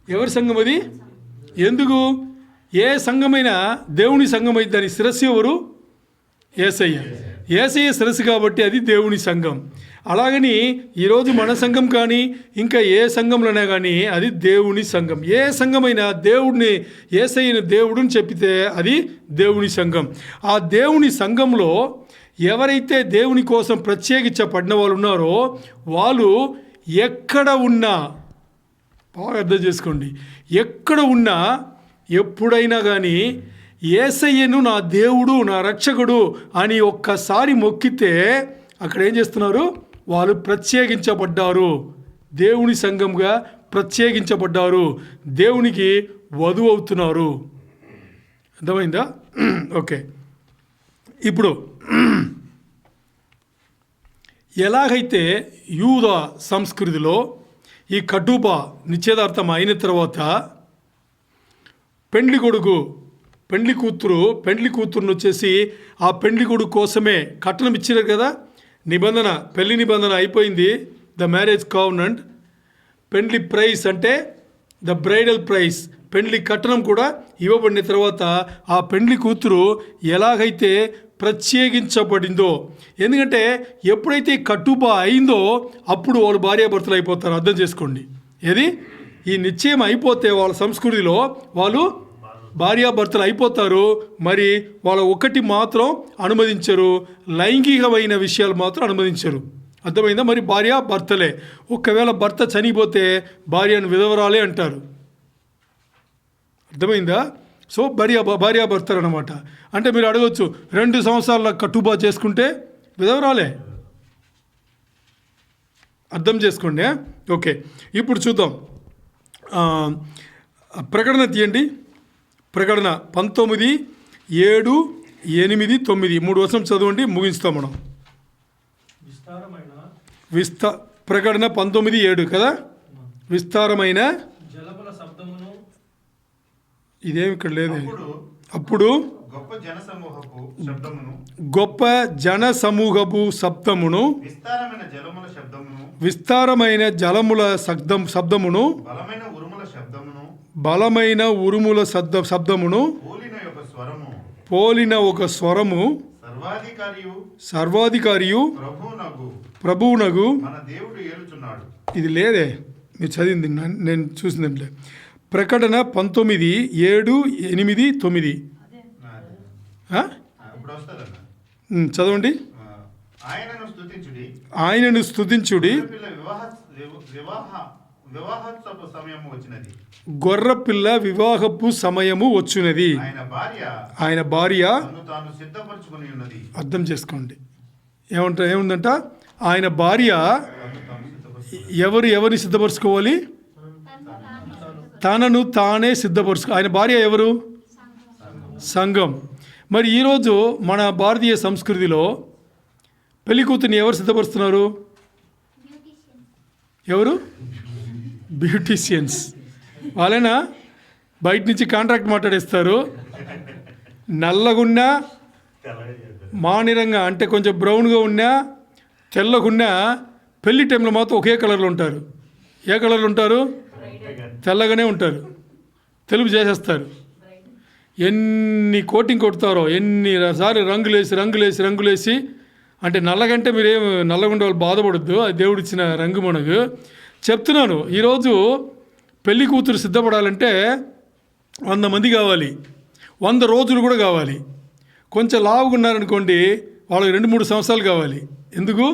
ఎవరి సంఘం అది? ఎందుకు? ఏ సంఘమైనా దేవుని సంఘం అయితే దాని శిరస్సు ఎవరు? యేసయ్య. యేసయ్య శిరస్సు కాబట్టి అది దేవుని సంఘం. అలాగని ఈరోజు మన సంఘం కానీ ఇంకా ఏ సంఘంలోనే కానీ అది దేవుని సంఘం. ఏ సంఘమైనా దేవుడిని యేసయ్యను దేవుడిని చెప్పితే అది దేవుని సంఘం. ఆ దేవుని సంఘంలో ఎవరైతే దేవుని కోసం ప్రత్యేకించబడిన వాళ్ళు ఉన్నారో వాళ్ళు ఎక్కడ ఉన్నా, బాగా అర్థం చేసుకోండి, ఎక్కడ ఉన్నా ఎప్పుడైనా కానీ యేసయ్యను నా దేవుడు నా రక్షకుడు అని ఒక్కసారి మొక్కితే అక్కడ ఏం చేస్తున్నారు? వాళ్ళు ప్రత్యేకించబడ్డారు, దేవుని సంఘంగా ప్రత్యేకించబడ్డారు, దేవునికి వధువు అవుతున్నారు. అర్థమైందా? ఓకే. ఇప్పుడు ఎలాగైతే యూద సంస్కృతిలో ఈ కటుబ నిశ్చయదార్థం అయిన తర్వాత పెండ్లి కొడుకు పెండ్లి కూతురుని వచ్చేసి ఆ పెండ్లి కొడుకు కోసమే కట్నం ఇచ్చినారు కదా, నిబంధన, పెళ్లి నిబంధన అయిపోయింది, ద మ్యారేజ్ కావనెంట్. పెండ్లి ప్రైస్ అంటే ద బ్రైడల్ ప్రైస్, పెండ్లి కట్నం కూడా ఇవ్వబడిన తర్వాత ఆ పెండ్లి కూతురు ఎలాగైతే ప్రత్యేకించబడిందో, ఎందుకంటే ఎప్పుడైతే కట్టుబ అయిందో అప్పుడు వాళ్ళు భార్యాభర్తలు అయిపోతారు. అర్థం చేసుకోండి. ఏది? ఈ నిశ్చయం అయిపోతే వాళ్ళ సంస్కృతిలో వాళ్ళు భార్యాభర్తలు అయిపోతారు. మరి వాళ్ళ ఒకటి మాత్రం అనుమతించరు, లైంగికమైన విషయాలు మాత్రం అనుమతించరు. అర్థమైందా? మరి భార్యాభర్తలే. ఒకవేళ భర్త చనిపోతే భార్యను విధవరాలే అంటారు. అర్థమైందా? సో భార్యాభర్తలు అనమాట. అంటే మీరు అడగవచ్చు, 2 సంవత్సరాల కట్టుబా చేసుకుంటే విధవరాలే. అర్థం చేసుకోండి. ఓకే, ఇప్పుడు చూద్దాం. ప్రకటన తీయండి. ప్రకటన 19, 7, 8, 9 3 వర్షం చదవండి, ముగిస్తాం మనం. ప్రకటన 19, 7 కదా. విస్తారమైన ఇదేమి ఇక్కడ లేదు. అప్పుడు గొప్ప జన సమూహపు శబ్దమును, విస్తారమైన జలముల శబ్దమును, బలమైన ఉరుముల శబ్దమును పోలిన ఒక స్వరము, సర్వాధికారియు ప్రభువునగు. ఇది లేదే, మీరు చదివింది, నేను చూసిందంటే. ప్రకటన 19, 7, 8, 9 చదవండి. ఆయనను స్తుతించుడి, గొర్రెపిల్ల వివాహపు సమయము వచ్చినది, ఆయన భార్య. అర్థం చేసుకోండి. ఏముందంట? ఆయన భార్య ఎవరిని సిద్ధపరచుకోవాలి? తనను తానే ఆయన భార్య ఎవరు? సంఘం. మరి ఈరోజు మన భారతీయ సంస్కృతిలో పెళ్లి కూతుర్ని ఎవరు సిద్ధపరుస్తున్నారు? ఎవరు? బ్యూటీషియన్స్. వాళ్ళైనా బయట నుంచి కాంట్రాక్ట్ మాట్లాడేస్తారు. నల్లగున్నా, మానిరంగా అంటే కొంచెం బ్రౌన్గా ఉన్నా, తెల్లగున్నా, పెళ్లి టైంలో మాత్రం ఒకే కలర్లో ఉంటారు. ఏ కలర్లో ఉంటారు? తెల్లగానే ఉంటారు. తెలుపు చేసేస్తారు. ఎన్ని కోటింగ్ కొడతారో, ఎన్నిసార్లు రంగులేసి అంటే నల్లగంటే మీరేం నల్లగుండే వాళ్ళు బాధపడద్దు, అది దేవుడిచ్చిన రంగు మనకు చెప్తున్నాను. ఈరోజు పెళ్లి కూతురు సిద్ధపడాలంటే 100 మంది కావాలి, 100 రోజులు కూడా కావాలి. కొంచెం లావుగా ఉన్నారనుకోండి, వాళ్ళకి 2-3 సంవత్సరాలు కావాలి. ఎందుకు?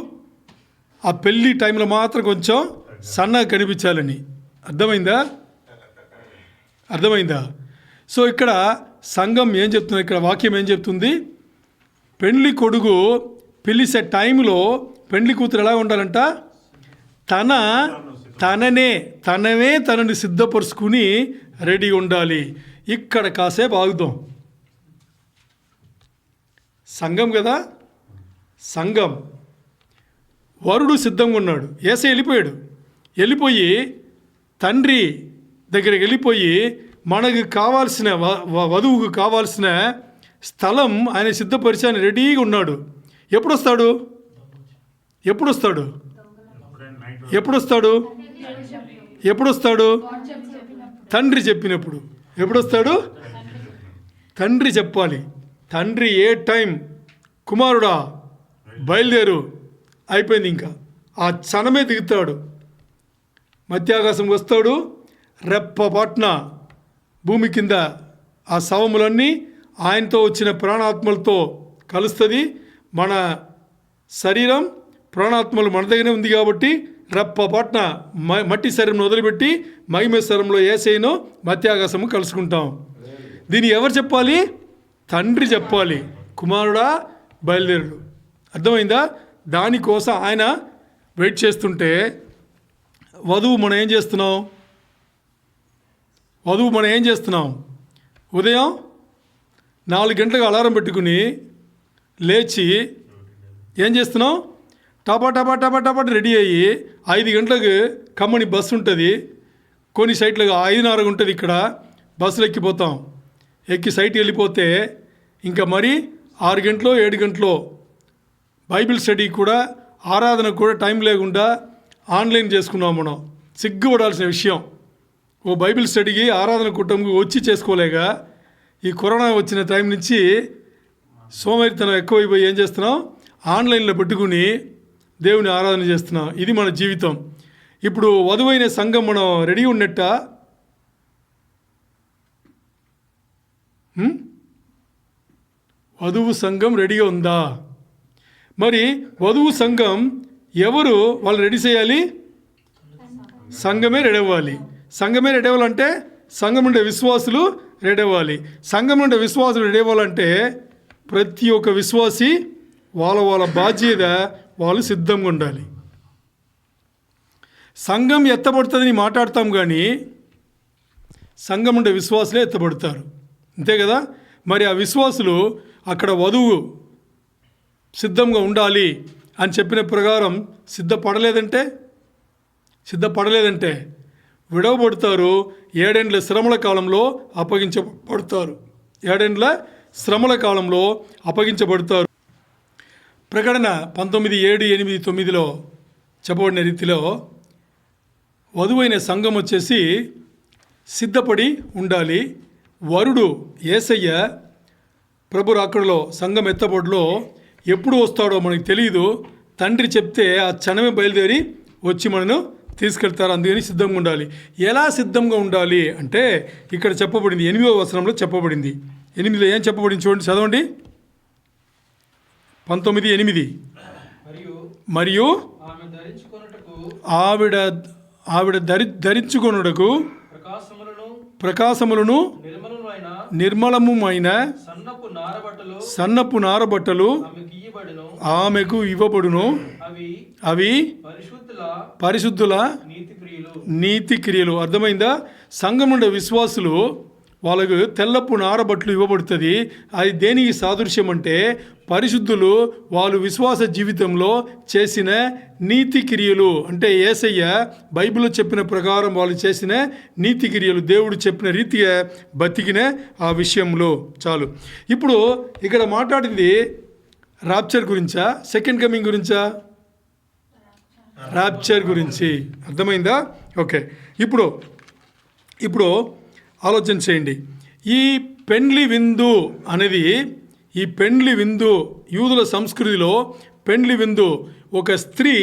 ఆ పెళ్ళి టైంలో మాత్రం కొంచెం సన్నగా కనిపించాలని. అర్థమైందా? సో ఇక్కడ సంఘం ఏం చెప్తుంది, ఇక్కడ వాక్యం ఏం చెప్తుంది? పెళ్లి కొడుకు పిలిచే టైంలో పెళ్లి కూతురు ఎలా ఉండాలంట? తనని సిద్ధపరుచుకుని రెడీ ఉండాలి. ఇక్కడ కాసేపు ఆగుదాం. సంఘం కదా, సంఘం. వరుడు సిద్ధంగా ఉన్నాడు. యేసయ్య వెళ్ళిపోయి తండ్రి దగ్గరికి వెళ్ళిపోయి మనకు కావాల్సిన వధువుకు కావాల్సిన స్థలం ఆయన సిద్ధపరిచి ఆయన రెడీగా ఉన్నాడు. ఎప్పుడొస్తాడు? తండ్రి చెప్పినప్పుడు. ఎప్పుడొస్తాడు? తండ్రి చెప్పాలి. తండ్రి ఏ టైం, కుమారుడా బయలుదేరు, అయిపోయింది. ఇంకా ఆ క్షణమే దిగుతాడు, మధ్యాకాశంకి వస్తాడు. రెప్పపాట్న భూమి కింద ఆ శవములన్నీ ఆయనతో వచ్చిన ప్రాణాత్మలతో కలుస్తుంది. మన శరీరం ప్రాణాత్మలు మన దగ్గరే ఉంది కాబట్టి రెప్పపాట్న మట్టి శరీరం వదిలిపెట్టి మహిమ శరీరంలో యేసయ్యను మధ్యాకాశము కలుసుకుంటాం. దీన్ని ఎవరు చెప్పాలి? తండ్రి చెప్పాలి. కుమారుడా బయలుదేరుడు. అర్థమైందా? దానికోసం ఆయన వెయిట్ చేస్తుంటే వధువు మనం ఏం చేస్తున్నాం? ఉదయం 4 గంటలకు అలారం పెట్టుకుని లేచి ఏం చేస్తున్నాం? టపా టపా టపా టపా రెడీ అయ్యి 5 గంటలకు ఖమ్మని బస్సు ఉంటుంది. కొన్ని సైట్లుగా 5:30 ఉంటుంది. ఇక్కడ బస్సులు ఎక్కిపోతాం. ఎక్కి సైట్కి వెళ్ళిపోతే ఇంకా మరి 6 గంటలో 7 గంటలో బైబిల్ స్టడీ కూడా, ఆరాధన కూడా టైం లేకుండా ఆన్లైన్ చేసుకున్నాం. మనం సిగ్గుపడాల్సిన విషయం. ఓ బైబిల్ స్టడీకి ఆరాధన కుటుంబం వచ్చి చేసుకోలేక ఈ కరోనా వచ్చిన టైం నుంచి సోమరితనం ఎక్కువైపోయి ఏం చేస్తున్నాం? ఆన్లైన్లో పెట్టుకుని దేవుని ఆరాధన చేస్తున్నాం. ఇది మన జీవితం. ఇప్పుడు వధువైన సంఘం మనం రెడీ ఉన్నట్ట? వధువు సంఘం రెడీగా ఉందా? మరి వధువు సంఘం ఎవరు వాళ్ళు రెడీ చేయాలి? సంఘమే రెడీ అవ్వాలి. సంఘమే రెడీ అవ్వాలంటే సంఘం ఉండే విశ్వాసులు రెడీ అవ్వాలి. సంఘం ఉండే విశ్వాసులు రెడీ అవ్వాలంటే ప్రతి ఒక్క విశ్వాసి వాళ్ళ బాధ్యత వాళ్ళు సిద్ధంగా ఉండాలి. సంఘం ఎత్తబడుతుందని మాట్లాడతాం కానీ సంఘం ఉండే విశ్వాసులే ఎత్తబడతారు. అంతే కదా? మరి ఆ విశ్వాసులు అక్కడ వధువు సిద్ధంగా ఉండాలి అని చెప్పిన ప్రకారం సిద్ధపడలేదంటే విడవబడతారు. 7 ఏండ్ల శ్రమల కాలంలో అప్పగించబడతారు. 7 ఏండ్ల శ్రమల కాలంలో అప్పగించబడతారు. ప్రకటన 19, 7, 8, 9లో చెప్పబడిన రీతిలో వధువైన సంఘం వచ్చేసి సిద్ధపడి ఉండాలి. వరుడు యేసయ్య ప్రభు రాకడలో సంఘం ఎత్తబడిలో ఎప్పుడు వస్తాడో మనకు తెలియదు. తండ్రి చెప్తే ఆ క్షణమే బయలుదేరి వచ్చి మనను తీసుకెళ్తారు. అందుకని సిద్ధంగా ఉండాలి. ఎలా సిద్ధంగా ఉండాలి అంటే ఇక్కడ చెప్పబడింది 8వ వచనంలో చెప్పబడింది. 8లో ఏం చెప్పబడింది చూడండి, చదవండి. 19:8 మరియు ఆవిడ ధరించుకొనుటకు ప్రకాశములను నిర్మలముమైన సన్నపు నారబట్టలు ఆమెకు ఇవ్వబడును. అవి పరిశుద్ధుల నీతి క్రియలు. అర్థమైందా? సంఘం ఉండే విశ్వాసులు వాళ్ళకు తెల్లపు నారబట్టలు ఇవ్వబడుతుంది. అది దేనికి సాదృశ్యం అంటే పరిశుద్ధులు వాళ్ళు విశ్వాస జీవితంలో చేసిన నీతి క్రియలు. అంటే యేసయ్య బైబిల్లో చెప్పిన ప్రకారం వాళ్ళు చేసిన నీతి క్రియలు, దేవుడు చెప్పిన రీతిగా బతికిన ఆ విషయంలో చాలు. ఇప్పుడు ఇక్కడ మాట్లాడింది రాప్చర్ గురించా, సెకండ్ కమింగ్ గురించా? రాప్చర్ గురించి. అర్థమైందా? ఓకే. ఇప్పుడు ఆలోచన చేయండి. ఈ పెండ్లి విందు అనేది, ఈ పెండ్లి విందు యూదుల సంస్కృతిలో పెండ్లి విందు ఒక స్త్రీ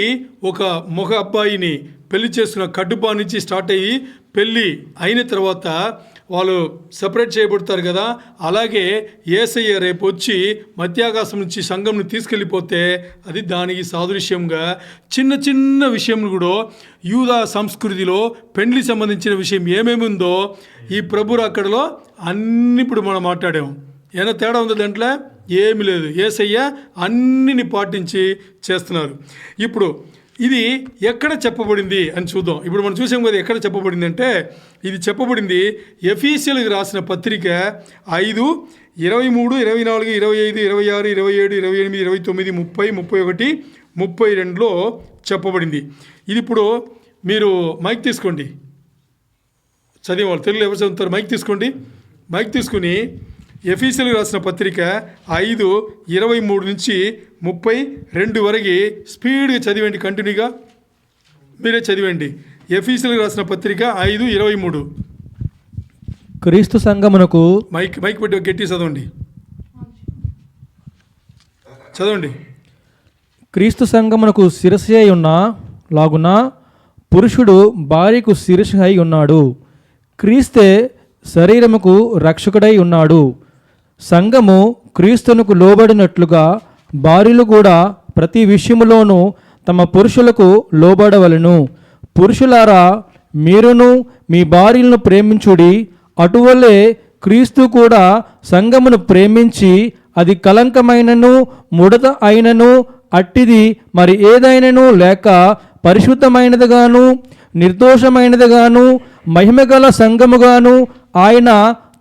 ఒక మగ అబ్బాయిని పెళ్లి చేస్తున్న కడుపా నుంచి స్టార్ట్ అయ్యి పెళ్ళి అయిన తర్వాత వాళ్ళు సపరేట్ చేయబడతారు కదా. అలాగే యేసయ్య రేపు వచ్చి మధ్యాకాశం నుంచి సంఘంను తీసుకెళ్ళిపోతే అది దానికి సాదృశ్యంగా చిన్న చిన్న విషయం కూడా యూదా సంస్కృతిలో పెండ్లి సంబంధించిన విషయం ఏమేమి ఉందో ఈ ప్రభు రాకడలో అన్ని ఇప్పుడు మనం మాట్లాడాము. ఏమైనా తేడా ఉందో దాంట్లో? ఏమి లేదు. యేసయ్య అన్నిని పాటించి చేస్తున్నారు. ఇప్పుడు ఇది ఎక్కడ చెప్పబడింది అని చూద్దాం. ఇప్పుడు మనం చూసాం కదా ఎక్కడ చెప్పబడింది అంటే, ఇది చెప్పబడింది ఎఫీసీయులకు రాసిన పత్రిక 5, 23, 24, 25, 26, 27, 28, 29, 30, 31, 32లో చెప్పబడింది. ఇది ఇప్పుడు మీరు మైక్ తీసుకోండి. చదివేవాళ్ళు తెలుగులో ఎవరు చదువుతారు? మైక్ తీసుకుని ఎఫీసీయులకు రాసిన పత్రిక 5, 23 నుంచి 32 వరకు స్పీడ్గా చదివండి. కంటిన్యూగా మీరే చదివండి. ఎఫీసీయులకు రాసిన పత్రిక 5, 23. క్రీస్తు సంఘమునకు మైక్ పెట్టి గట్టి చదవండి. క్రీస్తు సంఘమునకు శిరస్సు అయి ఉన్న లాగున పురుషుడు భార్యకు శిరస్సు అయి ఉన్నాడు. క్రీస్తే శరీరముకు రక్షకుడై ఉన్నాడు. సంఘము క్రీస్తునకు లోబడినట్లుగా భార్యలు కూడా ప్రతి విషయములోనూ తమ పురుషులకు లోబడవలెను. పురుషులారా, మీరును మీ భార్యలను ప్రేమించుడి. అటువలే క్రీస్తు కూడా సంఘమును ప్రేమించి అది కలంకమైనను ముడత అయినను అట్టిది మరి ఏదైనను లేక పరిశుద్ధమైనదిగాను నిర్దోషమైనదిగాను మహిమగల సంఘముగాను ఆయన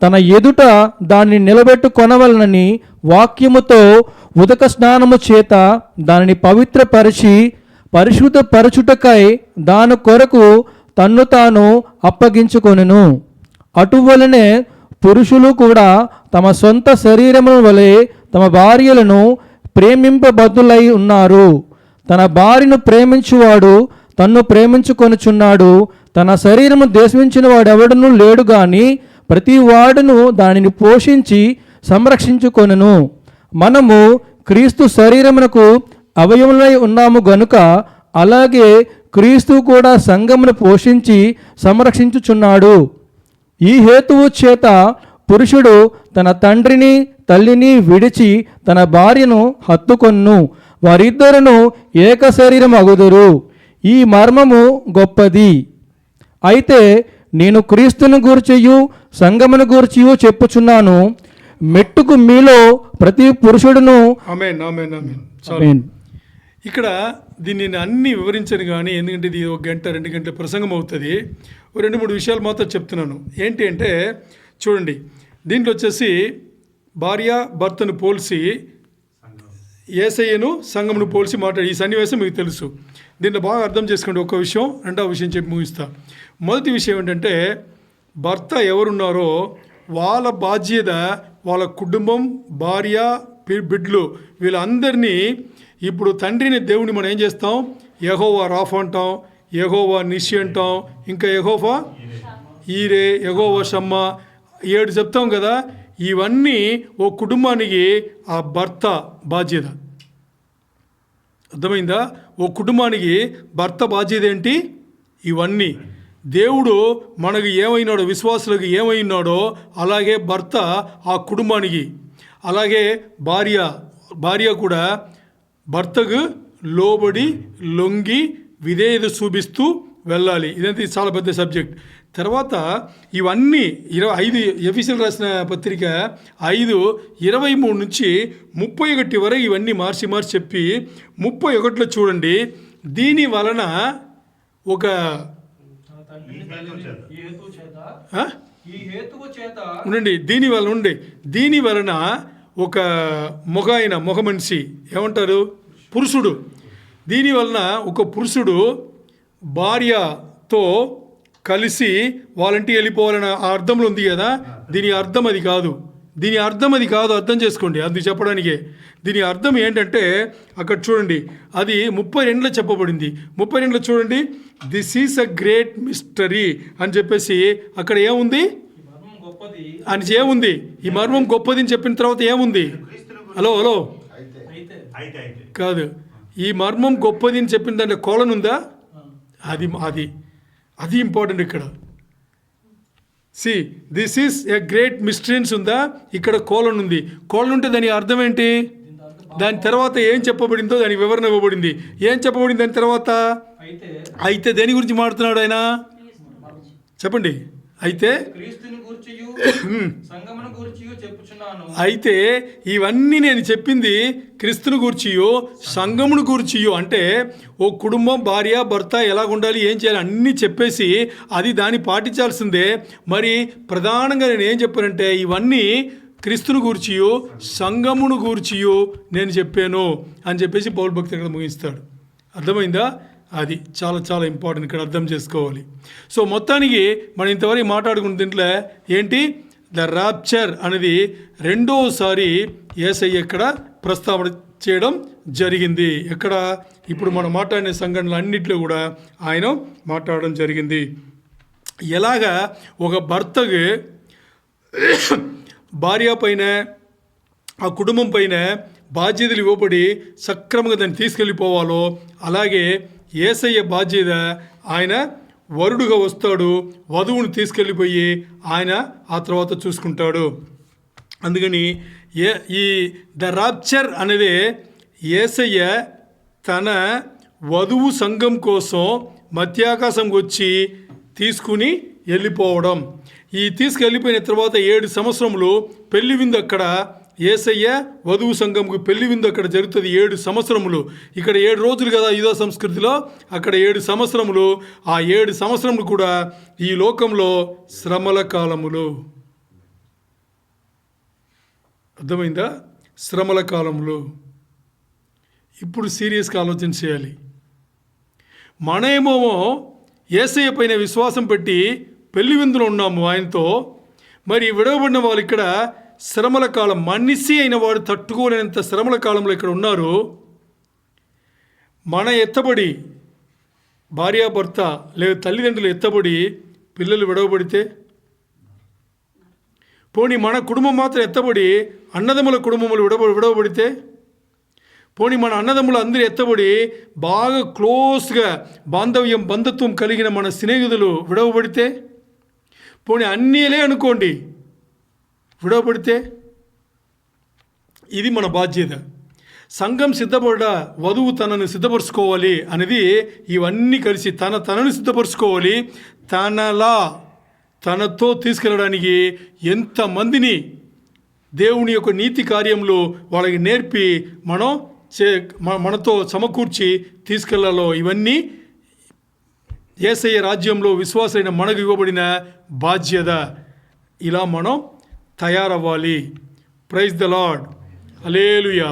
తన ఎదుట దాన్ని నిలబెట్టుకొనవలనని వాక్యముతో ఉదక స్నానము చేత దానిని పవిత్రపరిచి పరిశుద్ధపరచుటకై దాని కొరకు తన్ను తాను అప్పగించుకొనెను. అటువలనే పురుషులు కూడా తమ సొంత శరీరముల వలె తమ భార్యలను ప్రేమింపబద్ధులై ఉన్నారు. తన భార్యను ప్రేమించువాడు తన్ను ప్రేమించుకొనుచున్నాడు. తన శరీరము ద్వేషించిన వాడెవడనూ లేడు గాని ప్రతి వాడును దానిని పోషించి సంరక్షించుకొనును. మనము క్రీస్తు శరీరమునకు అవయములై ఉన్నాము గనుక అలాగే క్రీస్తు కూడా సంఘమును పోషించి సంరక్షించుచున్నాడు. ఈ హేతువు చేత పురుషుడు తన తండ్రిని తల్లిని విడిచి తన భార్యను హత్తుకొన్ను. వారిద్దరును ఏక శరీరం అగుదురు. ఈ మర్మము గొప్పది. అయితే నేను క్రీస్తును గూర్చియు సంఘమును గూర్చియు చెప్పుచున్నాను. మెట్టుకు మీలో ప్రతి పురుషుడును ఇక్కడ దీన్ని అన్ని వివరించను కానీ, ఎందుకంటే ఇది 1 గంట 2 గంటల ప్రసంగం అవుతుంది. 2-3 విషయాలు మాత్రం చెప్తున్నాను. ఏంటి అంటే చూడండి, దీంట్లో వచ్చేసి భార్య భర్తను పోల్చి యేసయ్యను సంఘమును పోల్చి మాట్లాడి ఈ సన్నివేశం మీకు తెలుసు. దీన్ని బాగా అర్థం చేసుకోండి. ఒక విషయం, రెండవ విషయం చెప్పి ముగిస్తా. మొదటి విషయం ఏంటంటే భర్త ఎవరున్నారో వాళ్ళ బాధ్యత వాళ్ళ కుటుంబం, భార్య, బిడ్డలు వీళ్ళందరినీ ఇప్పుడు తండ్రిని దేవుని మనం ఏం చేస్తాం? యెహోవా రాఫా అంటాం, యెహోవా నిషి అంటాం, ఇంకా యెహోవా ఈరే, యెహోవా షమ్మా 7 చెప్తాం కదా. ఇవన్నీ ఓ కుటుంబానికి ఆ భర్త బాధ్యత. అర్థమైందా? ఓ కుటుంబానికి భర్త బాధ్యత ఏంటి? ఇవన్నీ దేవుడు మనకు ఏమైనాడో, విశ్వాసులకు ఏమైనాడో అలాగే భర్త ఆ కుటుంబానికి, అలాగే భార్య కూడా భర్తకు లోబడి లొంగి విధేయత చూపిస్తూ వెళ్ళాలి. ఇదంతా చాలా పెద్ద సబ్జెక్ట్. తర్వాత ఇవన్నీ 5 ఎఫెసీయులకు రాసిన పత్రిక 5:23 నుంచి 31 వరకు ఇవన్నీ మార్చి చెప్పి 31లో చూడండి. దీని వలన ఒక ఉండండి, దీని వలన ఒక మగ మనిషి ఏమంటారు? పురుషుడు. దీని వలన ఒక పురుషుడు భార్యతో కలిసి వాళ్ళంటికి వెళ్ళిపోవాలన్న ఆ అర్థంలో ఉంది కదా. దీని అర్థం అది కాదు. అర్థం చేసుకోండి. అది చెప్పడానికే దీని అర్థం ఏంటంటే అక్కడ చూడండి, అది 32లో చెప్పబడింది. 32లో చూడండి, this is a great mystery అని చెప్పేసి అక్కడ ఏముంది అని ఏముంది? ఈ మర్మం గొప్పది అని చెప్పిన తర్వాత ఏముంది? హలో కాదు, ఈ మర్మం గొప్పది అని చెప్పిన దాంట్లో కోలన్ ఉందా? అది ఇంపార్టెంట్ ఇక్కడ. దిస్ ఈస్ ఎ గ్రేట్ మిస్టరీన్స్ ఉందా? ఇక్కడ కోలన్ ఉంది. కోలన్ ఉంటే దాని అర్థం ఏంటి? దాని తర్వాత ఏం చెప్పబడిందో దానికి వివరణ ఇవ్వబడింది. ఏం చెప్పబడింది దాని తర్వాత? అయితే దేని గురించి మాట్లాడుతున్నాడు ఆయన? చెప్పండి. అయితే ఇవన్నీ నేను చెప్పింది క్రీస్తుని గూర్చియో సంఘమును గూర్చియో, అంటే ఓ కుటుంబం, భార్య భర్త ఎలాగ ఉండాలి, ఏం చేయాలి అన్నీ చెప్పేసి అది దాన్ని పాటించాల్సిందే. మరి ప్రధానంగా నేను ఏం చెప్పానంటే ఇవన్నీ క్రీస్తుని గూర్చియో సంఘమును గూర్చియో నేను చెప్పాను అని చెప్పేసి పౌలు భక్తుడు ఇక్కడ ముగిస్తాడు. అర్థమైందా? అది చాలా చాలా ఇంపార్టెంట్ ఇక్కడ అర్థం చేసుకోవాలి. సో మొత్తానికి మనం ఇంతవరకు మాట్లాడుకున్న దీంట్లో ఏంటి? ద ర్యాప్చర్ అనేది రెండోసారి యేసయ్య ఇక్కడ ప్రస్తావన చేయడం జరిగింది. ఎక్కడ? ఇప్పుడు మనం మాట్లాడిన సంఘటనలు అన్నింటిలో కూడా ఆయన మాట్లాడడం జరిగింది. ఎలాగా ఒక భర్తకి భార్య పైన, ఆ కుటుంబం పైన బాధ్యతలు ఇవ్వబడి సక్రమంగా దాన్ని తీసుకెళ్ళిపోవాలో, అలాగే యేసయ్య బాధ్యత, ఆయన వరుడుగా వస్తాడు, వధువుని తీసుకెళ్ళిపోయి ఆయన ఆ తర్వాత చూసుకుంటాడు. అందుకని ఈ ద రాప్చర్ అనేది యేసయ్య తన వధువు సంఘం కోసం మధ్యాకాశం వచ్చి తీసుకుని వెళ్ళిపోవడం. ఈ తీసుకెళ్ళిపోయిన తర్వాత 7 సంవత్సరములు పెళ్లి విందు అక్కడ, యేసయ్య వధువు సంఘంకు పెళ్లి విందు అక్కడ జరుగుతుంది 7 సంవత్సరములు. ఇక్కడ 7 రోజులు కదా యూదా సంస్కృతిలో, అక్కడ 7 సంవత్సరములు. ఆ 7 సంవత్సరములు కూడా ఈ లోకంలో శ్రమల కాలములు. అర్థమైందా? శ్రమల కాలములు. ఇప్పుడు సీరియస్గా ఆలోచన చేయాలి. మనమేమో యేసయ్య పైన విశ్వాసం పెట్టి పెళ్లి విందులో ఉన్నాము ఆయనతో. మరి విడవబడిన వాళ్ళు ఇక్కడ శ్రమల కాలం, మనిషి అయిన వాడు తట్టుకోలేనంత శ్రమల కాలంలో ఇక్కడ ఉన్నారు. మన ఎత్తబడి భార్యాభర్త లేదా తల్లిదండ్రులు ఎత్తబడి పిల్లలు విడవబడితే, పోనీ మన కుటుంబం మాత్రం ఎత్తబడి అన్నదమ్ముల కుటుంబములు విడవబడితే, పోనీ మన అన్నదమ్ములు అందరూ ఎత్తబడి బాగా క్లోజ్గా బంధుత్వం కలిగిన మన స్నేహితులు విడవబడితే, పోనీ అన్నీలే అనుకోండి విడవబడితే, ఇది మన బాధ్యత. సంఘం వధువు తనను సిద్ధపరచుకోవాలి అనేది ఇవన్నీ కలిసి తనను సిద్ధపరచుకోవాలి. తనతో తీసుకెళ్ళడానికి ఎంతమందిని దేవుని యొక్క నీతి కార్యంలో వాళ్ళకి నేర్పి మనతో సమకూర్చి తీసుకెళ్లాలో, ఇవన్నీ యేసయ్య రాజ్యంలో విశ్వాసైన మనకు ఇవ్వబడిన బాధ్యత. ఇలా మనం తయారవ్వాలి. Praise the Lord. హల్లెలూయా.